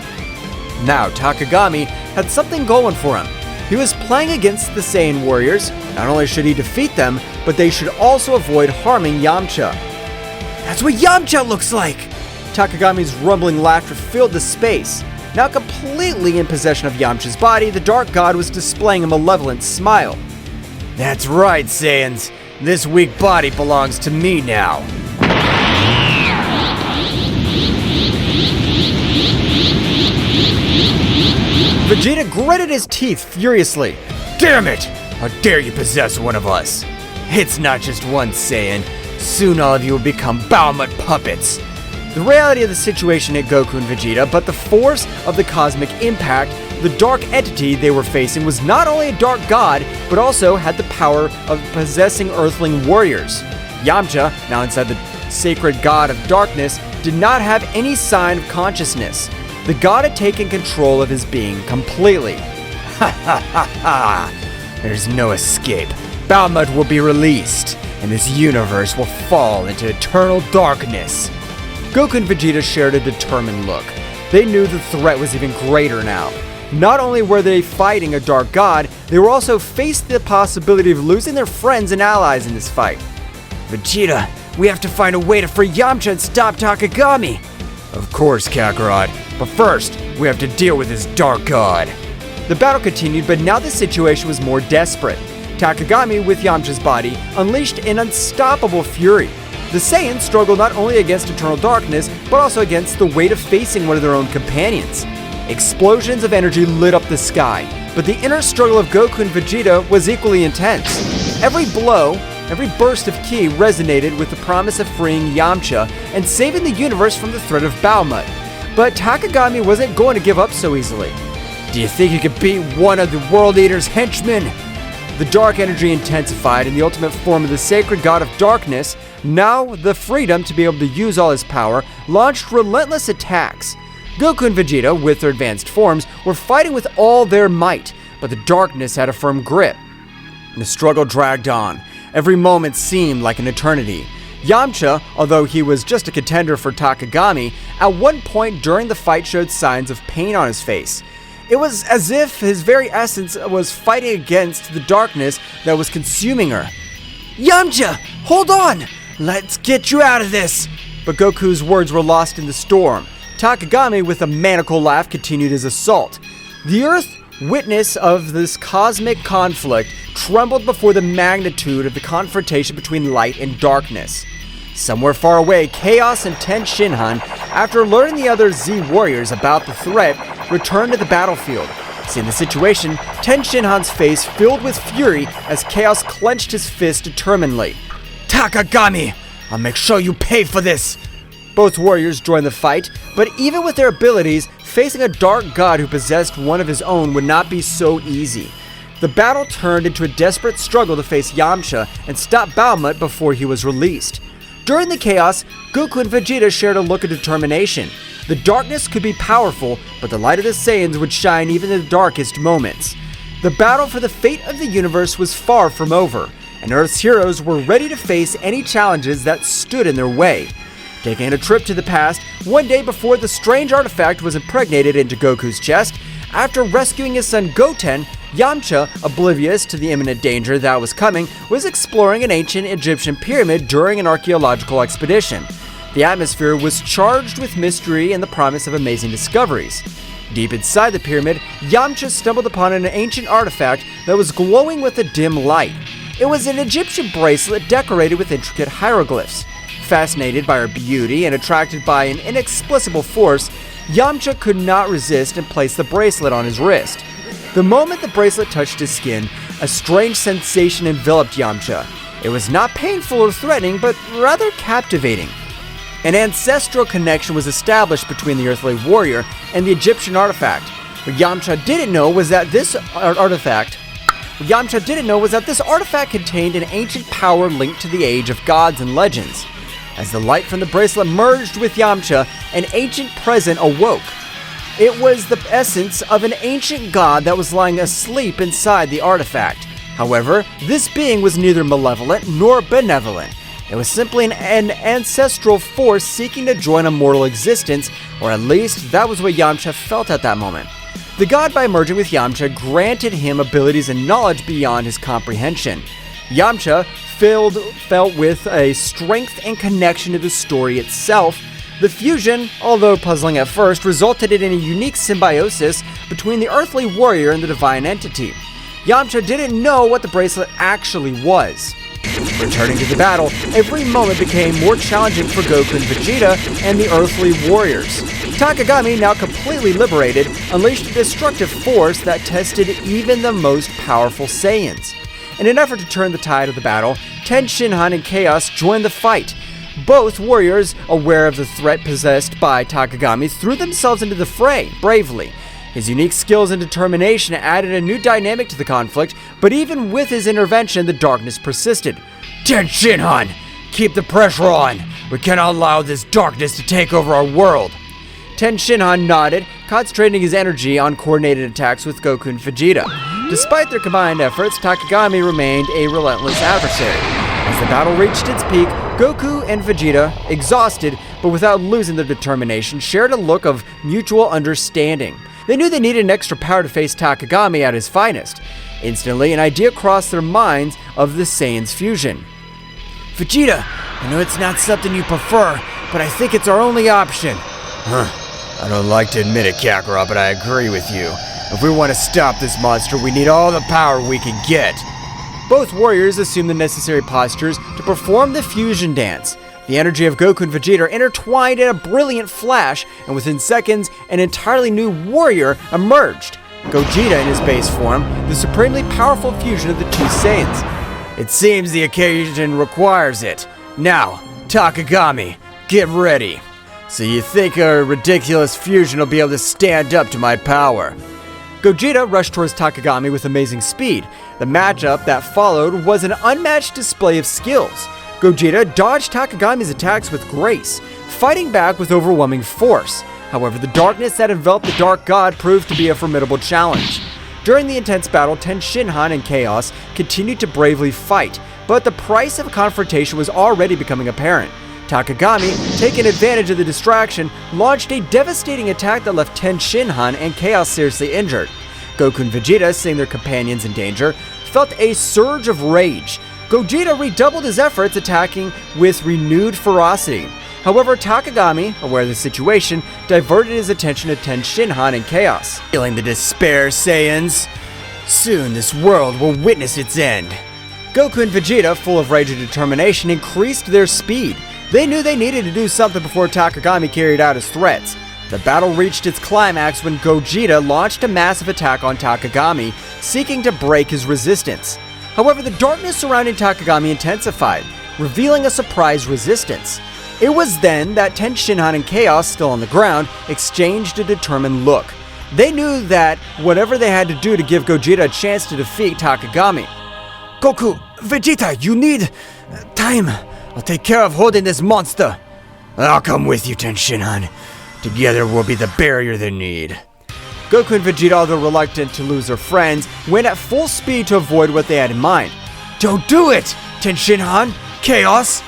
Now Takagami had something going for him. He was playing against the Saiyan warriors. Not only should he defeat them, but they should also avoid harming Yamcha. That's what Yamcha looks like! Takagami's rumbling laughter filled the space. Now completely in possession of Yamcha's body, the Dark God was displaying a malevolent smile. That's right, Saiyans. This weak body belongs to me now. Vegeta gritted his teeth furiously. Damn it! How dare you possess one of us? It's not just one Saiyan. Soon all of you will become Bahamut puppets. The reality of the situation hit Goku and Vegeta, but the force of the cosmic impact The dark entity they were facing was not only a dark god, but also had the power of possessing earthling warriors. Yamcha, now inside the sacred god of darkness, did not have any sign of consciousness. The god had taken control of his being completely. Ha ha ha ha! There's no escape. Bahamut will be released, and this universe will fall into eternal darkness. Goku and Vegeta shared a determined look. They knew the threat was even greater now. Not only were they fighting a dark god, they were also faced the possibility of losing their friends and allies in this fight. Vegeta, we have to find a way to free Yamcha and stop Takagami. Of course, Kakarot. But first, we have to deal with this dark god. The battle continued, but now the situation was more desperate. Takagami, with Yamcha's body, unleashed an unstoppable fury. The Saiyans struggled not only against eternal darkness, but also against the weight of facing one of their own companions. Explosions of energy lit up the sky, but the inner struggle of Goku and Vegeta was equally intense. Every blow, every burst of ki resonated with the promise of freeing Yamcha and saving the universe from the threat of Bahamut. But Takagami wasn't going to give up so easily. Do you think you could beat one of the World Eater's henchmen? The dark energy intensified in the ultimate form of the sacred god of darkness, now the freedom to be able to use all his power, launched relentless attacks. Goku and Vegeta, with their advanced forms, were fighting with all their might, but the darkness had a firm grip. The struggle dragged on. Every moment seemed like an eternity. Yamcha, although he was just a contender for Takagami, at one point during the fight showed signs of pain on his face. It was as if his very essence was fighting against the darkness that was consuming her. Yamcha, hold on! Let's get you out of this! But Goku's words were lost in the storm. Takagami, with a maniacal laugh, continued his assault. The Earth, witness of this cosmic conflict, trembled before the magnitude of the confrontation between light and darkness. Somewhere far away, Chaos and Ten Shinhan, after alerting the other Z warriors about the threat, returned to the battlefield. Seeing the situation, Ten Shinhan's face filled with fury as Chaos clenched his fist determinedly. Takagami, I'll make sure you pay for this! Both warriors joined the fight, but even with their abilities, facing a dark god who possessed one of his own would not be so easy. The battle turned into a desperate struggle to face Yamcha and stop Bahamut before he was released. During the chaos, Goku and Vegeta shared a look of determination. The darkness could be powerful, but the light of the Saiyans would shine even in the darkest moments. The battle for the fate of the universe was far from over, and Earth's heroes were ready to face any challenges that stood in their way. Taking a trip to the past, one day before the strange artifact was impregnated into Goku's chest, after rescuing his son Goten, Yamcha, oblivious to the imminent danger that was coming, was exploring an ancient Egyptian pyramid during an archaeological expedition. The atmosphere was charged with mystery and the promise of amazing discoveries. Deep inside the pyramid, Yamcha stumbled upon an ancient artifact that was glowing with a dim light. It was an Egyptian bracelet decorated with intricate hieroglyphs. Fascinated by her beauty and attracted by an inexplicable force, Yamcha could not resist and placed the bracelet on his wrist. The moment the bracelet touched his skin, a strange sensation enveloped Yamcha. It was not painful or threatening, but rather captivating. An ancestral connection was established between the earthly warrior and the Egyptian artifact. What Yamcha didn't know was that this artifact contained an ancient power linked to the age of gods and legends. As the light from the bracelet merged with Yamcha, an ancient presence awoke. It was the essence of an ancient god that was lying asleep inside the artifact. However, this being was neither malevolent nor benevolent. It was simply an ancestral force seeking to join a mortal existence, or at least that was what Yamcha felt at that moment. The god, by merging with Yamcha, granted him abilities and knowledge beyond his comprehension. Yamcha felt with a strength and connection to the story itself. The fusion, although puzzling at first, resulted in a unique symbiosis between the earthly warrior and the divine entity. Yamcha didn't know what the bracelet actually was. Returning to the battle, every moment became more challenging for Goku and Vegeta and the earthly warriors. Takagami, now completely liberated, unleashed a destructive force that tested even the most powerful Saiyans. In an effort to turn the tide of the battle, Ten Shinhan and Chaos joined the fight. Both warriors, aware of the threat possessed by Takagami, threw themselves into the fray bravely. His unique skills and determination added a new dynamic to the conflict, but even with his intervention, the darkness persisted. Tenshinhan, keep the pressure on. We cannot allow this darkness to take over our world. Tenshinhan nodded, concentrating his energy on coordinated attacks with Goku and Vegeta. Despite their combined efforts, Takagami remained a relentless adversary. As the battle reached its peak, Goku and Vegeta, exhausted but without losing their determination, shared a look of mutual understanding. They knew they needed an extra power to face Takagami at his finest. Instantly, an idea crossed their minds of the Saiyan's fusion. Vegeta, I know it's not something you prefer, but I think it's our only option. I don't like to admit it, Kakarot, but I agree with you. If we want to stop this monster, we need all the power we can get. Both warriors assumed the necessary postures to perform the fusion dance. The energy of Goku and Vegeta intertwined in a brilliant flash, and within seconds, an entirely new warrior emerged. Gogeta in his base form, the supremely powerful fusion of the two Saiyans. It seems the occasion requires it. Now, Takagami, get ready. So you think a ridiculous fusion will be able to stand up to my power? Gogeta rushed towards Takagami with amazing speed. The matchup that followed was an unmatched display of skills. Gogeta dodged Takagami's attacks with grace, fighting back with overwhelming force. However, the darkness that enveloped the Dark God proved to be a formidable challenge. During the intense battle, Tenshinhan and Chaos continued to bravely fight, but the price of a confrontation was already becoming apparent. Takagami, taking advantage of the distraction, launched a devastating attack that left Tenshinhan and Chaos seriously injured. Goku and Vegeta, seeing their companions in danger, felt a surge of rage. Gogeta redoubled his efforts, attacking with renewed ferocity. However, Takagami, aware of the situation, diverted his attention to Tenshinhan and Chaos. Feeling the despair, Saiyans? Soon this world will witness its end. Goku and Vegeta, full of rage and determination, increased their speed. They knew they needed to do something before Takagami carried out his threats. The battle reached its climax when Gogeta launched a massive attack on Takagami, seeking to break his resistance. However, the darkness surrounding Takagami intensified, revealing a surprise resistance. It was then that Tenshinhan and Chaos, still on the ground, exchanged a determined look. They knew that whatever they had to do to give Gogeta a chance to defeat Takagami. Goku, Vegeta, you need time. I'll take care of holding this monster. I'll come with you, Tenshinhan. Together we'll be the barrier they need. Goku and Vegeta, although reluctant to lose their friends, went at full speed to avoid what they had in mind. Don't do it, Tenshinhan! Chaos!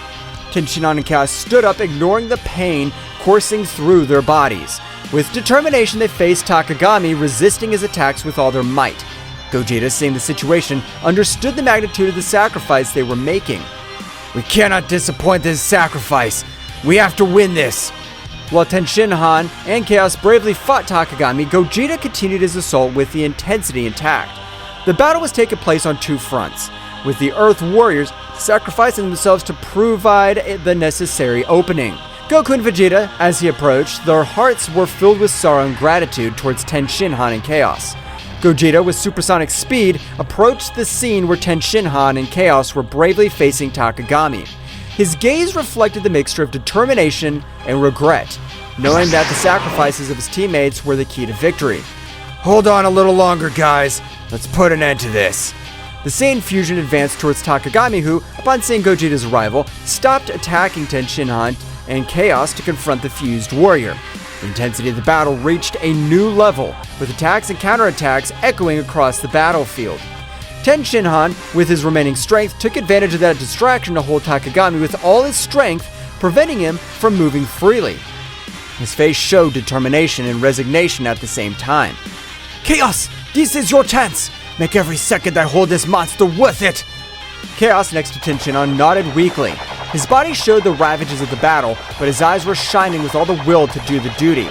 Tenshinhan and Chaos stood up, ignoring the pain coursing through their bodies. With determination, they faced Takagami, resisting his attacks with all their might. Gogeta, seeing the situation, understood the magnitude of the sacrifice they were making. We cannot disappoint this sacrifice. We have to win this. While Tenshinhan and Chaos bravely fought Takagami, Gogeta continued his assault with the intensity intact. The battle was taking place on two fronts, with the Earth Warriors sacrificing themselves to provide the necessary opening. Goku and Vegeta, as he approached, their hearts were filled with sorrow and gratitude towards Tenshinhan and Chaos. Gogeta, with supersonic speed, approached the scene where Tenshinhan and Chaos were bravely facing Takagami. His gaze reflected the mixture of determination and regret, knowing that the sacrifices of his teammates were the key to victory. Hold on a little longer, guys. Let's put an end to this. The Saiyan fusion advanced towards Takagami, who, upon seeing Gogeta's arrival, stopped attacking Tenshinhan and Chaos to confront the fused warrior. The intensity of the battle reached a new level, with attacks and counterattacks echoing across the battlefield. Tenshinhan, with his remaining strength, took advantage of that distraction to hold Takagami with all his strength, preventing him from moving freely. His face showed determination and resignation at the same time. Chaos, this is your chance. Make every second I hold this monster worth it. Chaos, next to Tenshinhan, nodded weakly. His body showed the ravages of the battle, but his eyes were shining with all the will to do the duty.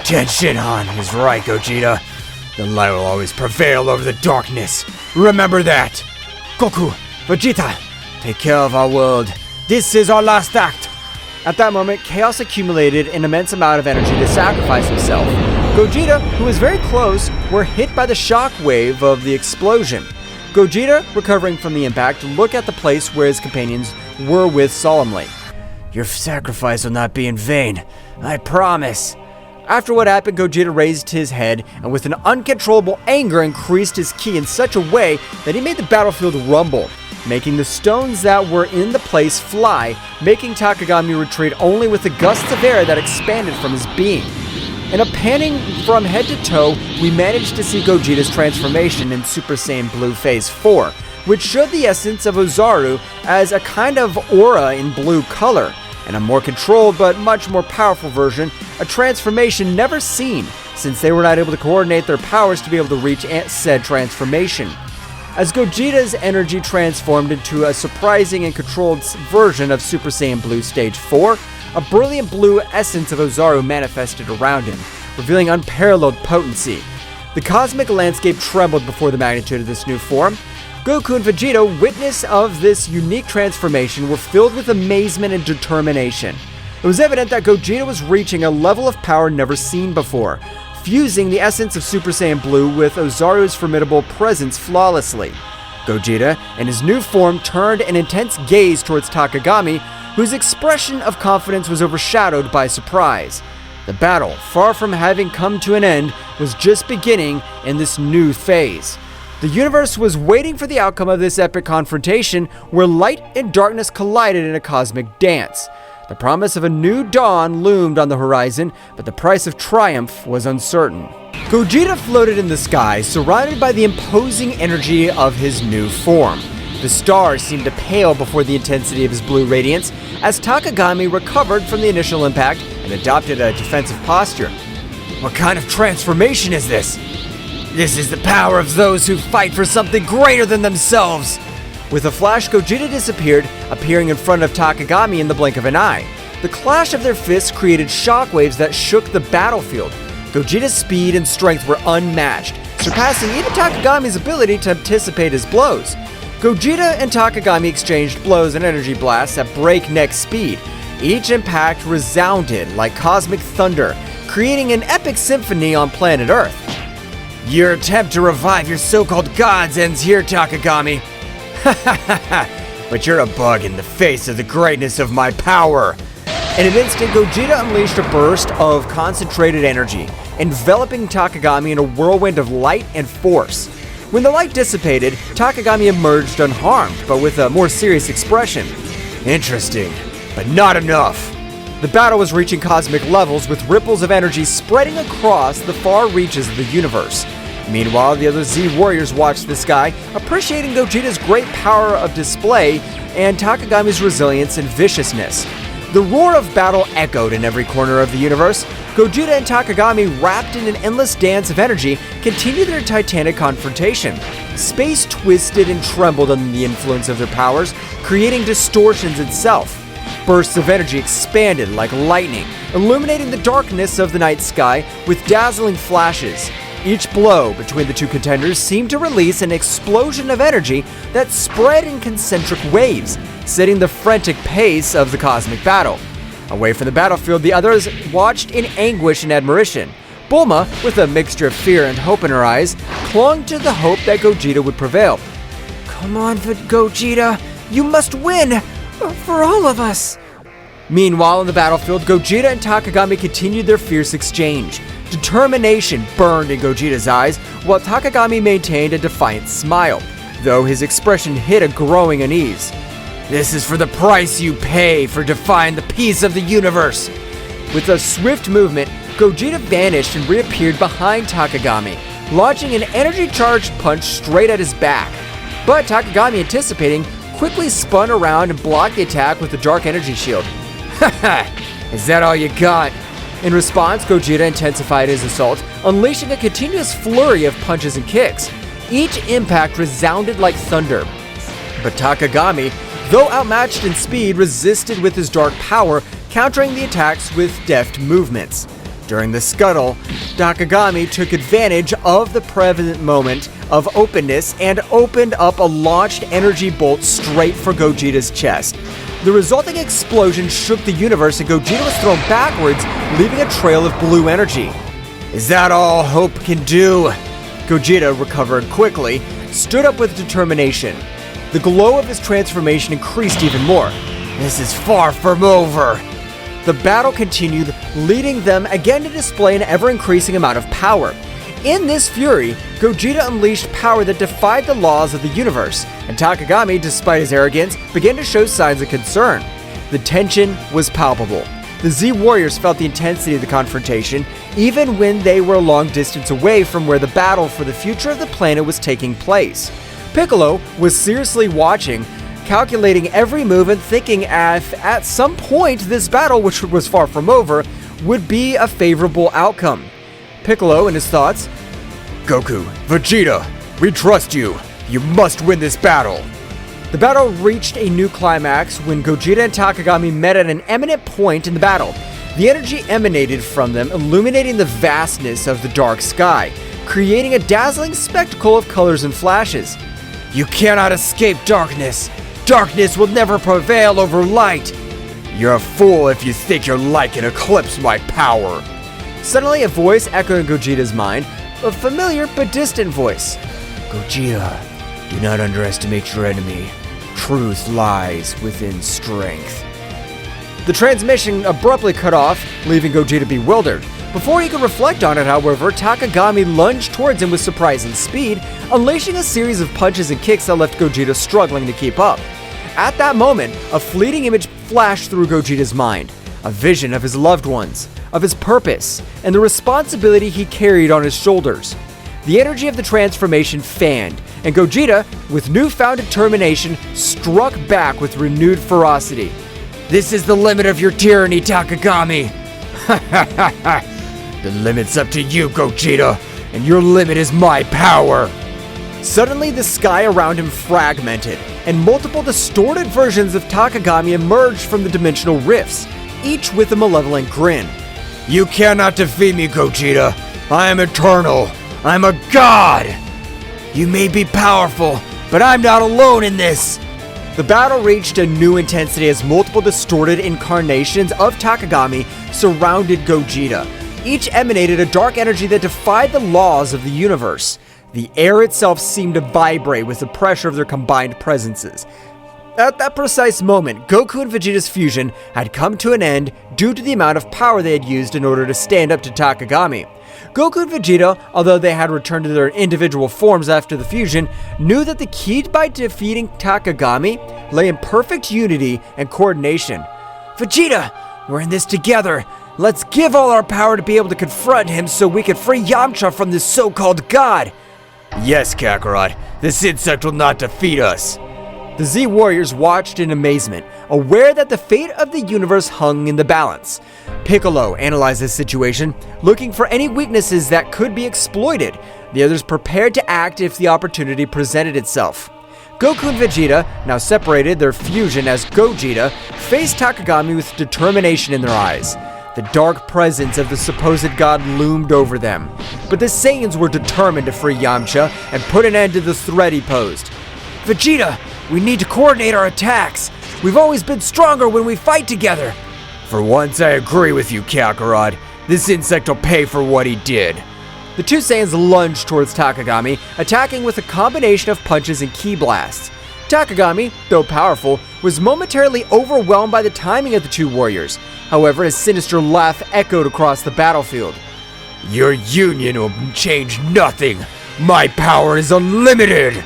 Tenshinhan is right, Gogeta. The light will always prevail over the darkness. Remember that. Goku, Vegeta, take care of our world. This is our last act. At that moment, Chaos accumulated an immense amount of energy to sacrifice himself. Gogeta, who was very close, were hit by the shock wave of the explosion. Gogeta, recovering from the impact, looked at the place where his companions were with solemnly. Your sacrifice will not be in vain, I promise. After what happened, Gogeta raised his head and with an uncontrollable anger increased his ki in such a way that he made the battlefield rumble, making the stones that were in the place fly, making Takagami retreat only with the gusts of air that expanded from his being. In a panning from head to toe, we managed to see Gogeta's transformation in Super Saiyan Blue Phase 4, which showed the essence of Ozaru as a kind of aura in blue color, and a more controlled but much more powerful version, a transformation never seen, since they were not able to coordinate their powers to be able to reach said transformation. As Gogeta's energy transformed into a surprising and controlled version of Super Saiyan Blue Stage 4, a brilliant blue essence of Ozaru manifested around him, revealing unparalleled potency. The cosmic landscape trembled before the magnitude of this new form. Goku and Vegeta, witness of this unique transformation, were filled with amazement and determination. It was evident that Gogeta was reaching a level of power never seen before, fusing the essence of Super Saiyan Blue with Ozaru's formidable presence flawlessly. Gogeta, in his new form, turned an intense gaze towards Takagami, whose expression of confidence was overshadowed by surprise. The battle, far from having come to an end, was just beginning in this new phase. The universe was waiting for the outcome of this epic confrontation where light and darkness collided in a cosmic dance. The promise of a new dawn loomed on the horizon, but the price of triumph was uncertain. Gogeta floated in the sky, surrounded by the imposing energy of his new form. The stars seemed to pale before the intensity of his blue radiance as Takagami recovered from the initial impact and adopted a defensive posture. What kind of transformation is this? This is the power of those who fight for something greater than themselves. With a flash, Gogeta disappeared, appearing in front of Takagami in the blink of an eye. The clash of their fists created shockwaves that shook the battlefield. Gogeta's speed and strength were unmatched, surpassing even Takagami's ability to anticipate his blows. Gogeta and Takagami exchanged blows and energy blasts at breakneck speed. Each impact resounded like cosmic thunder, creating an epic symphony on planet Earth. Your attempt to revive your so-called gods ends here, Takagami. But you're a bug in the face of the greatness of my power. In an instant, Gogeta unleashed a burst of concentrated energy, enveloping Takagami in a whirlwind of light and force. When the light dissipated, Takagami emerged unharmed, but with a more serious expression. Interesting, but not enough. The battle was reaching cosmic levels, with ripples of energy spreading across the far reaches of the universe. Meanwhile, the other Z warriors watched the sky, appreciating Gogeta's great power of display and Takagami's resilience and viciousness. The roar of battle echoed in every corner of the universe. Gogeta and Takagami, wrapped in an endless dance of energy, continued their titanic confrontation. Space twisted and trembled under the influence of their powers, creating distortions itself. Bursts of energy expanded like lightning, illuminating the darkness of the night sky with dazzling flashes. Each blow between the two contenders seemed to release an explosion of energy that spread in concentric waves, setting the frantic pace of the cosmic battle. Away from the battlefield, the others watched in anguish and admiration. Bulma, with a mixture of fear and hope in her eyes, clung to the hope that Gogeta would prevail. Come on, Gogeta, you must win! For all of us! Meanwhile, on the battlefield, Gogeta and Takagami continued their fierce exchange. Determination burned in Gogeta's eyes, while Takagami maintained a defiant smile, though his expression hid a growing unease. This is for the price you pay for defying the peace of the universe. With a swift movement, Gogeta vanished and reappeared behind Takagami, launching an energy-charged punch straight at his back. But Takagami, anticipating, quickly spun around and blocked the attack with the dark energy shield. Haha, is that all you got? In response, Gogeta intensified his assault, unleashing a continuous flurry of punches and kicks. Each impact resounded like thunder. But Takagami, though outmatched in speed, resisted with his dark power, countering the attacks with deft movements. During the scuttle, Takagami took advantage of the prevalent moment of openness and opened up a launched energy bolt straight for Gogeta's chest. The resulting explosion shook the universe and Gogeta was thrown backwards, leaving a trail of blue energy. Is that all hope can do? Gogeta recovered quickly, stood up with determination. The glow of his transformation increased even more. This is far from over. the battle continued, leading them again to display an ever-increasing amount of power. In this fury, Gogeta unleashed power that defied the laws of the universe, and Takagami, despite his arrogance, began to show signs of concern. The tension was palpable. The Z Warriors felt the intensity of the confrontation, even when they were a long distance away from where the battle for the future of the planet was taking place. Piccolo was seriously watching, calculating every move and thinking at some point this battle, which was far from over, would be a favorable outcome. Piccolo, in his thoughts, Goku, Vegeta, we trust you. You must win this battle. The battle reached a new climax when Gogeta and Takagami met at an eminent point in the battle. The energy emanated from them, illuminating the vastness of the dark sky, creating a dazzling spectacle of colors and flashes. You cannot escape darkness. Darkness will never prevail over light. You're a fool if you think your light can eclipse my power. Suddenly, a voice echoed in Gogeta's mind, a familiar but distant voice. Gogeta, do not underestimate your enemy. Truth lies within strength. The transmission abruptly cut off, leaving Gogeta bewildered. Before he could reflect on it, however, Takagami lunged towards him with surprising speed, unleashing a series of punches and kicks that left Gogeta struggling to keep up. At that moment, a fleeting image flashed through Gogeta's mind, a vision of his loved ones, of his purpose, and the responsibility he carried on his shoulders. The energy of the transformation fanned, and Gogeta, with newfound determination, struck back with renewed ferocity. This is the limit of your tyranny, Takagami. The limit's up to you, Gogeta, and your limit is my power. Suddenly, the sky around him fragmented, and multiple distorted versions of Takagami emerged from the dimensional rifts, each with a malevolent grin. You cannot defeat me, Gogeta. I am eternal. I'm a god. You may be powerful, but I'm not alone in this. The battle reached a new intensity as multiple distorted incarnations of Takagami surrounded Gogeta. Each emanated a dark energy that defied the laws of the universe. The air itself seemed to vibrate with the pressure of their combined presences. At that precise moment, Goku and Vegeta's fusion had come to an end due to the amount of power they had used in order to stand up to Takagami. Goku and Vegeta, although they had returned to their individual forms after the fusion, knew that the key by defeating Takagami lay in perfect unity and coordination. Vegeta, we're in this together. Let's give all our power to be able to confront him so we can free Yamcha from this so-called god. Yes, Kakarot, this insect will not defeat us. The Z Warriors watched in amazement, aware that the fate of the universe hung in the balance. Piccolo analyzed this situation, looking for any weaknesses that could be exploited. The others prepared to act if the opportunity presented itself. Goku and Vegeta, now separated, their fusion as Gogeta, faced Takagami with determination in their eyes. The dark presence of the supposed god loomed over them, but the Saiyans were determined to free Yamcha and put an end to the threat he posed. Vegeta, we need to coordinate our attacks. We've always been stronger when we fight together. For once, I agree with you, Kakarot. This insect will pay for what he did. The two Saiyans lunged towards Takagami, attacking with a combination of punches and ki blasts. Takagami, though powerful, was momentarily overwhelmed by the timing of the two warriors. However, his sinister laugh echoed across the battlefield. Your union will change nothing. My power is unlimited.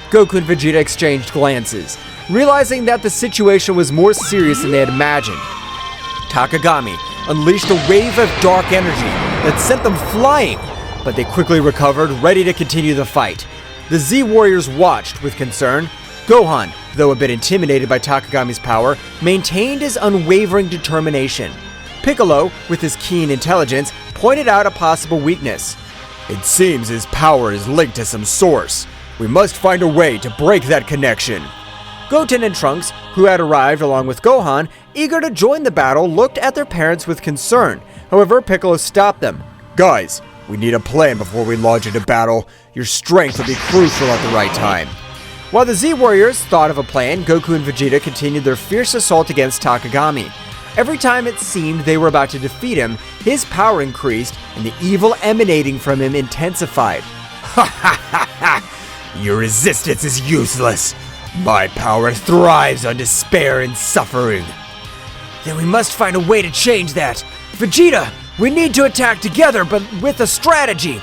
Goku and Vegeta exchanged glances, realizing that the situation was more serious than they had imagined. Takagami unleashed a wave of dark energy that sent them flying, but they quickly recovered, ready to continue the fight. The Z Warriors watched with concern. Gohan, though a bit intimidated by Takagami's power, maintained his unwavering determination. Piccolo, with his keen intelligence, pointed out a possible weakness. It seems his power is linked to some source. We must find a way to break that connection. Goten and Trunks, who had arrived along with Gohan, eager to join the battle, looked at their parents with concern. However, Piccolo stopped them. Guys, we need a plan before we launch into battle. Your strength will be crucial at the right time. While the Z Warriors thought of a plan, Goku and Vegeta continued their fierce assault against Takagami. Every time it seemed they were about to defeat him, his power increased and the evil emanating from him intensified. Ha ha ha ha! Your resistance is useless. My power thrives on despair and suffering. Then we must find a way to change that. Vegeta, we need to attack together, but with a strategy.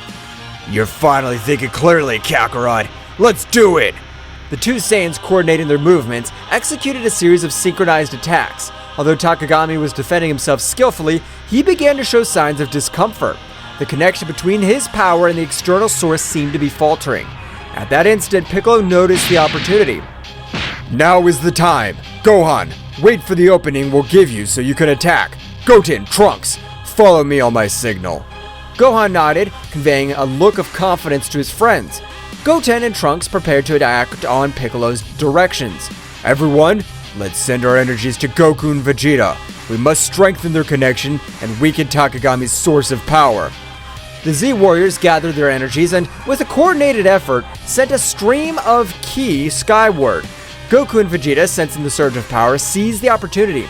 You're finally thinking clearly, Kakarot. Let's do it! The two Saiyans, coordinating their movements, executed a series of synchronized attacks. Although Takagami was defending himself skillfully, he began to show signs of discomfort. The connection between his power and the external source seemed to be faltering. At that instant, Piccolo noticed the opportunity. Now is the time. Gohan, wait for the opening we'll give you so you can attack. Goten, Trunks, follow me on my signal. Gohan nodded, conveying a look of confidence to his friends. Goten and Trunks prepared to act on Piccolo's directions. Everyone, let's send our energies to Goku and Vegeta. We must strengthen their connection and weaken Takagami's source of power. The Z Warriors gathered their energies and, with a coordinated effort, sent a stream of ki skyward. Goku and Vegeta, sensing the surge of power, seized the opportunity.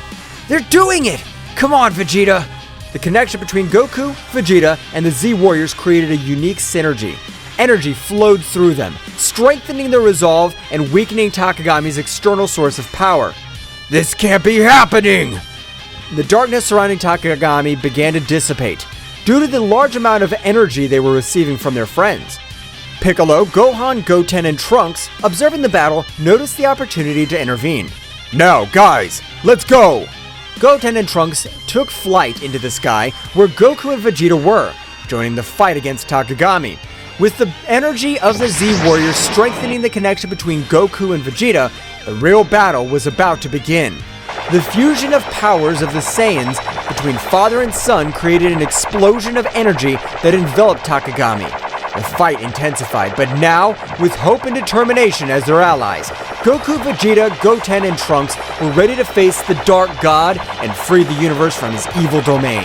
They're doing it! Come on, Vegeta! The connection between Goku, Vegeta, and the Z Warriors created a unique synergy. Energy flowed through them, strengthening their resolve and weakening Takagami's external source of power. This can't be happening! The darkness surrounding Takagami began to dissipate, due to the large amount of energy they were receiving from their friends. Piccolo, Gohan, Goten, and Trunks, observing the battle, noticed the opportunity to intervene. Now, guys, let's go! Goten and Trunks took flight into the sky where Goku and Vegeta were, joining the fight against Takagami. With the energy of the Z Warriors strengthening the connection between Goku and Vegeta, the real battle was about to begin. The fusion of powers of the Saiyans between father and son created an explosion of energy that enveloped Takagami. The fight intensified, but now, with hope and determination as their allies, Goku, Vegeta, Goten, and Trunks were ready to face the Dark God and free the universe from his evil domain.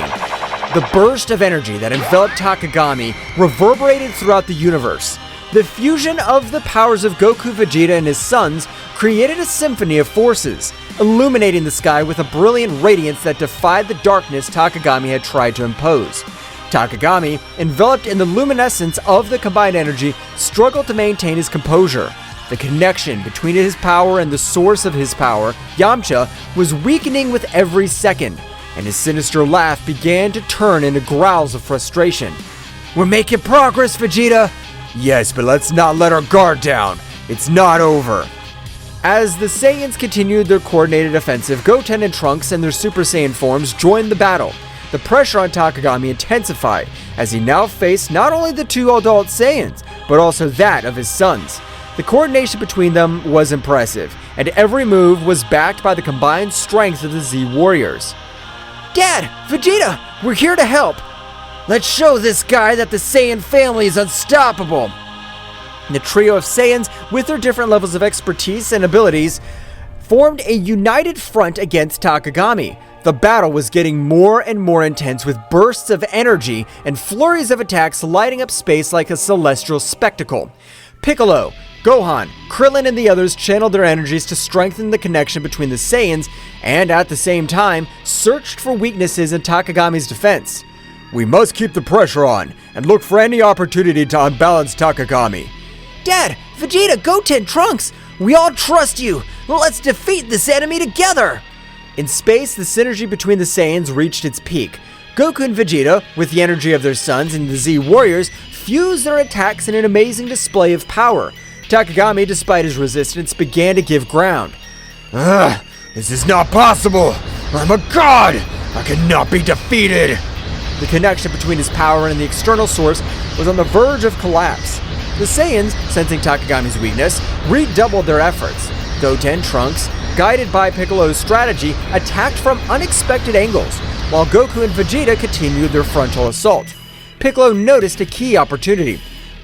The burst of energy that enveloped Takagami reverberated throughout the universe. The fusion of the powers of Goku, Vegeta, and his sons created a symphony of forces, illuminating the sky with a brilliant radiance that defied the darkness Takagami had tried to impose. Takagami, enveloped in the luminescence of the combined energy, struggled to maintain his composure. The connection between his power and the source of his power, Yamcha, was weakening with every second, and his sinister laugh began to turn into growls of frustration. We're making progress, Vegeta! Yes, but let's not let our guard down. It's not over. As the Saiyans continued their coordinated offensive, Goten and Trunks and their Super Saiyan forms joined the battle. The pressure on Takagami intensified, as he now faced not only the two adult Saiyans, but also that of his sons. The coordination between them was impressive, and every move was backed by the combined strength of the Z Warriors. Dad! Vegeta! We're here to help! Let's show this guy that the Saiyan family is unstoppable! The trio of Saiyans, with their different levels of expertise and abilities, formed a united front against Takagami. The battle was getting more and more intense, with bursts of energy and flurries of attacks lighting up space like a celestial spectacle. Piccolo, Gohan, Krillin, and the others channeled their energies to strengthen the connection between the Saiyans and, at the same time, searched for weaknesses in Takagami's defense. We must keep the pressure on and look for any opportunity to unbalance Takagami. Dad, Vegeta, Goten, Trunks, we all trust you! Let's defeat this enemy together! In space, the synergy between the Saiyans reached its peak. Goku and Vegeta, with the energy of their sons and the Z Warriors, fused their attacks in an amazing display of power. Takagami, despite his resistance, began to give ground. This is not possible! I'm a god! I cannot be defeated! The connection between his power and the external source was on the verge of collapse. The Saiyans, sensing Takagami's weakness, redoubled their efforts. Goten, Trunks, guided by Piccolo's strategy, attacked from unexpected angles, while Goku and Vegeta continued their frontal assault. Piccolo noticed a key opportunity.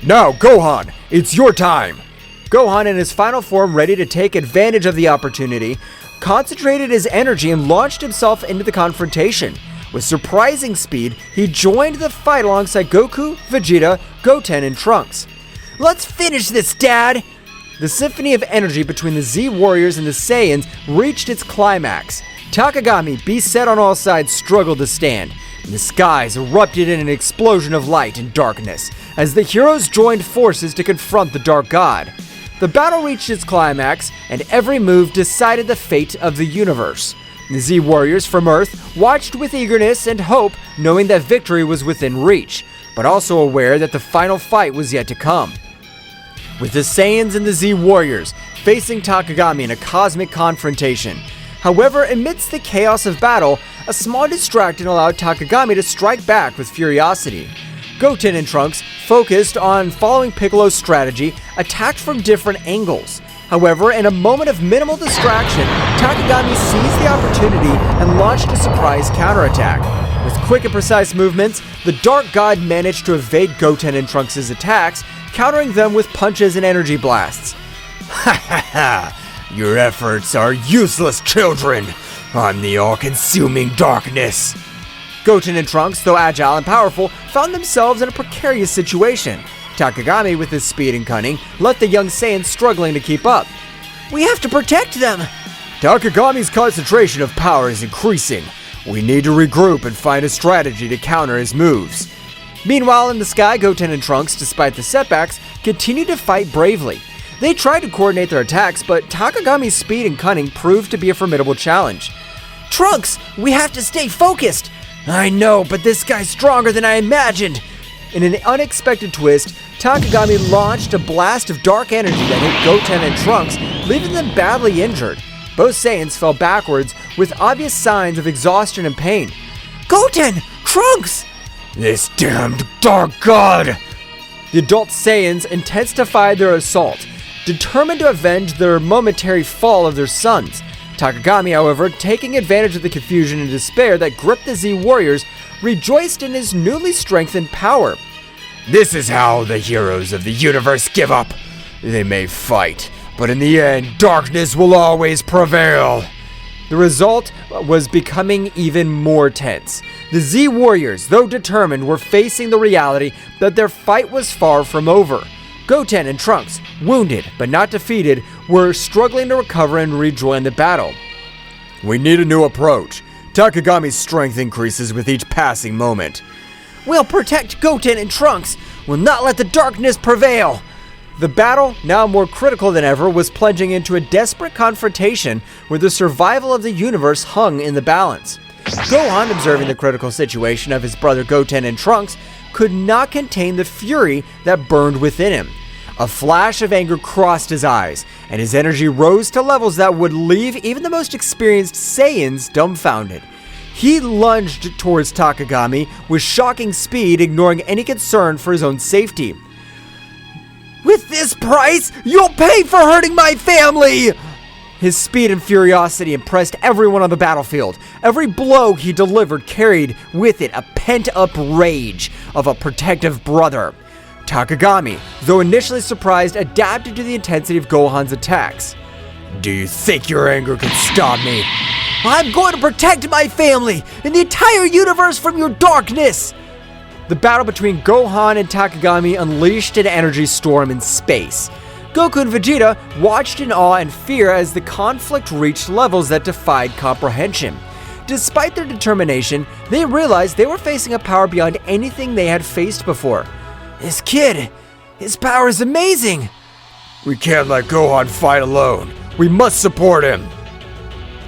Now, Gohan, it's your time! Gohan, in his final form ready to take advantage of the opportunity, concentrated his energy and launched himself into the confrontation. With surprising speed, he joined the fight alongside Goku, Vegeta, Goten, and Trunks. Let's finish this, Dad! The symphony of energy between the Z Warriors and the Saiyans reached its climax. Takagami, beset on all sides, struggled to stand, and the skies erupted in an explosion of light and darkness as the heroes joined forces to confront the Dark God. The battle reached its climax, and every move decided the fate of the universe. The Z-Warriors from Earth watched with eagerness and hope, knowing that victory was within reach, but also aware that the final fight was yet to come. With the Saiyans and the Z-Warriors facing Takagami in a cosmic confrontation. However, amidst the chaos of battle, a small distraction allowed Takagami to strike back with furiosity. Goten and Trunks, focused on following Piccolo's strategy, attacked from different angles. However, in a moment of minimal distraction, Takagami seized the opportunity and launched a surprise counterattack. With quick and precise movements, the Dark God managed to evade Goten and Trunks' attacks, countering them with punches and energy blasts. Ha ha ha! Your efforts are useless, children! I'm the all-consuming darkness! Goten and Trunks, though agile and powerful, found themselves in a precarious situation. Takagami, with his speed and cunning, left the young Saiyans struggling to keep up. We have to protect them! Takagami's concentration of power is increasing. We need to regroup and find a strategy to counter his moves. Meanwhile, in the sky, Goten and Trunks, despite the setbacks, continued to fight bravely. They tried to coordinate their attacks, but Takagami's speed and cunning proved to be a formidable challenge. Trunks, we have to stay focused! I know, but this guy's stronger than I imagined. In an unexpected twist, Takagami launched a blast of dark energy that hit Goten and Trunks, leaving them badly injured. Both Saiyans fell backwards with obvious signs of exhaustion and pain. Goten! Trunks! This damned Dark God! The adult Saiyans intensified their assault, determined to avenge their momentary fall of their sons. Takagami, however, taking advantage of the confusion and despair that gripped the Z-Warriors, rejoiced in his newly strengthened power. This is how the heroes of the universe give up. They may fight, but in the end, darkness will always prevail. The result was becoming even more tense. The Z-Warriors, though determined, were facing the reality that their fight was far from over. Goten and Trunks, wounded but not defeated, were struggling to recover and rejoin the battle. We need a new approach. Takagami's strength increases with each passing moment. We'll protect Goten and Trunks. We'll not let the darkness prevail. The battle, now more critical than ever, was plunging into a desperate confrontation where the survival of the universe hung in the balance. Gohan, observing the critical situation of his brother Goten and Trunks, could not contain the fury that burned within him. A flash of anger crossed his eyes, and his energy rose to levels that would leave even the most experienced Saiyans dumbfounded. He lunged towards Takagami with shocking speed, ignoring any concern for his own safety. With this price, you'll pay for hurting my family! His speed and furiosity impressed everyone on the battlefield. Every blow he delivered carried with it a pent-up rage of a protective brother. Takagami, though initially surprised, adapted to the intensity of Gohan's attacks. Do you think your anger can stop me? I'm going to protect my family and the entire universe from your darkness! The battle between Gohan and Takagami unleashed an energy storm in space. Goku and Vegeta watched in awe and fear as the conflict reached levels that defied comprehension. Despite their determination, they realized they were facing a power beyond anything they had faced before. This kid, his power is amazing! We can't let Gohan fight alone. We must support him.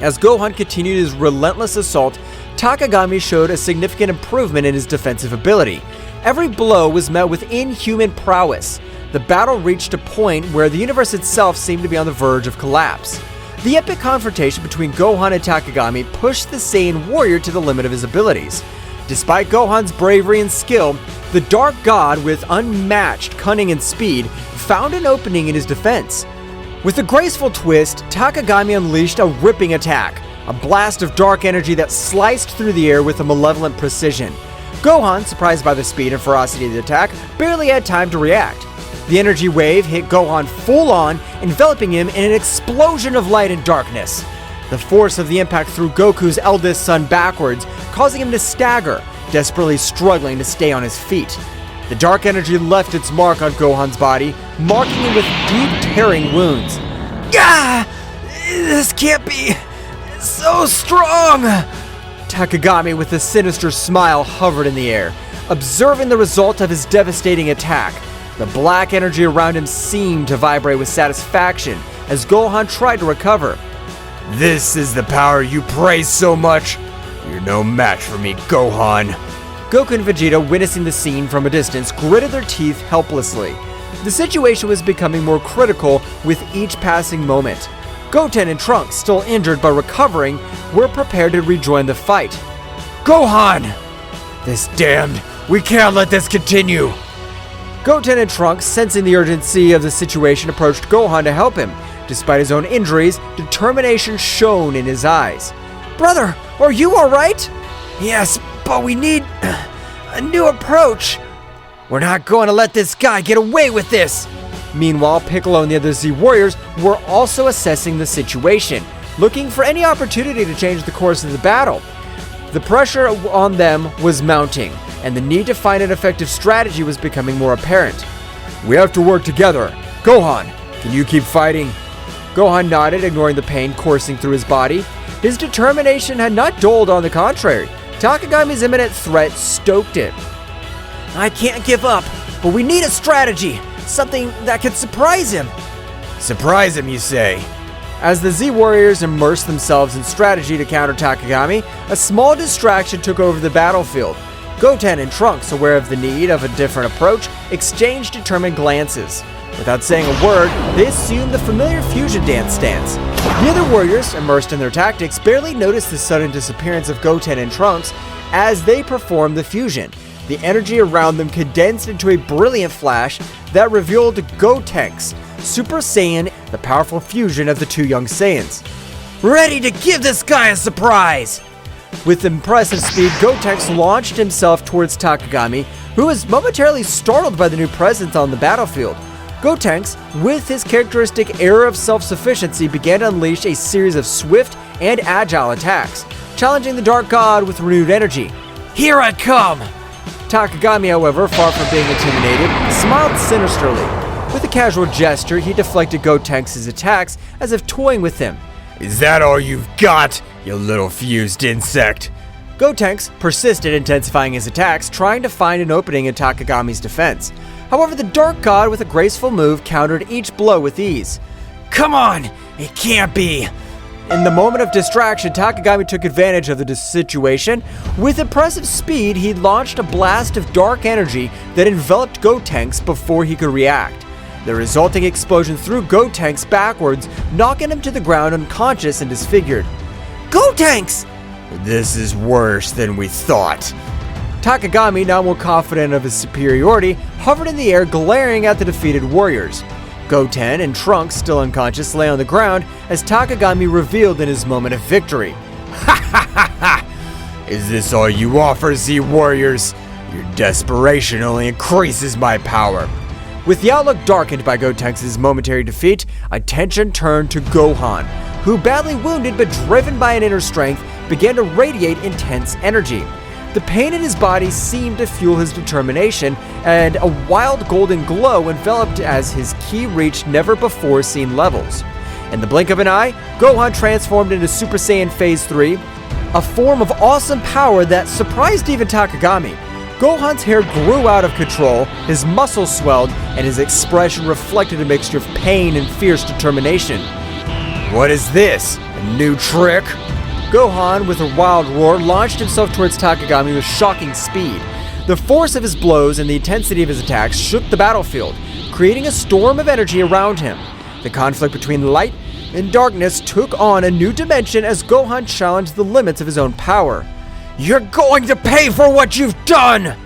As Gohan continued his relentless assault, Takagami showed a significant improvement in his defensive ability. Every blow was met with inhuman prowess. The battle reached a point where the universe itself seemed to be on the verge of collapse. The epic confrontation between Gohan and Takagami pushed the Saiyan warrior to the limit of his abilities. Despite Gohan's bravery and skill, the Dark God, with unmatched cunning and speed, found an opening in his defense. With a graceful twist, Takagami unleashed a ripping attack, a blast of dark energy that sliced through the air with a malevolent precision. Gohan, surprised by the speed and ferocity of the attack, barely had time to react. The energy wave hit Gohan full on, enveloping him in an explosion of light and darkness. The force of the impact threw Goku's eldest son backwards, causing him to stagger, desperately struggling to stay on his feet. The dark energy left its mark on Gohan's body, marking him with deep, tearing wounds. Gah! This can't be so strong! Takagami, with a sinister smile, hovered in the air, observing the result of his devastating attack. The black energy around him seemed to vibrate with satisfaction as Gohan tried to recover. This is the power you praise so much? You're no match for me, Gohan. Goku and Vegeta, witnessing the scene from a distance, gritted their teeth helplessly. The situation was becoming more critical with each passing moment. Goten and Trunks, still injured but recovering, were prepared to rejoin the fight. Gohan! We can't let this continue! Goten and Trunks, sensing the urgency of the situation, approached Gohan to help him. Despite his own injuries, determination shone in his eyes. Brother, are you alright? Yes, but we need a new approach. We're not going to let this guy get away with this. Meanwhile, Piccolo and the other Z Warriors were also assessing the situation, looking for any opportunity to change the course of the battle. The pressure on them was mounting, and the need to find an effective strategy was becoming more apparent. We have to work together. Gohan, can you keep fighting? Gohan nodded, ignoring the pain coursing through his body. His determination had not dulled, on the contrary. Takagami's imminent threat stoked it. I can't give up, but we need a strategy. Something that could surprise him. Surprise him, you say? As the Z Warriors immersed themselves in strategy to counter Takagami, a small distraction took over the battlefield. Goten and Trunks, aware of the need of a different approach, exchanged determined glances. Without saying a word, they assumed the familiar fusion dance stance. The other warriors, immersed in their tactics, barely noticed the sudden disappearance of Goten and Trunks as they performed the fusion. The energy around them condensed into a brilliant flash that revealed Gotenks, Super Saiyan, the powerful fusion of the two young Saiyans. Ready to give this guy a surprise! With impressive speed, Gotenks launched himself towards Takagami, who was momentarily startled by the new presence on the battlefield. Gotenks, with his characteristic air of self-sufficiency, began to unleash a series of swift and agile attacks, challenging the Dark God with renewed energy. Here I come! Takagami, however, far from being intimidated, smiled sinisterly. With a casual gesture, he deflected Gotenks' attacks as if toying with him. Is that all you've got, you little fused insect? Gotenks persisted, intensifying his attacks, trying to find an opening in Takagami's defense. However, the Dark God, with a graceful move, countered each blow with ease. Come on! It can't be! In the moment of distraction, Takagami took advantage of the situation. With impressive speed, he launched a blast of dark energy that enveloped Gotenks before he could react. The resulting explosion threw Gotenks backwards, knocking him to the ground unconscious and disfigured. Gotenks! This is worse than we thought. Takagami, now more confident of his superiority, hovered in the air, glaring at the defeated warriors. Goten and Trunks, still unconscious, lay on the ground as Takagami revealed in his moment of victory. Ha ha ha ha! Is this all you offer, Z Warriors? Your desperation only increases my power. With the outlook darkened by Gotenks' momentary defeat, attention turned to Gohan, who, badly wounded but driven by an inner strength, began to radiate intense energy. The pain in his body seemed to fuel his determination, and a wild golden glow enveloped as his ki reached never-before-seen levels. In the blink of an eye, Gohan transformed into Super Saiyan Phase 3, a form of awesome power that surprised even Takagami. Gohan's hair grew out of control, his muscles swelled, and his expression reflected a mixture of pain and fierce determination. What is this? A new trick? Gohan, with a wild roar, launched himself towards Takagami with shocking speed. The force of his blows and the intensity of his attacks shook the battlefield, creating a storm of energy around him. The conflict between light and darkness took on a new dimension as Gohan challenged the limits of his own power. You're going to pay for what you've done!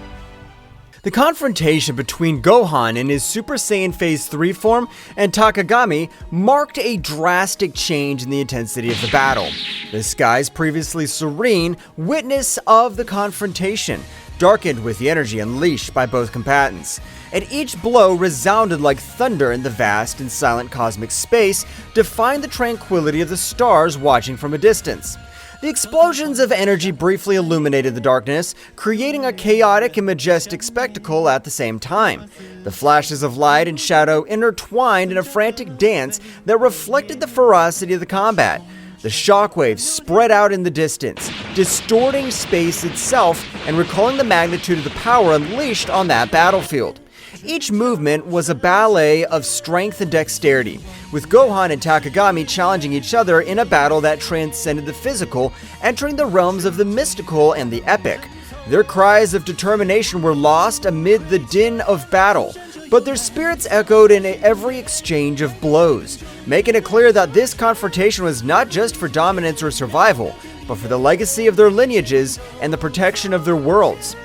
The confrontation between Gohan in his Super Saiyan Phase 3 form and Takagami marked a drastic change in the intensity of the battle. The skies, previously serene, witness of the confrontation, darkened with the energy unleashed by both combatants. And each blow resounded like thunder in the vast and silent cosmic space, defying the tranquility of the stars watching from a distance. The explosions of energy briefly illuminated the darkness, creating a chaotic and majestic spectacle at the same time. The flashes of light and shadow intertwined in a frantic dance that reflected the ferocity of the combat. The shockwaves spread out in the distance, distorting space itself and recalling the magnitude of the power unleashed on that battlefield. Each movement was a ballet of strength and dexterity, with Gohan and Takagami challenging each other in a battle that transcended the physical, entering the realms of the mystical and the epic. Their cries of determination were lost amid the din of battle, but their spirits echoed in every exchange of blows, making it clear that this confrontation was not just for dominance or survival, but for the legacy of their lineages and the protection of their worlds.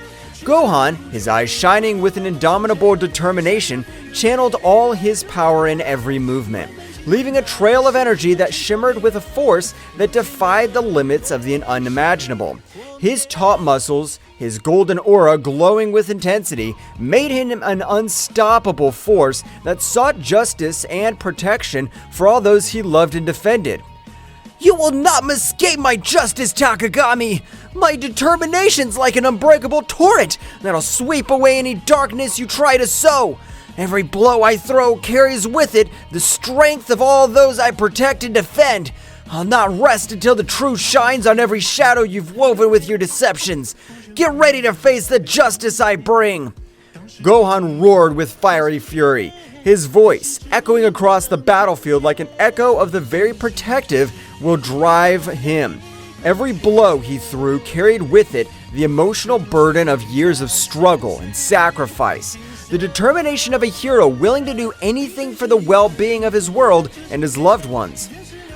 Gohan, his eyes shining with an indomitable determination, channeled all his power in every movement, leaving a trail of energy that shimmered with a force that defied the limits of the unimaginable. His taut muscles, his golden aura glowing with intensity, made him an unstoppable force that sought justice and protection for all those he loved and defended. "You will not escape my justice, Takagami! My determination's like an unbreakable torrent that'll sweep away any darkness you try to sow. Every blow I throw carries with it the strength of all those I protect and defend. I'll not rest until the truth shines on every shadow you've woven with your deceptions. Get ready to face the justice I bring!" Gohan roared with fiery fury, his voice echoing across the battlefield like an echo of the very protective will drive him. Every blow he threw carried with it the emotional burden of years of struggle and sacrifice, the determination of a hero willing to do anything for the well-being of his world and his loved ones.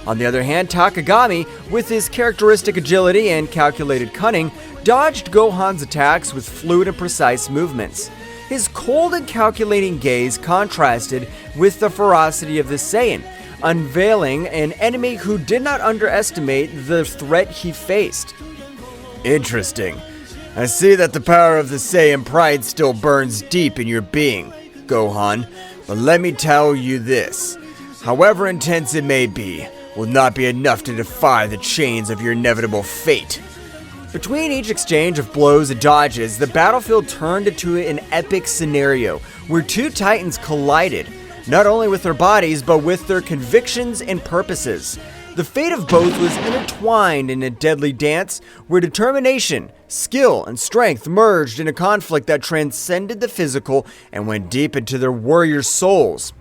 On the other hand, Takagami, with his characteristic agility and calculated cunning, dodged Gohan's attacks with fluid and precise movements. His cold and calculating gaze contrasted with the ferocity of the Saiyan, unveiling an enemy who did not underestimate the threat he faced. Interesting. I see that the power of the Saiyan pride still burns deep in your being, Gohan, but let me tell you this. However intense it may be, will not be enough to defy the chains of your inevitable fate. Between each exchange of blows and dodges, the battlefield turned into an epic scenario where two titans collided, not only with their bodies, but with their convictions and purposes. The fate of both was intertwined in a deadly dance where determination, skill, and strength merged in a conflict that transcended the physical and went deep into their warriors' souls.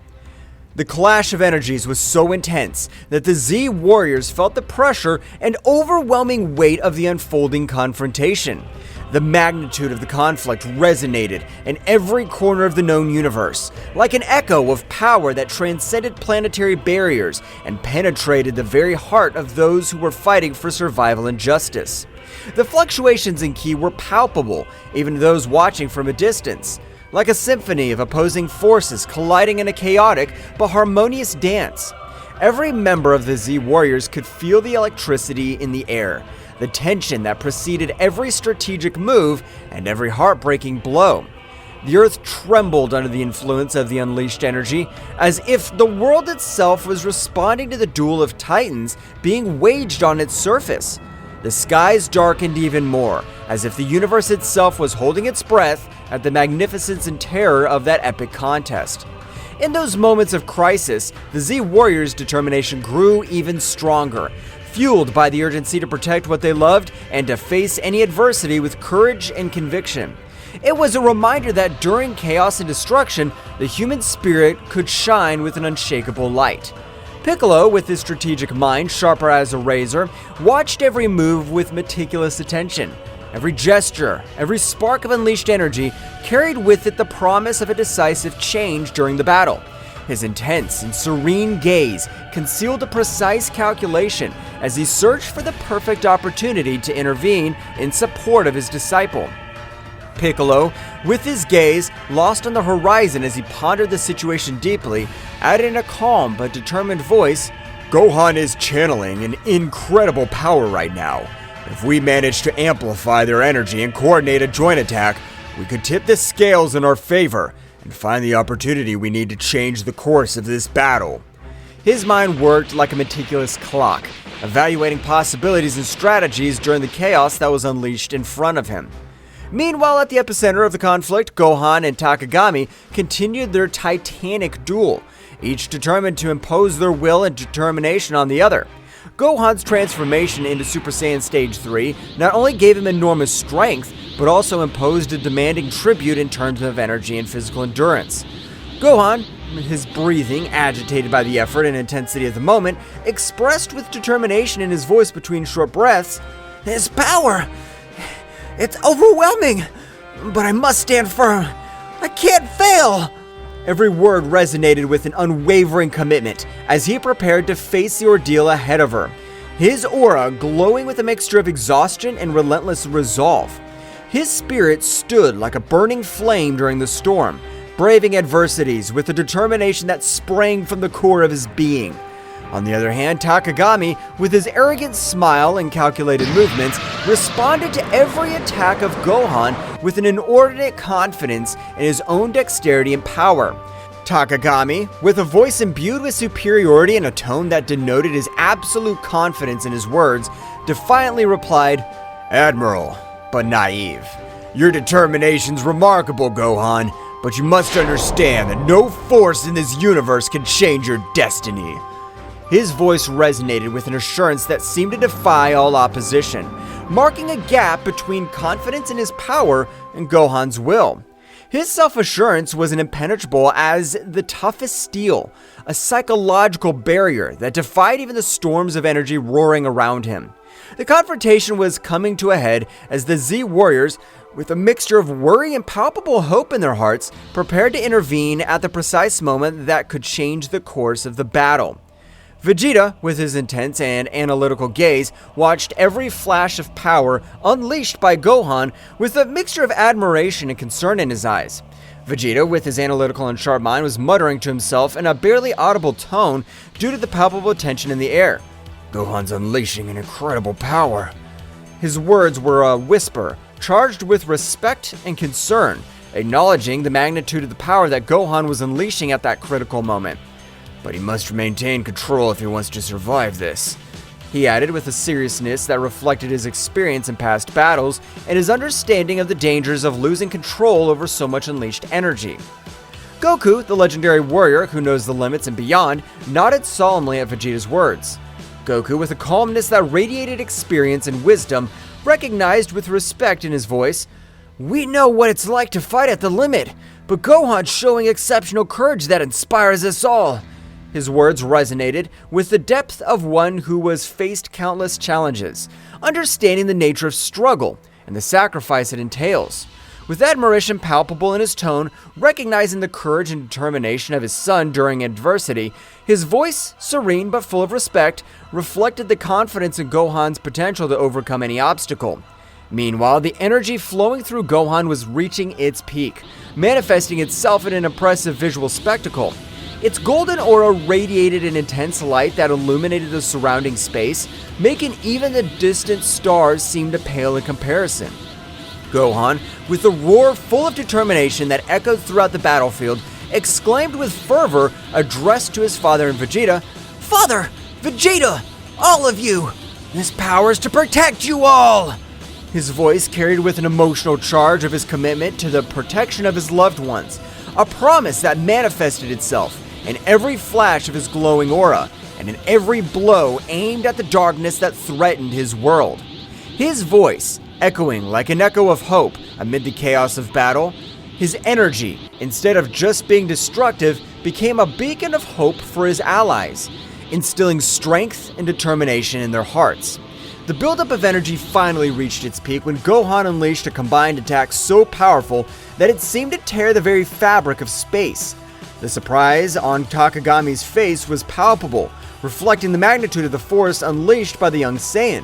The clash of energies was so intense that the Z warriors felt the pressure and overwhelming weight of the unfolding confrontation. The magnitude of the conflict resonated in every corner of the known universe, like an echo of power that transcended planetary barriers and penetrated the very heart of those who were fighting for survival and justice. The fluctuations in ki were palpable, even to those watching from a distance, like a symphony of opposing forces colliding in a chaotic but harmonious dance. Every member of the Z Warriors could feel the electricity in the air, the tension that preceded every strategic move and every heartbreaking blow. The earth trembled under the influence of the unleashed energy, as if the world itself was responding to the duel of titans being waged on its surface. The skies darkened even more, as if the universe itself was holding its breath at the magnificence and terror of that epic contest. In those moments of crisis, the Z Warriors' determination grew even stronger, fueled by the urgency to protect what they loved and to face any adversity with courage and conviction. It was a reminder that during chaos and destruction, the human spirit could shine with an unshakable light. Piccolo, with his strategic mind sharper as a razor, watched every move with meticulous attention. Every gesture, every spark of unleashed energy carried with it the promise of a decisive change during the battle. His intense and serene gaze concealed a precise calculation as he searched for the perfect opportunity to intervene in support of his disciple. Piccolo, with his gaze lost on the horizon as he pondered the situation deeply, added in a calm but determined voice, Gohan is channeling an incredible power right now. If we manage to amplify their energy and coordinate a joint attack, we could tip the scales in our favor and find the opportunity we need to change the course of this battle. His mind worked like a meticulous clock, evaluating possibilities and strategies during the chaos that was unleashed in front of him. Meanwhile, at the epicenter of the conflict, Gohan and Takagami continued their titanic duel, each determined to impose their will and determination on the other. Gohan's transformation into Super Saiyan Stage 3 not only gave him enormous strength, but also imposed a demanding tribute in terms of energy and physical endurance. Gohan, his breathing agitated by the effort and intensity of the moment, expressed with determination in his voice between short breaths, "His power! It's overwhelming! But I must stand firm! I can't fail!" Every word resonated with an unwavering commitment as he prepared to face the ordeal ahead of her, his aura glowing with a mixture of exhaustion and relentless resolve. His spirit stood like a burning flame during the storm, braving adversities with a determination that sprang from the core of his being. On the other hand, Takagami, with his arrogant smile and calculated movements, responded to every attack of Gohan with an inordinate confidence in his own dexterity and power. Takagami, with a voice imbued with superiority and a tone that denoted his absolute confidence in his words, defiantly replied, "Admiral, but naive. Your determination's remarkable, Gohan, but you must understand that no force in this universe can change your destiny." His voice resonated with an assurance that seemed to defy all opposition, marking a gap between confidence in his power and Gohan's will. His self-assurance was impenetrable as the toughest steel, a psychological barrier that defied even the storms of energy roaring around him. The confrontation was coming to a head as the Z Warriors, with a mixture of worry and palpable hope in their hearts, prepared to intervene at the precise moment that could change the course of the battle. Vegeta, with his intense and analytical gaze, watched every flash of power unleashed by Gohan with a mixture of admiration and concern in his eyes. Vegeta, with his analytical and sharp mind, was muttering to himself in a barely audible tone due to the palpable tension in the air. "Gohan's unleashing an incredible power." His words were a whisper, charged with respect and concern, acknowledging the magnitude of the power that Gohan was unleashing at that critical moment. "But he must maintain control if he wants to survive this," he added with a seriousness that reflected his experience in past battles and his understanding of the dangers of losing control over so much unleashed energy. Goku, the legendary warrior who knows the limits and beyond, nodded solemnly at Vegeta's words. Goku, with a calmness that radiated experience and wisdom, recognized with respect in his voice, "We know what it's like to fight at the limit, but Gohan's showing exceptional courage that inspires us all." His words resonated with the depth of one who has faced countless challenges, understanding the nature of struggle and the sacrifice it entails. With admiration palpable in his tone, recognizing the courage and determination of his son during adversity, his voice, serene but full of respect, reflected the confidence in Gohan's potential to overcome any obstacle. Meanwhile, the energy flowing through Gohan was reaching its peak, manifesting itself in an impressive visual spectacle. Its golden aura radiated an intense light that illuminated the surrounding space, making even the distant stars seem to pale in comparison. Gohan, with a roar full of determination that echoed throughout the battlefield, exclaimed with fervor, addressed to his father and Vegeta, "Father! Vegeta! All of you! This power is to protect you all!" His voice carried with an emotional charge of his commitment to the protection of his loved ones, a promise that manifested itself in every flash of his glowing aura, and in every blow aimed at the darkness that threatened his world. His voice, echoing like an echo of hope amid the chaos of battle, his energy, instead of just being destructive, became a beacon of hope for his allies, instilling strength and determination in their hearts. The buildup of energy finally reached its peak when Gohan unleashed a combined attack so powerful that it seemed to tear the very fabric of space. The surprise on Takagami's face was palpable, reflecting the magnitude of the force unleashed by the young Saiyan.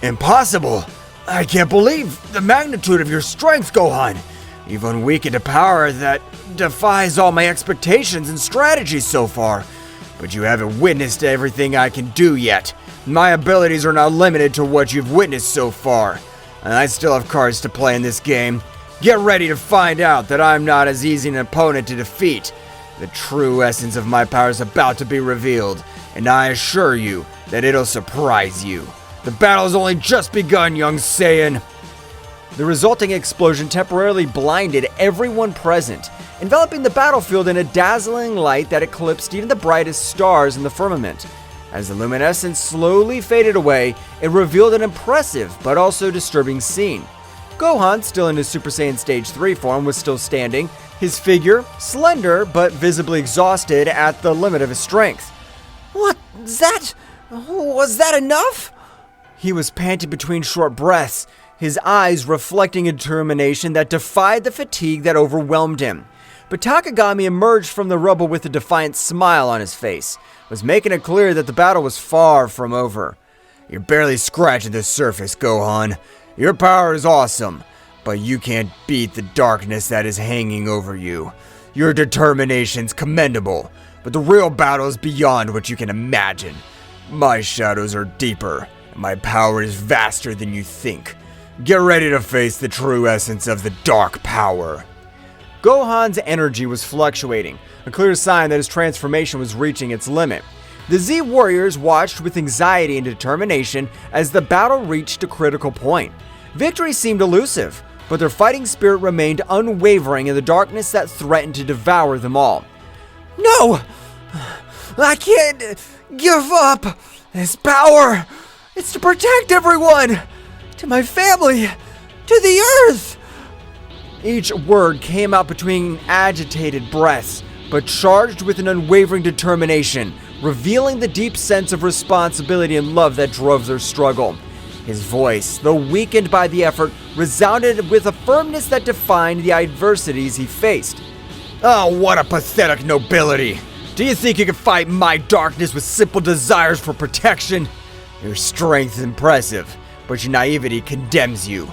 "Impossible! I can't believe the magnitude of your strength, Gohan! You've unweakened a power that defies all my expectations and strategies so far. But you haven't witnessed everything I can do yet. My abilities are not limited to what you've witnessed so far. And I still have cards to play in this game. Get ready to find out that I'm not as easy an opponent to defeat. The true essence of my power is about to be revealed, and I assure you that it'll surprise you. The battle's only just begun, young Saiyan." The resulting explosion temporarily blinded everyone present, enveloping the battlefield in a dazzling light that eclipsed even the brightest stars in the firmament. As the luminescence slowly faded away, it revealed an impressive but also disturbing scene. Gohan, still in his Super Saiyan Stage 3 form, was still standing, his figure slender but visibly exhausted at the limit of his strength. What? Was that enough? He was panting between short breaths, his eyes reflecting a determination that defied the fatigue that overwhelmed him. But Takagami emerged from the rubble with a defiant smile on his face, was making it clear that the battle was far from over. You're barely scratching the surface, Gohan. Your power is awesome, but you can't beat the darkness that is hanging over you. Your determination's commendable, but the real battle is beyond what you can imagine. My shadows are deeper, and my power is vaster than you think. Get ready to face the true essence of the dark power. Gohan's energy was fluctuating, a clear sign that his transformation was reaching its limit. The Z Warriors watched with anxiety and determination as the battle reached a critical point. Victory seemed elusive, but their fighting spirit remained unwavering in the darkness that threatened to devour them all. No! I can't give up! This power! It's to protect everyone! To my family! To the Earth! Each word came out between agitated breaths, but charged with an unwavering determination, revealing the deep sense of responsibility and love that drove their struggle. His voice, though weakened by the effort, resounded with a firmness that defined the adversities he faced. Oh, what a pathetic nobility! Do you think you can fight my darkness with simple desires for protection? Your strength is impressive, but your naivety condemns you.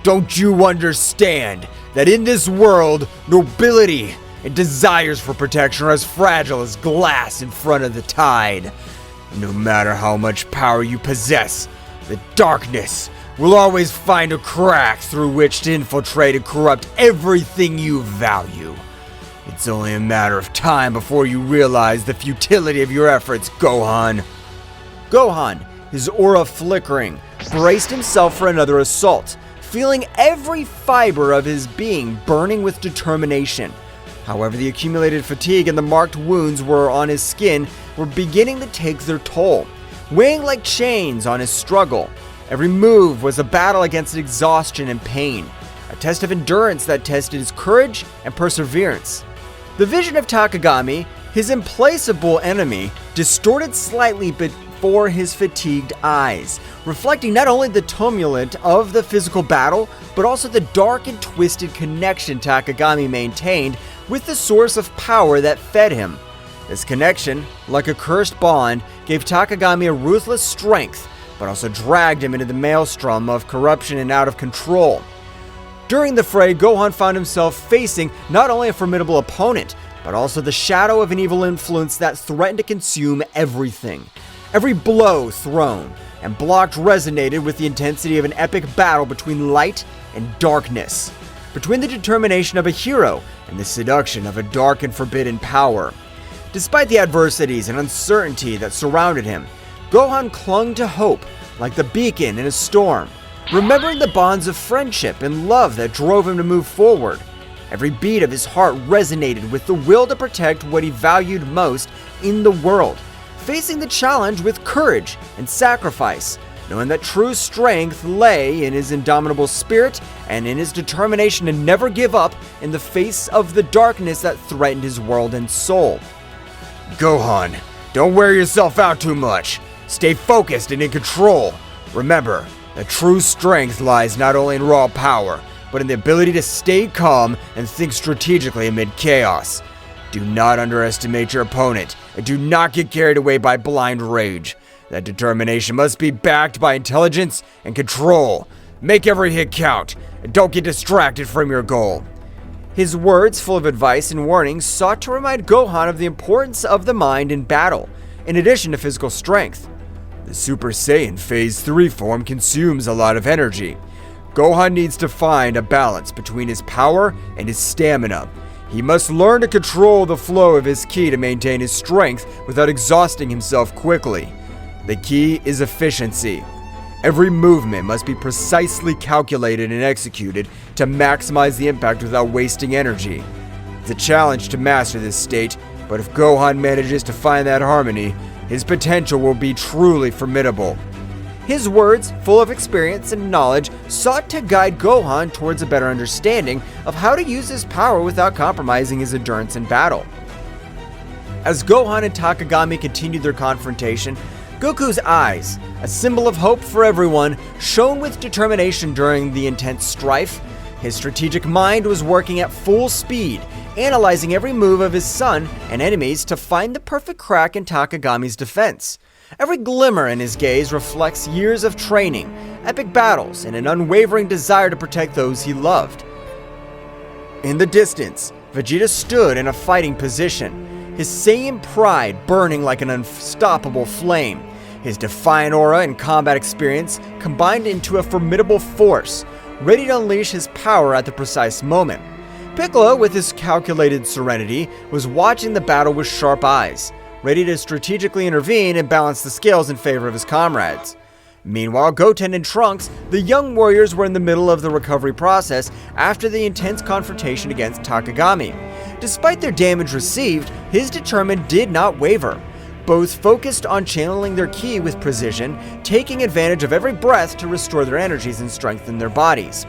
Don't you understand that in this world, nobility and desires for protection are as fragile as glass in front of the tide? No matter how much power you possess, the darkness will always find a crack through which to infiltrate and corrupt everything you value. It's only a matter of time before you realize the futility of your efforts, Gohan. Gohan, his aura flickering, braced himself for another assault, feeling every fiber of his being burning with determination. However, the accumulated fatigue and the marked wounds on his skin were beginning to take their toll, weighing like chains on his struggle. Every move was a battle against exhaustion and pain, a test of endurance that tested his courage and perseverance. The vision of Takagami, his implacable enemy, distorted slightly before his fatigued eyes, reflecting not only the tumult of the physical battle, but also the dark and twisted connection Takagami maintained with the source of power that fed him. This connection, like a cursed bond, gave Takagami a ruthless strength, but also dragged him into the maelstrom of corruption and out of control. During the fray, Gohan found himself facing not only a formidable opponent, but also the shadow of an evil influence that threatened to consume everything. Every blow thrown and blocked resonated with the intensity of an epic battle between light and darkness, between the determination of a hero and the seduction of a dark and forbidden power. Despite the adversities and uncertainty that surrounded him, Gohan clung to hope like the beacon in a storm, remembering the bonds of friendship and love that drove him to move forward. Every beat of his heart resonated with the will to protect what he valued most in the world, facing the challenge with courage and sacrifice, knowing that true strength lay in his indomitable spirit and in his determination to never give up in the face of the darkness that threatened his world and soul. Gohan, don't wear yourself out too much. Stay focused and in control. Remember, that true strength lies not only in raw power, but in the ability to stay calm and think strategically amid chaos. Do not underestimate your opponent, and do not get carried away by blind rage. That determination must be backed by intelligence and control. Make every hit count, and don't get distracted from your goal. His words, full of advice and warnings, sought to remind Gohan of the importance of the mind in battle, in addition to physical strength. The Super Saiyan Phase 3 form consumes a lot of energy. Gohan needs to find a balance between his power and his stamina. He must learn to control the flow of his ki to maintain his strength without exhausting himself quickly. The key is efficiency. Every movement must be precisely calculated and executed to maximize the impact without wasting energy. It's a challenge to master this state, but if Gohan manages to find that harmony, his potential will be truly formidable. His words, full of experience and knowledge, sought to guide Gohan towards a better understanding of how to use his power without compromising his endurance in battle. As Gohan and Takagami continued their confrontation, Goku's eyes, a symbol of hope for everyone, shone with determination during the intense strife. His strategic mind was working at full speed, analyzing every move of his son and enemies to find the perfect crack in Takagami's defense. Every glimmer in his gaze reflects years of training, epic battles, and an unwavering desire to protect those he loved. In the distance, Vegeta stood in a fighting position, his Saiyan pride burning like an unstoppable flame. His defiant aura and combat experience combined into a formidable force, ready to unleash his power at the precise moment. Piccolo, with his calculated serenity, was watching the battle with sharp eyes, ready to strategically intervene and balance the scales in favor of his comrades. Meanwhile, Goten and Trunks, the young warriors, were in the middle of the recovery process after the intense confrontation against Takagami. Despite their damage received, his determination did not waver. Both focused on channeling their ki with precision, taking advantage of every breath to restore their energies and strengthen their bodies.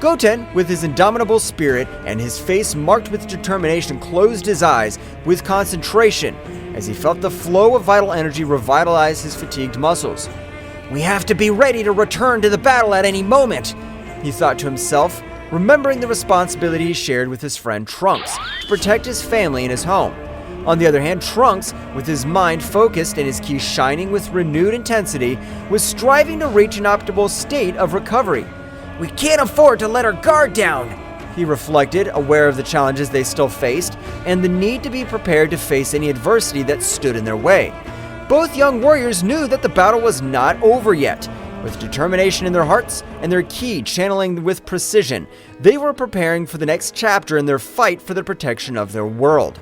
Goten, with his indomitable spirit and his face marked with determination, closed his eyes with concentration as he felt the flow of vital energy revitalize his fatigued muscles. "We have to be ready to return to the battle at any moment," he thought to himself, remembering the responsibility he shared with his friend Trunks to protect his family and his home. On the other hand, Trunks, with his mind focused and his ki shining with renewed intensity, was striving to reach an optimal state of recovery. "We can't afford to let our guard down," he reflected, aware of the challenges they still faced and the need to be prepared to face any adversity that stood in their way. Both young warriors knew that the battle was not over yet. With determination in their hearts and their ki channeling with precision, they were preparing for the next chapter in their fight for the protection of their world.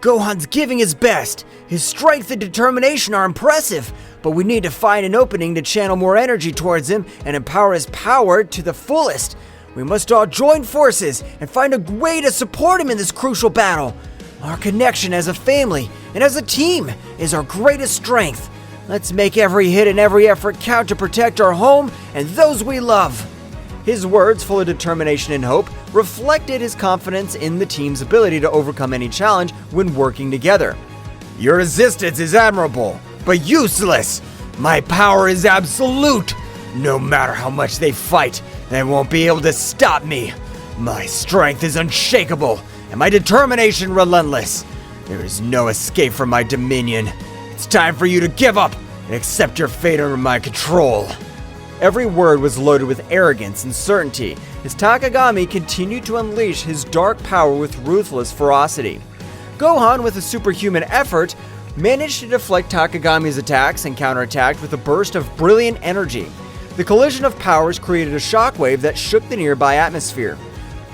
"Gohan's giving his best. His strength and determination are impressive, but we need to find an opening to channel more energy towards him and empower his power to the fullest. We must all join forces and find a way to support him in this crucial battle. Our connection as a family and as a team is our greatest strength. Let's make every hit and every effort count to protect our home and those we love." His words, full of determination and hope, reflected his confidence in the team's ability to overcome any challenge when working together. Your resistance is admirable, but useless. My power is absolute. No matter how much they fight, they won't be able to stop me. My strength is unshakable, and my determination relentless. There is no escape from my dominion. It's time for you to give up and accept your fate under my control. Every word was loaded with arrogance and certainty as Takagami continued to unleash his dark power with ruthless ferocity. Gohan, with a superhuman effort, managed to deflect Takagami's attacks and counterattacked with a burst of brilliant energy. The collision of powers created a shockwave that shook the nearby atmosphere.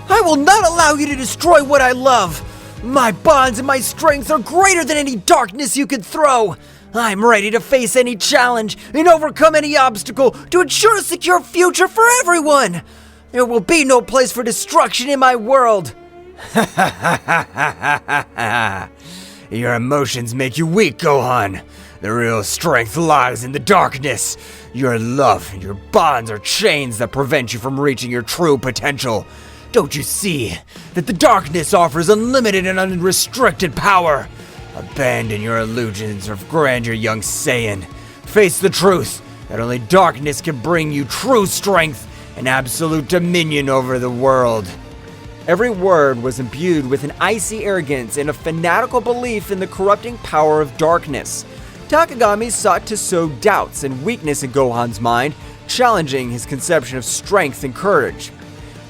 "I will not allow you to destroy what I love! My bonds and my strength are greater than any darkness you could throw! I'm ready to face any challenge and overcome any obstacle to ensure a secure future for everyone! There will be no place for destruction in my world!" Your emotions make you weak, Gohan. The real strength lies in the darkness. Your love and your bonds are chains that prevent you from reaching your true potential. Don't you see that the darkness offers unlimited and unrestricted power? Abandon your illusions of grandeur, young Saiyan. Face the truth that only darkness can bring you true strength and absolute dominion over the world. Every word was imbued with an icy arrogance and a fanatical belief in the corrupting power of darkness. Takagami sought to sow doubts and weakness in Gohan's mind, challenging his conception of strength and courage.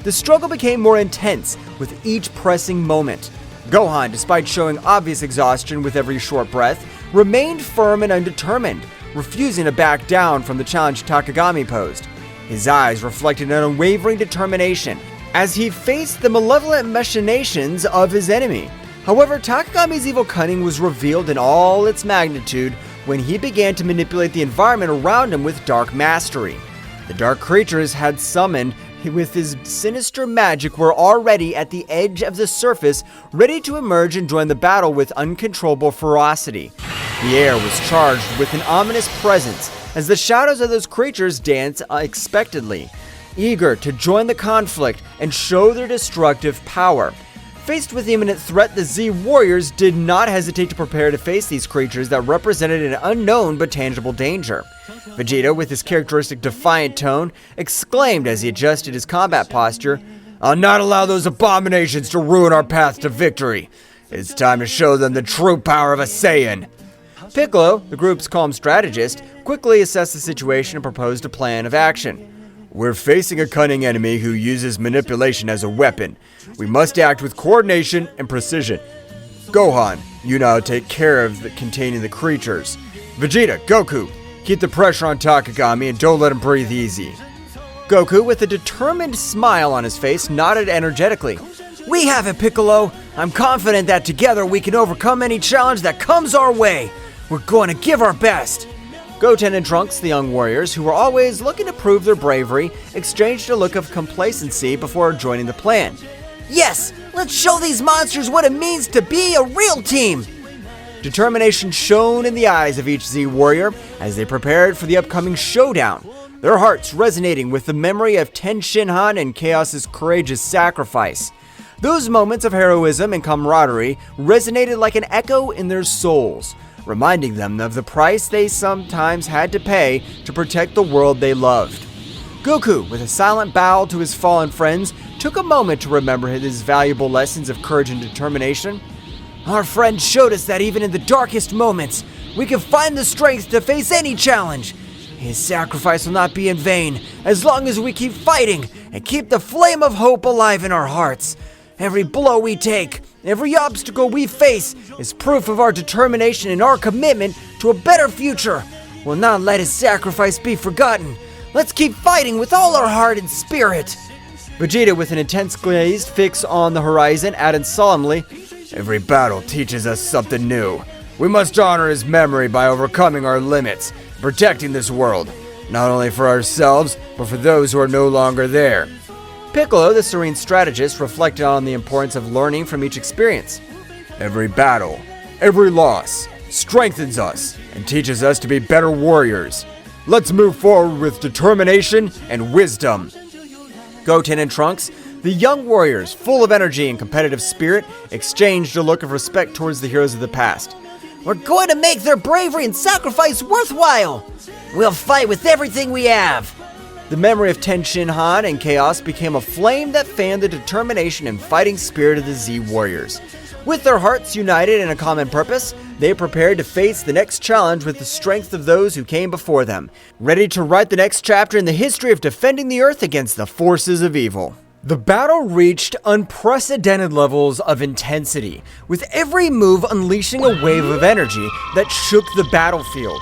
The struggle became more intense with each pressing moment. Gohan, despite showing obvious exhaustion with every short breath, remained firm and undetermined, refusing to back down from the challenge Takagami posed. His eyes reflected an unwavering determination as he faced the malevolent machinations of his enemy. However, Takagami's evil cunning was revealed in all its magnitude when he began to manipulate the environment around him with dark mastery. The dark creatures had summoned with his sinister magic, were already at the edge of the surface, ready to emerge and join the battle with uncontrollable ferocity. The air was charged with an ominous presence as the shadows of those creatures danced unexpectedly, eager to join the conflict and show their destructive power. Faced with imminent threat, the Z Warriors did not hesitate to prepare to face these creatures that represented an unknown but tangible danger. Vegeta, with his characteristic defiant tone, exclaimed as he adjusted his combat posture, "I'll not allow those abominations to ruin our path to victory. It's time to show them the true power of a Saiyan." Piccolo, the group's calm strategist, quickly assessed the situation and proposed a plan of action. We're facing a cunning enemy who uses manipulation as a weapon. We must act with coordination and precision. Gohan, you now take care of containing the creatures. Vegeta, Goku, keep the pressure on Takagami and don't let him breathe easy. Goku, with a determined smile on his face, nodded energetically. We have it, Piccolo. I'm confident that together we can overcome any challenge that comes our way. We're going to give our best. Goten and Trunks, the young warriors, who were always looking to prove their bravery, exchanged a look of complacency before joining the plan. Yes, let's show these monsters what it means to be a real team. Determination shone in the eyes of each Z warrior as they prepared for the upcoming showdown, their hearts resonating with the memory of Ten Shinhan and Chaos's courageous sacrifice. Those moments of heroism and camaraderie resonated like an echo in their souls, reminding them of the price they sometimes had to pay to protect the world they loved. Goku, with a silent bow to his fallen friends, took a moment to remember his valuable lessons of courage and determination. Our friend showed us that even in the darkest moments, we can find the strength to face any challenge. His sacrifice will not be in vain as long as we keep fighting and keep the flame of hope alive in our hearts. Every blow we take, every obstacle we face is proof of our determination and our commitment to a better future. We'll not let his sacrifice be forgotten. Let's keep fighting with all our heart and spirit. Vegeta, with an intense gaze fixed on the horizon, added solemnly, Every battle teaches us something new. We must honor his memory by overcoming our limits, protecting this world, not only for ourselves, but for those who are no longer there. Piccolo, the serene strategist, reflected on the importance of learning from each experience. Every battle, every loss, strengthens us and teaches us to be better warriors. Let's move forward with determination and wisdom. Goten and Trunks, the young warriors, full of energy and competitive spirit, exchanged a look of respect towards the heroes of the past. We're going to make their bravery and sacrifice worthwhile. We'll fight with everything we have. The memory of Ten Shinhan and Chaos became a flame that fanned the determination and fighting spirit of the Z Warriors. With their hearts united in a common purpose, they prepared to face the next challenge with the strength of those who came before them, ready to write the next chapter in the history of defending the Earth against the forces of evil. The battle reached unprecedented levels of intensity, with every move unleashing a wave of energy that shook the battlefield.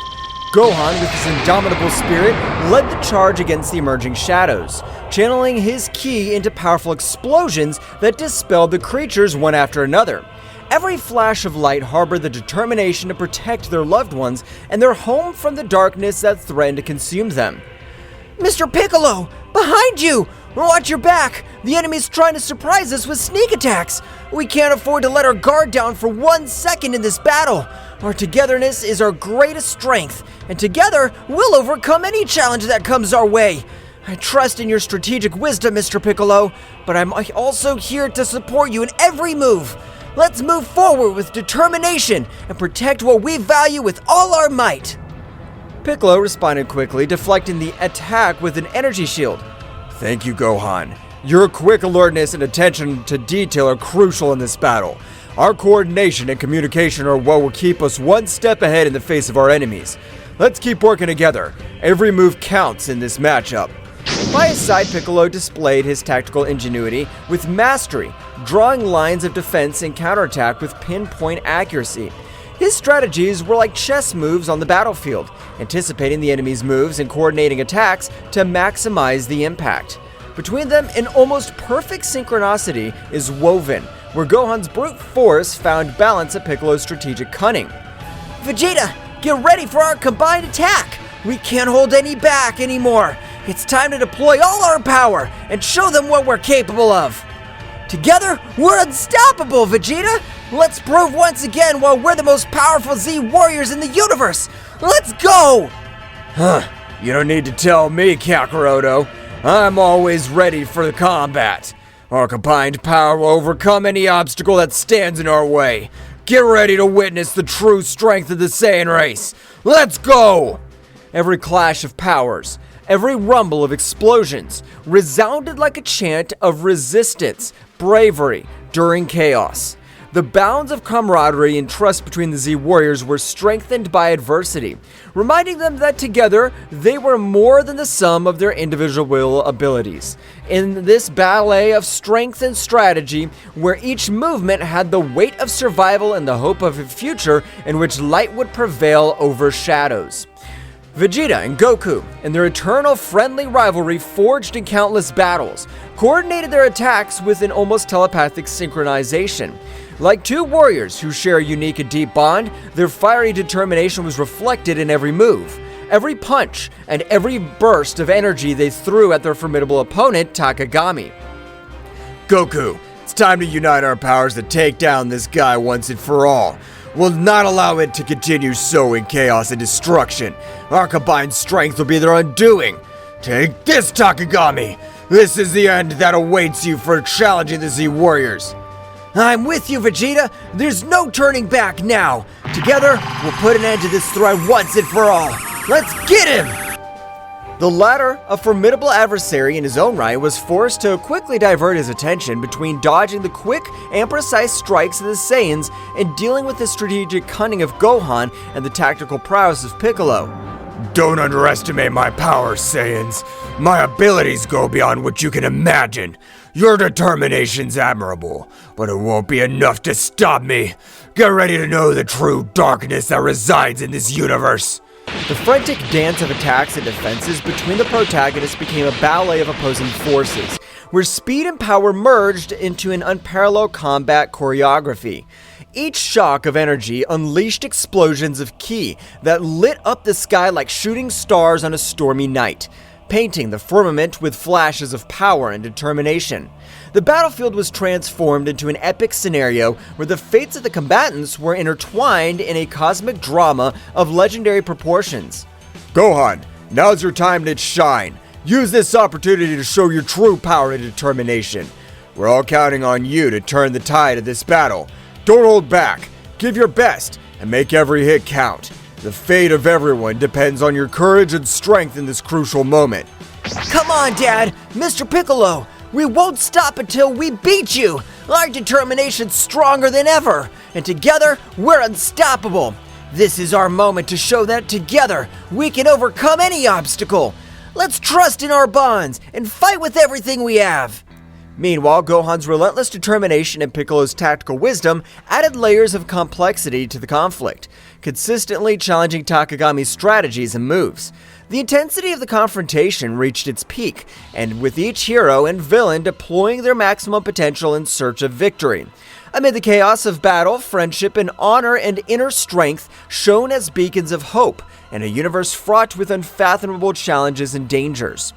Gohan, with his indomitable spirit, led the charge against the emerging shadows, channeling his ki into powerful explosions that dispelled the creatures one after another. Every flash of light harbored the determination to protect their loved ones and their home from the darkness that threatened to consume them. Mr. Piccolo, behind you! Watch your back! The enemy's trying to surprise us with sneak attacks! We can't afford to let our guard down for 1 second in this battle! Our togetherness is our greatest strength, and together we'll overcome any challenge that comes our way! I trust in your strategic wisdom, Mr. Piccolo, but I'm also here to support you in every move! Let's move forward with determination and protect what we value with all our might! Piccolo responded quickly, deflecting the attack with an energy shield. Thank you, Gohan. Your quick alertness and attention to detail are crucial in this battle. Our coordination and communication are what will keep us one step ahead in the face of our enemies. Let's keep working together. Every move counts in this matchup. By his side, Piccolo displayed his tactical ingenuity with mastery, drawing lines of defense and counterattack with pinpoint accuracy. His strategies were like chess moves on the battlefield, anticipating the enemy's moves and coordinating attacks to maximize the impact. Between them, an almost perfect synchronicity is woven, where Gohan's brute force found balance at Piccolo's strategic cunning. Vegeta, get ready for our combined attack! We can't hold any back anymore! It's time to deploy all our power and show them what we're capable of. Together, we're unstoppable, Vegeta! Let's prove once again why we're the most powerful Z warriors in the universe! Let's go! You don't need to tell me, Kakaroto. I'm always ready for the combat. Our combined power will overcome any obstacle that stands in our way. Get ready to witness the true strength of the Saiyan race. Let's go! Every clash of powers, every rumble of explosions resounded like a chant of resistance, bravery during chaos. The bounds of camaraderie and trust between the Z Warriors were strengthened by adversity, reminding them that together they were more than the sum of their individual abilities. In this ballet of strength and strategy, where each movement had the weight of survival and the hope of a future in which light would prevail over shadows. Vegeta and Goku, in their eternal friendly rivalry forged in countless battles, coordinated their attacks with an almost telepathic synchronization. Like two warriors who share a unique and deep bond, their fiery determination was reflected in every move, every punch, and every burst of energy they threw at their formidable opponent, Takagami. Goku, it's time to unite our powers to take down this guy once and for all. We'll not allow it to continue sowing chaos and destruction. Our combined strength will be their undoing. Take this, Takagami! This is the end that awaits you for challenging the Z Warriors. I'm with you, Vegeta. There's no turning back now. Together, we'll put an end to this threat once and for all. Let's get him! The latter, a formidable adversary in his own right, was forced to quickly divert his attention between dodging the quick and precise strikes of the Saiyans and dealing with the strategic cunning of Gohan and the tactical prowess of Piccolo. Don't underestimate my powers, Saiyans. My abilities go beyond what you can imagine. Your determination's admirable, but it won't be enough to stop me. Get ready to know the true darkness that resides in this universe. The frantic dance of attacks and defenses between the protagonists became a ballet of opposing forces, where speed and power merged into an unparalleled combat choreography. Each shock of energy unleashed explosions of ki that lit up the sky like shooting stars on a stormy night, painting the firmament with flashes of power and determination. The battlefield was transformed into an epic scenario where the fates of the combatants were intertwined in a cosmic drama of legendary proportions. Gohan, now's your time to shine. Use this opportunity to show your true power and determination. We're all counting on you to turn the tide of this battle. Don't hold back. Give your best and make every hit count. The fate of everyone depends on your courage and strength in this crucial moment. Come on, Dad! Mr. Piccolo! We won't stop until we beat you! Our determination's stronger than ever, and together, we're unstoppable! This is our moment to show that together, we can overcome any obstacle! Let's trust in our bonds and fight with everything we have! Meanwhile, Gohan's relentless determination and Piccolo's tactical wisdom added layers of complexity to the conflict, consistently challenging Takagami's strategies and moves. The intensity of the confrontation reached its peak, and with each hero and villain deploying their maximum potential in search of victory. Amid the chaos of battle, friendship and honor and inner strength shone as beacons of hope in a universe fraught with unfathomable challenges and dangers.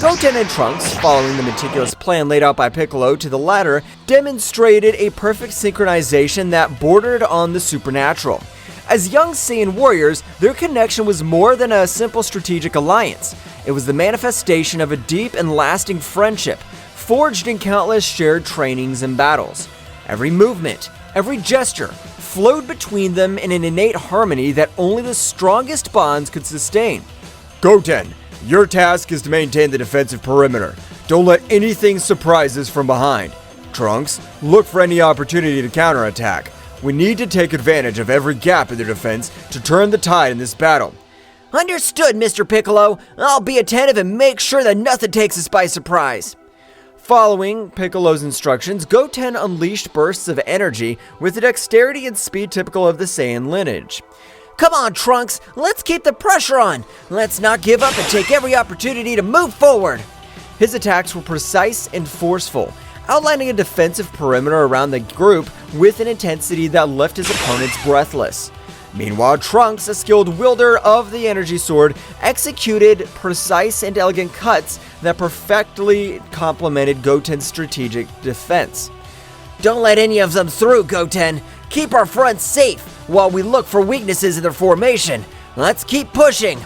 Goten and Trunks, following the meticulous plan laid out by Piccolo to the latter, demonstrated a perfect synchronization that bordered on the supernatural. As young Saiyan warriors, their connection was more than a simple strategic alliance. It was the manifestation of a deep and lasting friendship, forged in countless shared trainings and battles. Every movement, every gesture, flowed between them in an innate harmony that only the strongest bonds could sustain. Goten, your task is to maintain the defensive perimeter. Don't let anything surprise us from behind. Trunks, look for any opportunity to counterattack. We need to take advantage of every gap in their defense to turn the tide in this battle. Understood, Mr. Piccolo. I'll be attentive and make sure that nothing takes us by surprise. Following Piccolo's instructions, Goten unleashed bursts of energy with the dexterity and speed typical of the Saiyan lineage. Come on, Trunks, let's keep the pressure on. Let's not give up and take every opportunity to move forward. His attacks were precise and forceful, outlining a defensive perimeter around the group with an intensity that left his opponents breathless. Meanwhile, Trunks, a skilled wielder of the energy sword, executed precise and elegant cuts that perfectly complemented Goten's strategic defense. Don't let any of them through, Goten. Keep our front safe while we look for weaknesses in their formation. Let's keep pushing.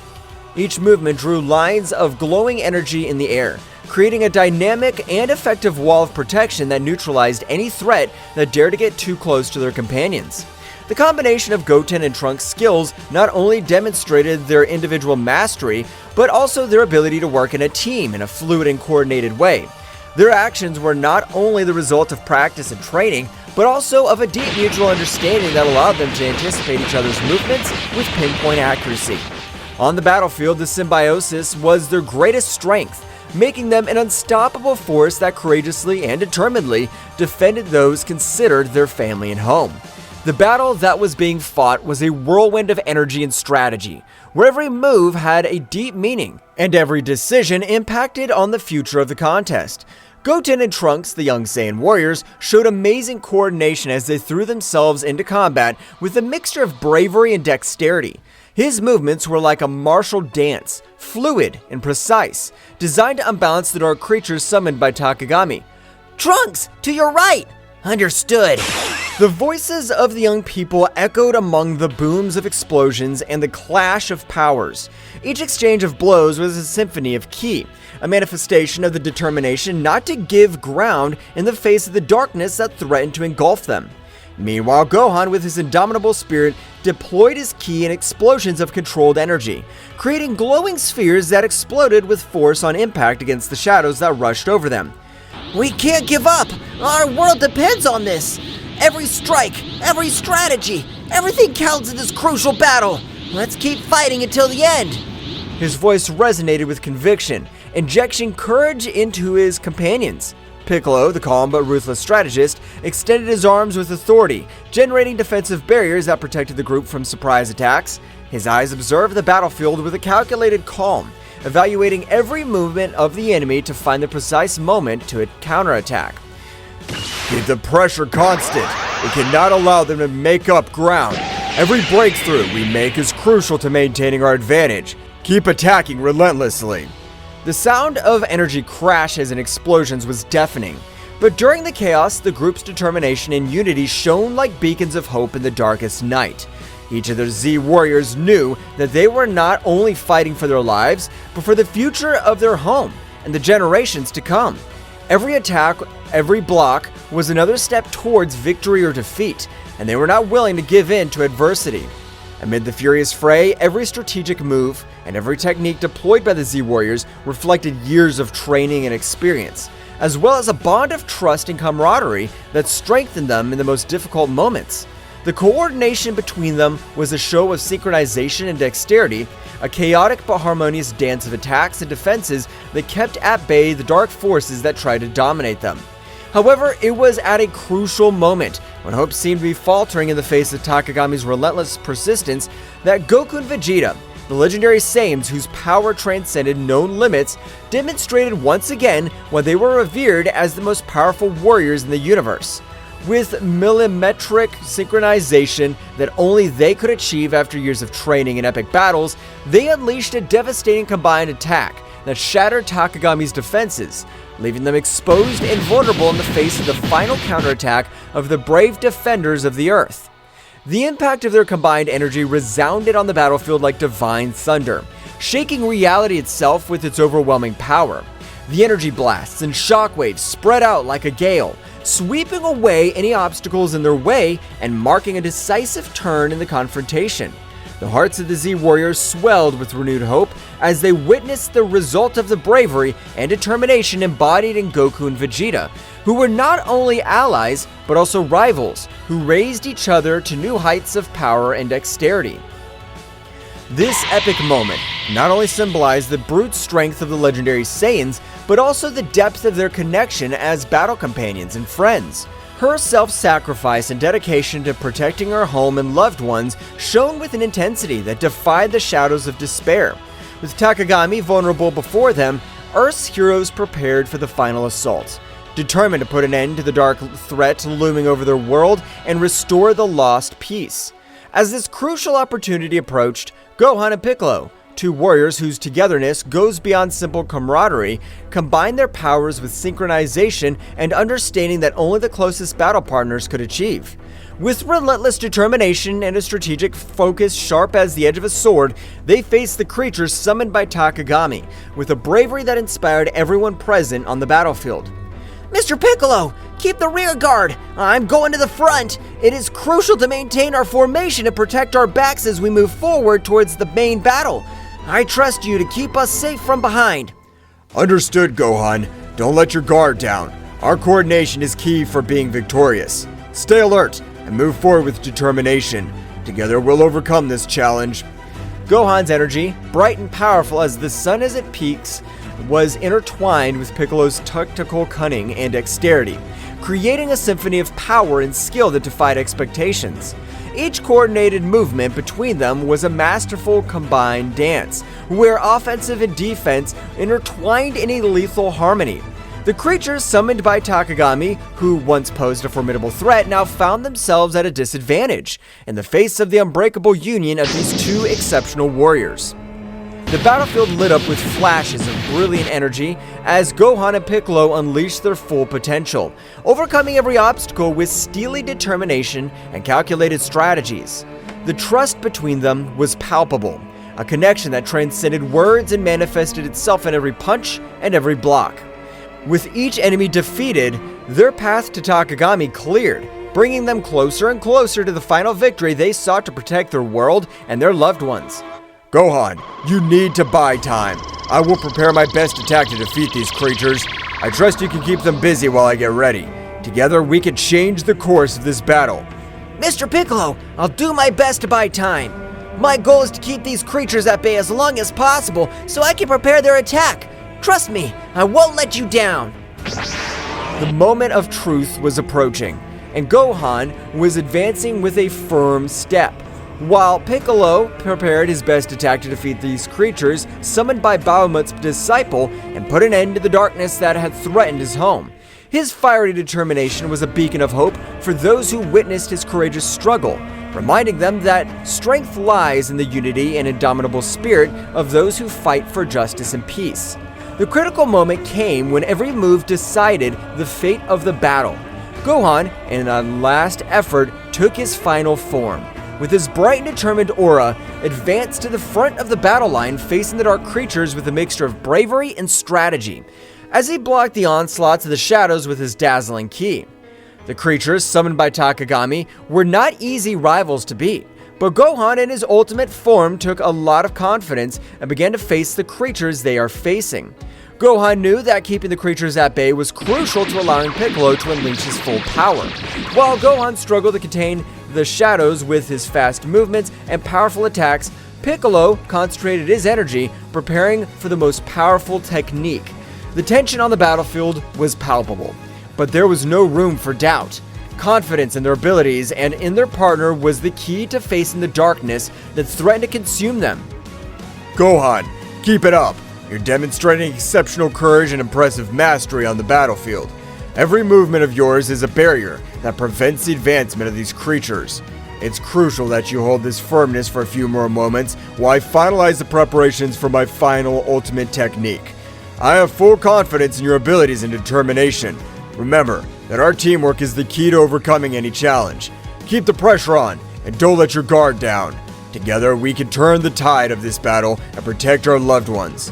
Each movement drew lines of glowing energy in the air, creating a dynamic and effective wall of protection that neutralized any threat that dared to get too close to their companions. The combination of Goten and Trunks' skills not only demonstrated their individual mastery, but also their ability to work in a team in a fluid and coordinated way. Their actions were not only the result of practice and training, but also of a deep mutual understanding that allowed them to anticipate each other's movements with pinpoint accuracy. On the battlefield, the symbiosis was their greatest strength, making them an unstoppable force that courageously and determinedly defended those considered their family and home. The battle that was being fought was a whirlwind of energy and strategy, where every move had a deep meaning, and every decision impacted on the future of the contest. Goten and Trunks, the young Saiyan warriors, showed amazing coordination as they threw themselves into combat with a mixture of bravery and dexterity. His movements were like a martial dance, fluid and precise, designed to unbalance the dark creatures summoned by Takagami. Trunks, to your right! Understood. The voices of the young people echoed among the booms of explosions and the clash of powers. Each exchange of blows was a symphony of ki, a manifestation of the determination not to give ground in the face of the darkness that threatened to engulf them. Meanwhile, Gohan, with his indomitable spirit, deployed his ki in explosions of controlled energy, creating glowing spheres that exploded with force on impact against the shadows that rushed over them. We can't give up! Our world depends on this! Every strike, every strategy, everything counts in this crucial battle! Let's keep fighting until the end! His voice resonated with conviction, injecting courage into his companions. Piccolo, the calm but ruthless strategist, extended his arms with authority, generating defensive barriers that protected the group from surprise attacks. His eyes observed the battlefield with a calculated calm, evaluating every movement of the enemy to find the precise moment to counterattack. Keep the pressure constant. We cannot allow them to make up ground. Every breakthrough we make is crucial to maintaining our advantage. Keep attacking relentlessly. The sound of energy crashes and explosions was deafening, but during the chaos, the group's determination and unity shone like beacons of hope in the darkest night. Each of the Z warriors knew that they were not only fighting for their lives, but for the future of their home and the generations to come. Every attack, every block was another step towards victory or defeat, and they were not willing to give in to adversity. Amid the furious fray, every strategic move and every technique deployed by the Z Warriors reflected years of training and experience, as well as a bond of trust and camaraderie that strengthened them in the most difficult moments. The coordination between them was a show of synchronization and dexterity, a chaotic but harmonious dance of attacks and defenses that kept at bay the dark forces that tried to dominate them. However, it was at a crucial moment, when hope seemed to be faltering in the face of Takagami's relentless persistence, that Goku and Vegeta, the legendary Saiyans whose power transcended known limits, demonstrated once again why they were revered as the most powerful warriors in the universe. With millimetric synchronization that only they could achieve after years of training in epic battles, they unleashed a devastating combined attack that shattered Takagami's defenses, leaving them exposed and vulnerable in the face of the final counterattack of the brave defenders of the Earth. The impact of their combined energy resounded on the battlefield like divine thunder, shaking reality itself with its overwhelming power. The energy blasts and shockwaves spread out like a gale, sweeping away any obstacles in their way and marking a decisive turn in the confrontation. The hearts of the Z Warriors swelled with renewed hope as they witnessed the result of the bravery and determination embodied in Goku and Vegeta, who were not only allies, but also rivals, who raised each other to new heights of power and dexterity. This epic moment not only symbolized the brute strength of the legendary Saiyans, but also the depth of their connection as battle companions and friends. Her self-sacrifice and dedication to protecting her home and loved ones shone with an intensity that defied the shadows of despair. With Takagami vulnerable before them, Earth's heroes prepared for the final assault, determined to put an end to the dark threat looming over their world and restore the lost peace. As this crucial opportunity approached, Gohan and Piccolo, two warriors whose togetherness goes beyond simple camaraderie, combine their powers with synchronization and understanding that only the closest battle partners could achieve. With relentless determination and a strategic focus sharp as the edge of a sword, they faced the creatures summoned by Takagami, with a bravery that inspired everyone present on the battlefield. Mr. Piccolo, keep the rear guard. I'm going to the front. It is crucial to maintain our formation and protect our backs as we move forward towards the main battle. I trust you to keep us safe from behind. Understood, Gohan. Don't let your guard down. Our coordination is key for being victorious. Stay alert and move forward with determination. Together we'll overcome this challenge. Gohan's energy, bright and powerful as the sun as it peaks, was intertwined with Piccolo's tactical cunning and dexterity, creating a symphony of power and skill that defied expectations. Each coordinated movement between them was a masterful combined dance, where offensive and defense intertwined in a lethal harmony. The creatures summoned by Takagami, who once posed a formidable threat, now found themselves at a disadvantage in the face of the unbreakable union of these two exceptional warriors. The battlefield lit up with flashes of brilliant energy as Gohan and Piccolo unleashed their full potential, overcoming every obstacle with steely determination and calculated strategies. The trust between them was palpable, a connection that transcended words and manifested itself in every punch and every block. With each enemy defeated, their path to Takagami cleared, bringing them closer and closer to the final victory they sought to protect their world and their loved ones. Gohan, you need to buy time. I will prepare my best attack to defeat these creatures. I trust you can keep them busy while I get ready. Together, we can change the course of this battle. Mr. Piccolo, I'll do my best to buy time. My goal is to keep these creatures at bay as long as possible so I can prepare their attack. Trust me, I won't let you down. The moment of truth was approaching, and Gohan was advancing with a firm step, while Piccolo prepared his best attack to defeat these creatures summoned by Bahamut's disciple and put an end to the darkness that had threatened his home. His fiery determination was a beacon of hope for those who witnessed his courageous struggle, reminding them that strength lies in the unity and indomitable spirit of those who fight for justice and peace. The critical moment came when every move decided the fate of the battle. Gohan, in a last effort, took his final form. With his bright and determined aura, advanced to the front of the battle line, facing the dark creatures with a mixture of bravery and strategy, as he blocked the onslaughts of the shadows with his dazzling ki. The creatures, summoned by Takagami, were not easy rivals to beat, but Gohan in his ultimate form took a lot of confidence and began to face the creatures they are facing. Gohan knew that keeping the creatures at bay was crucial to allowing Piccolo to unleash his full power. While Gohan struggled to contain the shadows with his fast movements and powerful attacks, Piccolo concentrated his energy preparing for the most powerful technique. The tension on the battlefield was palpable, but there was no room for doubt. Confidence in their abilities and in their partner was the key to facing the darkness that threatened to consume them. Gohan, keep it up. You're demonstrating exceptional courage and impressive mastery on the battlefield. Every movement of yours is a barrier that prevents the advancement of these creatures. It's crucial that you hold this firmness for a few more moments while I finalize the preparations for my final ultimate technique. I have full confidence in your abilities and determination. Remember that our teamwork is the key to overcoming any challenge. Keep the pressure on and don't let your guard down. Together we can turn the tide of this battle and protect our loved ones.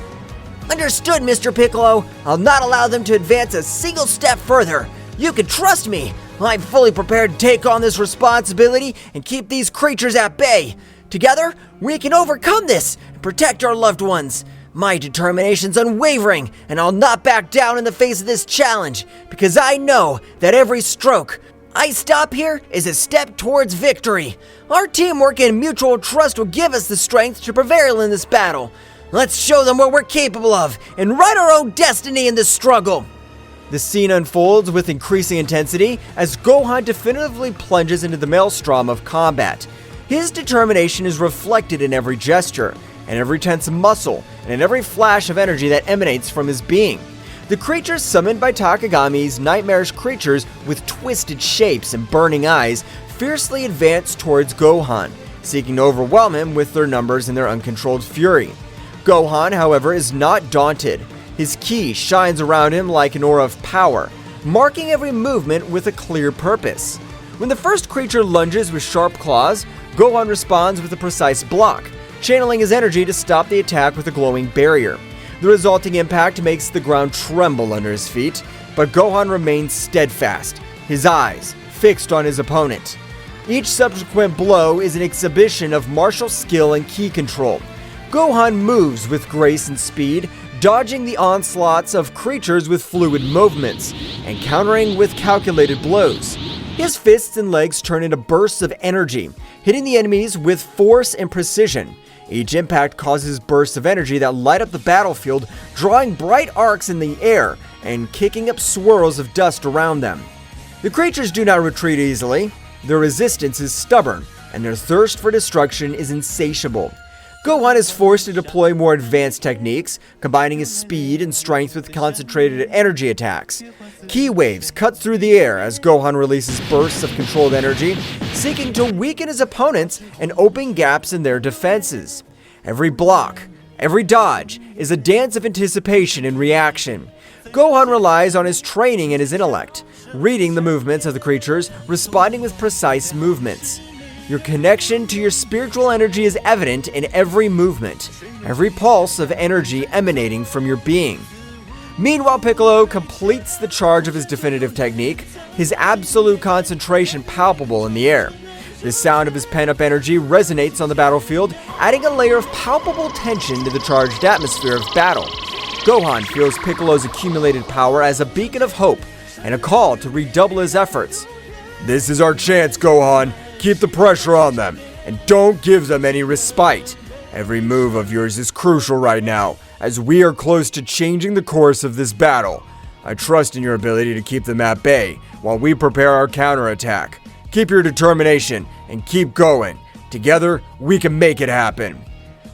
Understood, Mr. Piccolo. I'll not allow them to advance a single step further. You can trust me. I'm fully prepared to take on this responsibility and keep these creatures at bay. Together, we can overcome this and protect our loved ones. My determination's unwavering, and I'll not back down in the face of this challenge, because I know that every stroke I stop here is a step towards victory. Our teamwork and mutual trust will give us the strength to prevail in this battle. Let's show them what we're capable of and write our own destiny in this struggle. The scene unfolds with increasing intensity as Gohan definitively plunges into the maelstrom of combat. His determination is reflected in every gesture, and every tense muscle, and in every flash of energy that emanates from his being. The creatures summoned by Takagami's nightmarish creatures with twisted shapes and burning eyes fiercely advance towards Gohan, seeking to overwhelm him with their numbers and their uncontrolled fury. Gohan, however, is not daunted. His ki shines around him like an aura of power, marking every movement with a clear purpose. When the first creature lunges with sharp claws, Gohan responds with a precise block, channeling his energy to stop the attack with a glowing barrier. The resulting impact makes the ground tremble under his feet, but Gohan remains steadfast, his eyes fixed on his opponent. Each subsequent blow is an exhibition of martial skill and ki control. Gohan moves with grace and speed, dodging the onslaughts of creatures with fluid movements, and countering with calculated blows. His fists and legs turn into bursts of energy, hitting the enemies with force and precision. Each impact causes bursts of energy that light up the battlefield, drawing bright arcs in the air and kicking up swirls of dust around them. The creatures do not retreat easily. Their resistance is stubborn, and their thirst for destruction is insatiable. Gohan is forced to deploy more advanced techniques, combining his speed and strength with concentrated energy attacks. Ki waves cut through the air as Gohan releases bursts of controlled energy, seeking to weaken his opponents and open gaps in their defenses. Every block, every dodge, is a dance of anticipation and reaction. Gohan relies on his training and his intellect, reading the movements of the creatures, responding with precise movements. Your connection to your spiritual energy is evident in every movement, every pulse of energy emanating from your being. Meanwhile, Piccolo completes the charge of his definitive technique, his absolute concentration palpable in the air. The sound of his pent-up energy resonates on the battlefield, adding a layer of palpable tension to the charged atmosphere of battle. Gohan feels Piccolo's accumulated power as a beacon of hope and a call to redouble his efforts. This is our chance, Gohan. Keep the pressure on them, and don't give them any respite. Every move of yours is crucial right now, as we are close to changing the course of this battle. I trust in your ability to keep them at bay while we prepare our counterattack. Keep your determination and keep going. Together, we can make it happen.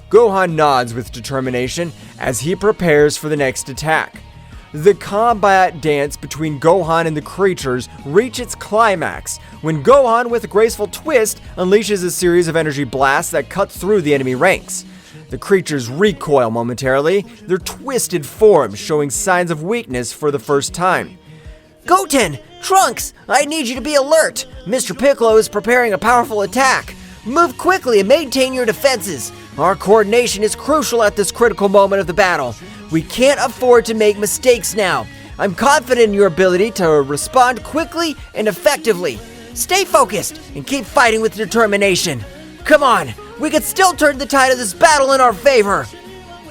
Gohan nods with determination as he prepares for the next attack. The combat dance between Gohan and the creatures reach its climax when Gohan, with a graceful twist, unleashes a series of energy blasts that cut through the enemy ranks. The creatures recoil momentarily, their twisted forms showing signs of weakness for the first time. Goten! Trunks! I need you to be alert! Mr. Piccolo is preparing a powerful attack! Move quickly and maintain your defenses! Our coordination is crucial at this critical moment of the battle. We can't afford to make mistakes now. I'm confident in your ability to respond quickly and effectively. Stay focused and keep fighting with determination. Come on, we can still turn the tide of this battle in our favor.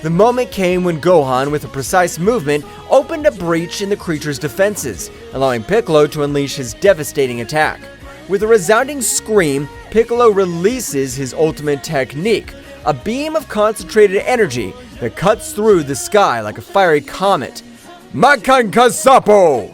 The moment came when Gohan, with a precise movement, opened a breach in the creature's defenses, allowing Piccolo to unleash his devastating attack. With a resounding scream, Piccolo releases his ultimate technique, a beam of concentrated energy that cuts through the sky like a fiery comet. Makankasapo!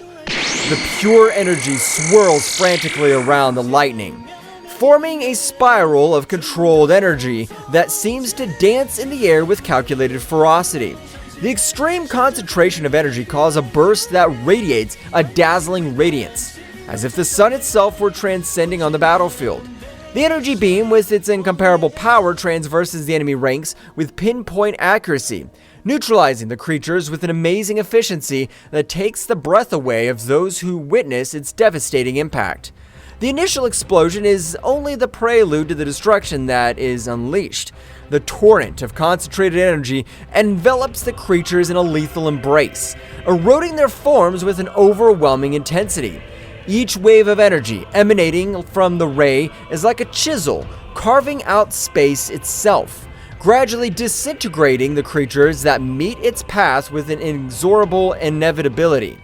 The pure energy swirls frantically around the lightning, forming a spiral of controlled energy that seems to dance in the air with calculated ferocity. The extreme concentration of energy causes a burst that radiates a dazzling radiance, as if the sun itself were transcending on the battlefield. The energy beam, with its incomparable power, transverses the enemy ranks with pinpoint accuracy, neutralizing the creatures with an amazing efficiency that takes the breath away of those who witness its devastating impact. The initial explosion is only the prelude to the destruction that is unleashed. The torrent of concentrated energy envelops the creatures in a lethal embrace, eroding their forms with an overwhelming intensity. Each wave of energy emanating from the ray is like a chisel, carving out space itself, gradually disintegrating the creatures that meet its path with an inexorable inevitability.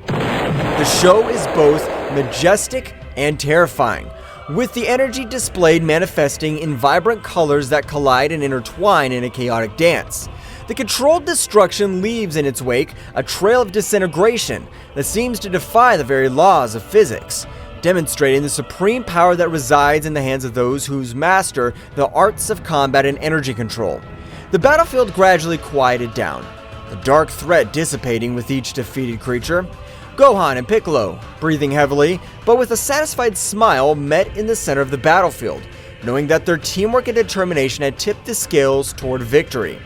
The show is both majestic and terrifying, with the energy displayed manifesting in vibrant colors that collide and intertwine in a chaotic dance. The controlled destruction leaves in its wake a trail of disintegration that seems to defy the very laws of physics, demonstrating the supreme power that resides in the hands of those who master the arts of combat and energy control. The battlefield gradually quieted down, the dark threat dissipating with each defeated creature. Gohan and Piccolo, breathing heavily, but with a satisfied smile, met in the center of the battlefield, knowing that their teamwork and determination had tipped the scales toward victory.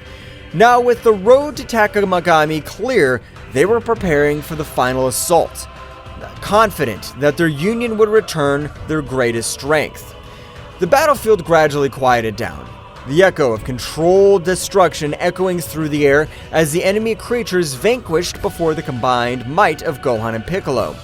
Now, with the road to Takamagami clear, they were preparing for the final assault, confident that their union would return their greatest strength. The battlefield gradually quieted down, the echo of controlled destruction echoing through the air as the enemy creatures vanquished before the combined might of Gohan and Piccolo.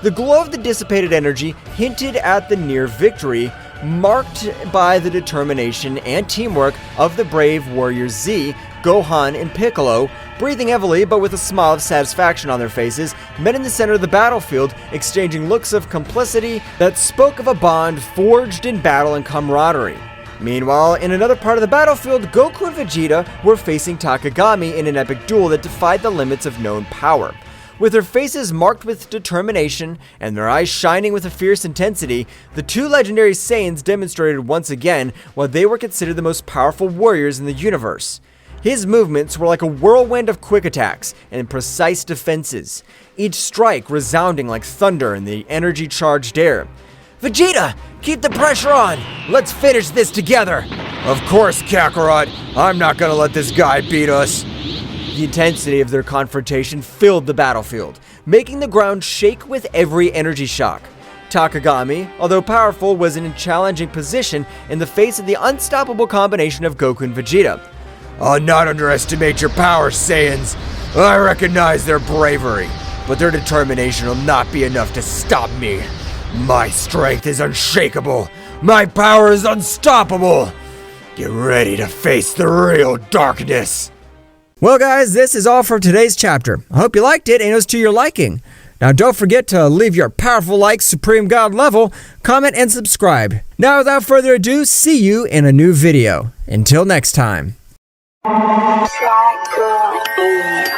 The glow of the dissipated energy hinted at the near victory, marked by the determination and teamwork of the brave warriors Z, Gohan, and Piccolo, breathing heavily but with a smile of satisfaction on their faces, met in the center of the battlefield, exchanging looks of complicity that spoke of a bond forged in battle and camaraderie. Meanwhile, in another part of the battlefield, Goku and Vegeta were facing Takagami in an epic duel that defied the limits of known power. With their faces marked with determination and their eyes shining with a fierce intensity, the two legendary Saiyans demonstrated once again why they were considered the most powerful warriors in the universe. His movements were like a whirlwind of quick attacks and precise defenses, each strike resounding like thunder in the energy-charged air. Vegeta, keep the pressure on! Let's finish this together! Of course, Kakarot! I'm not gonna let this guy beat us! The intensity of their confrontation filled the battlefield, making the ground shake with every energy shock. Takagami, although powerful, was in a challenging position in the face of the unstoppable combination of Goku and Vegeta. I'll not underestimate your power, Saiyans. I recognize their bravery, but their determination will not be enough to stop me. My strength is unshakable. My power is unstoppable. Get ready to face the real darkness. Well guys, this is all for today's chapter. I hope you liked it and it was to your liking. Now don't forget to leave your powerful like Supreme God level, comment and subscribe. Now without further ado, see you in a new video. Until next time. Try to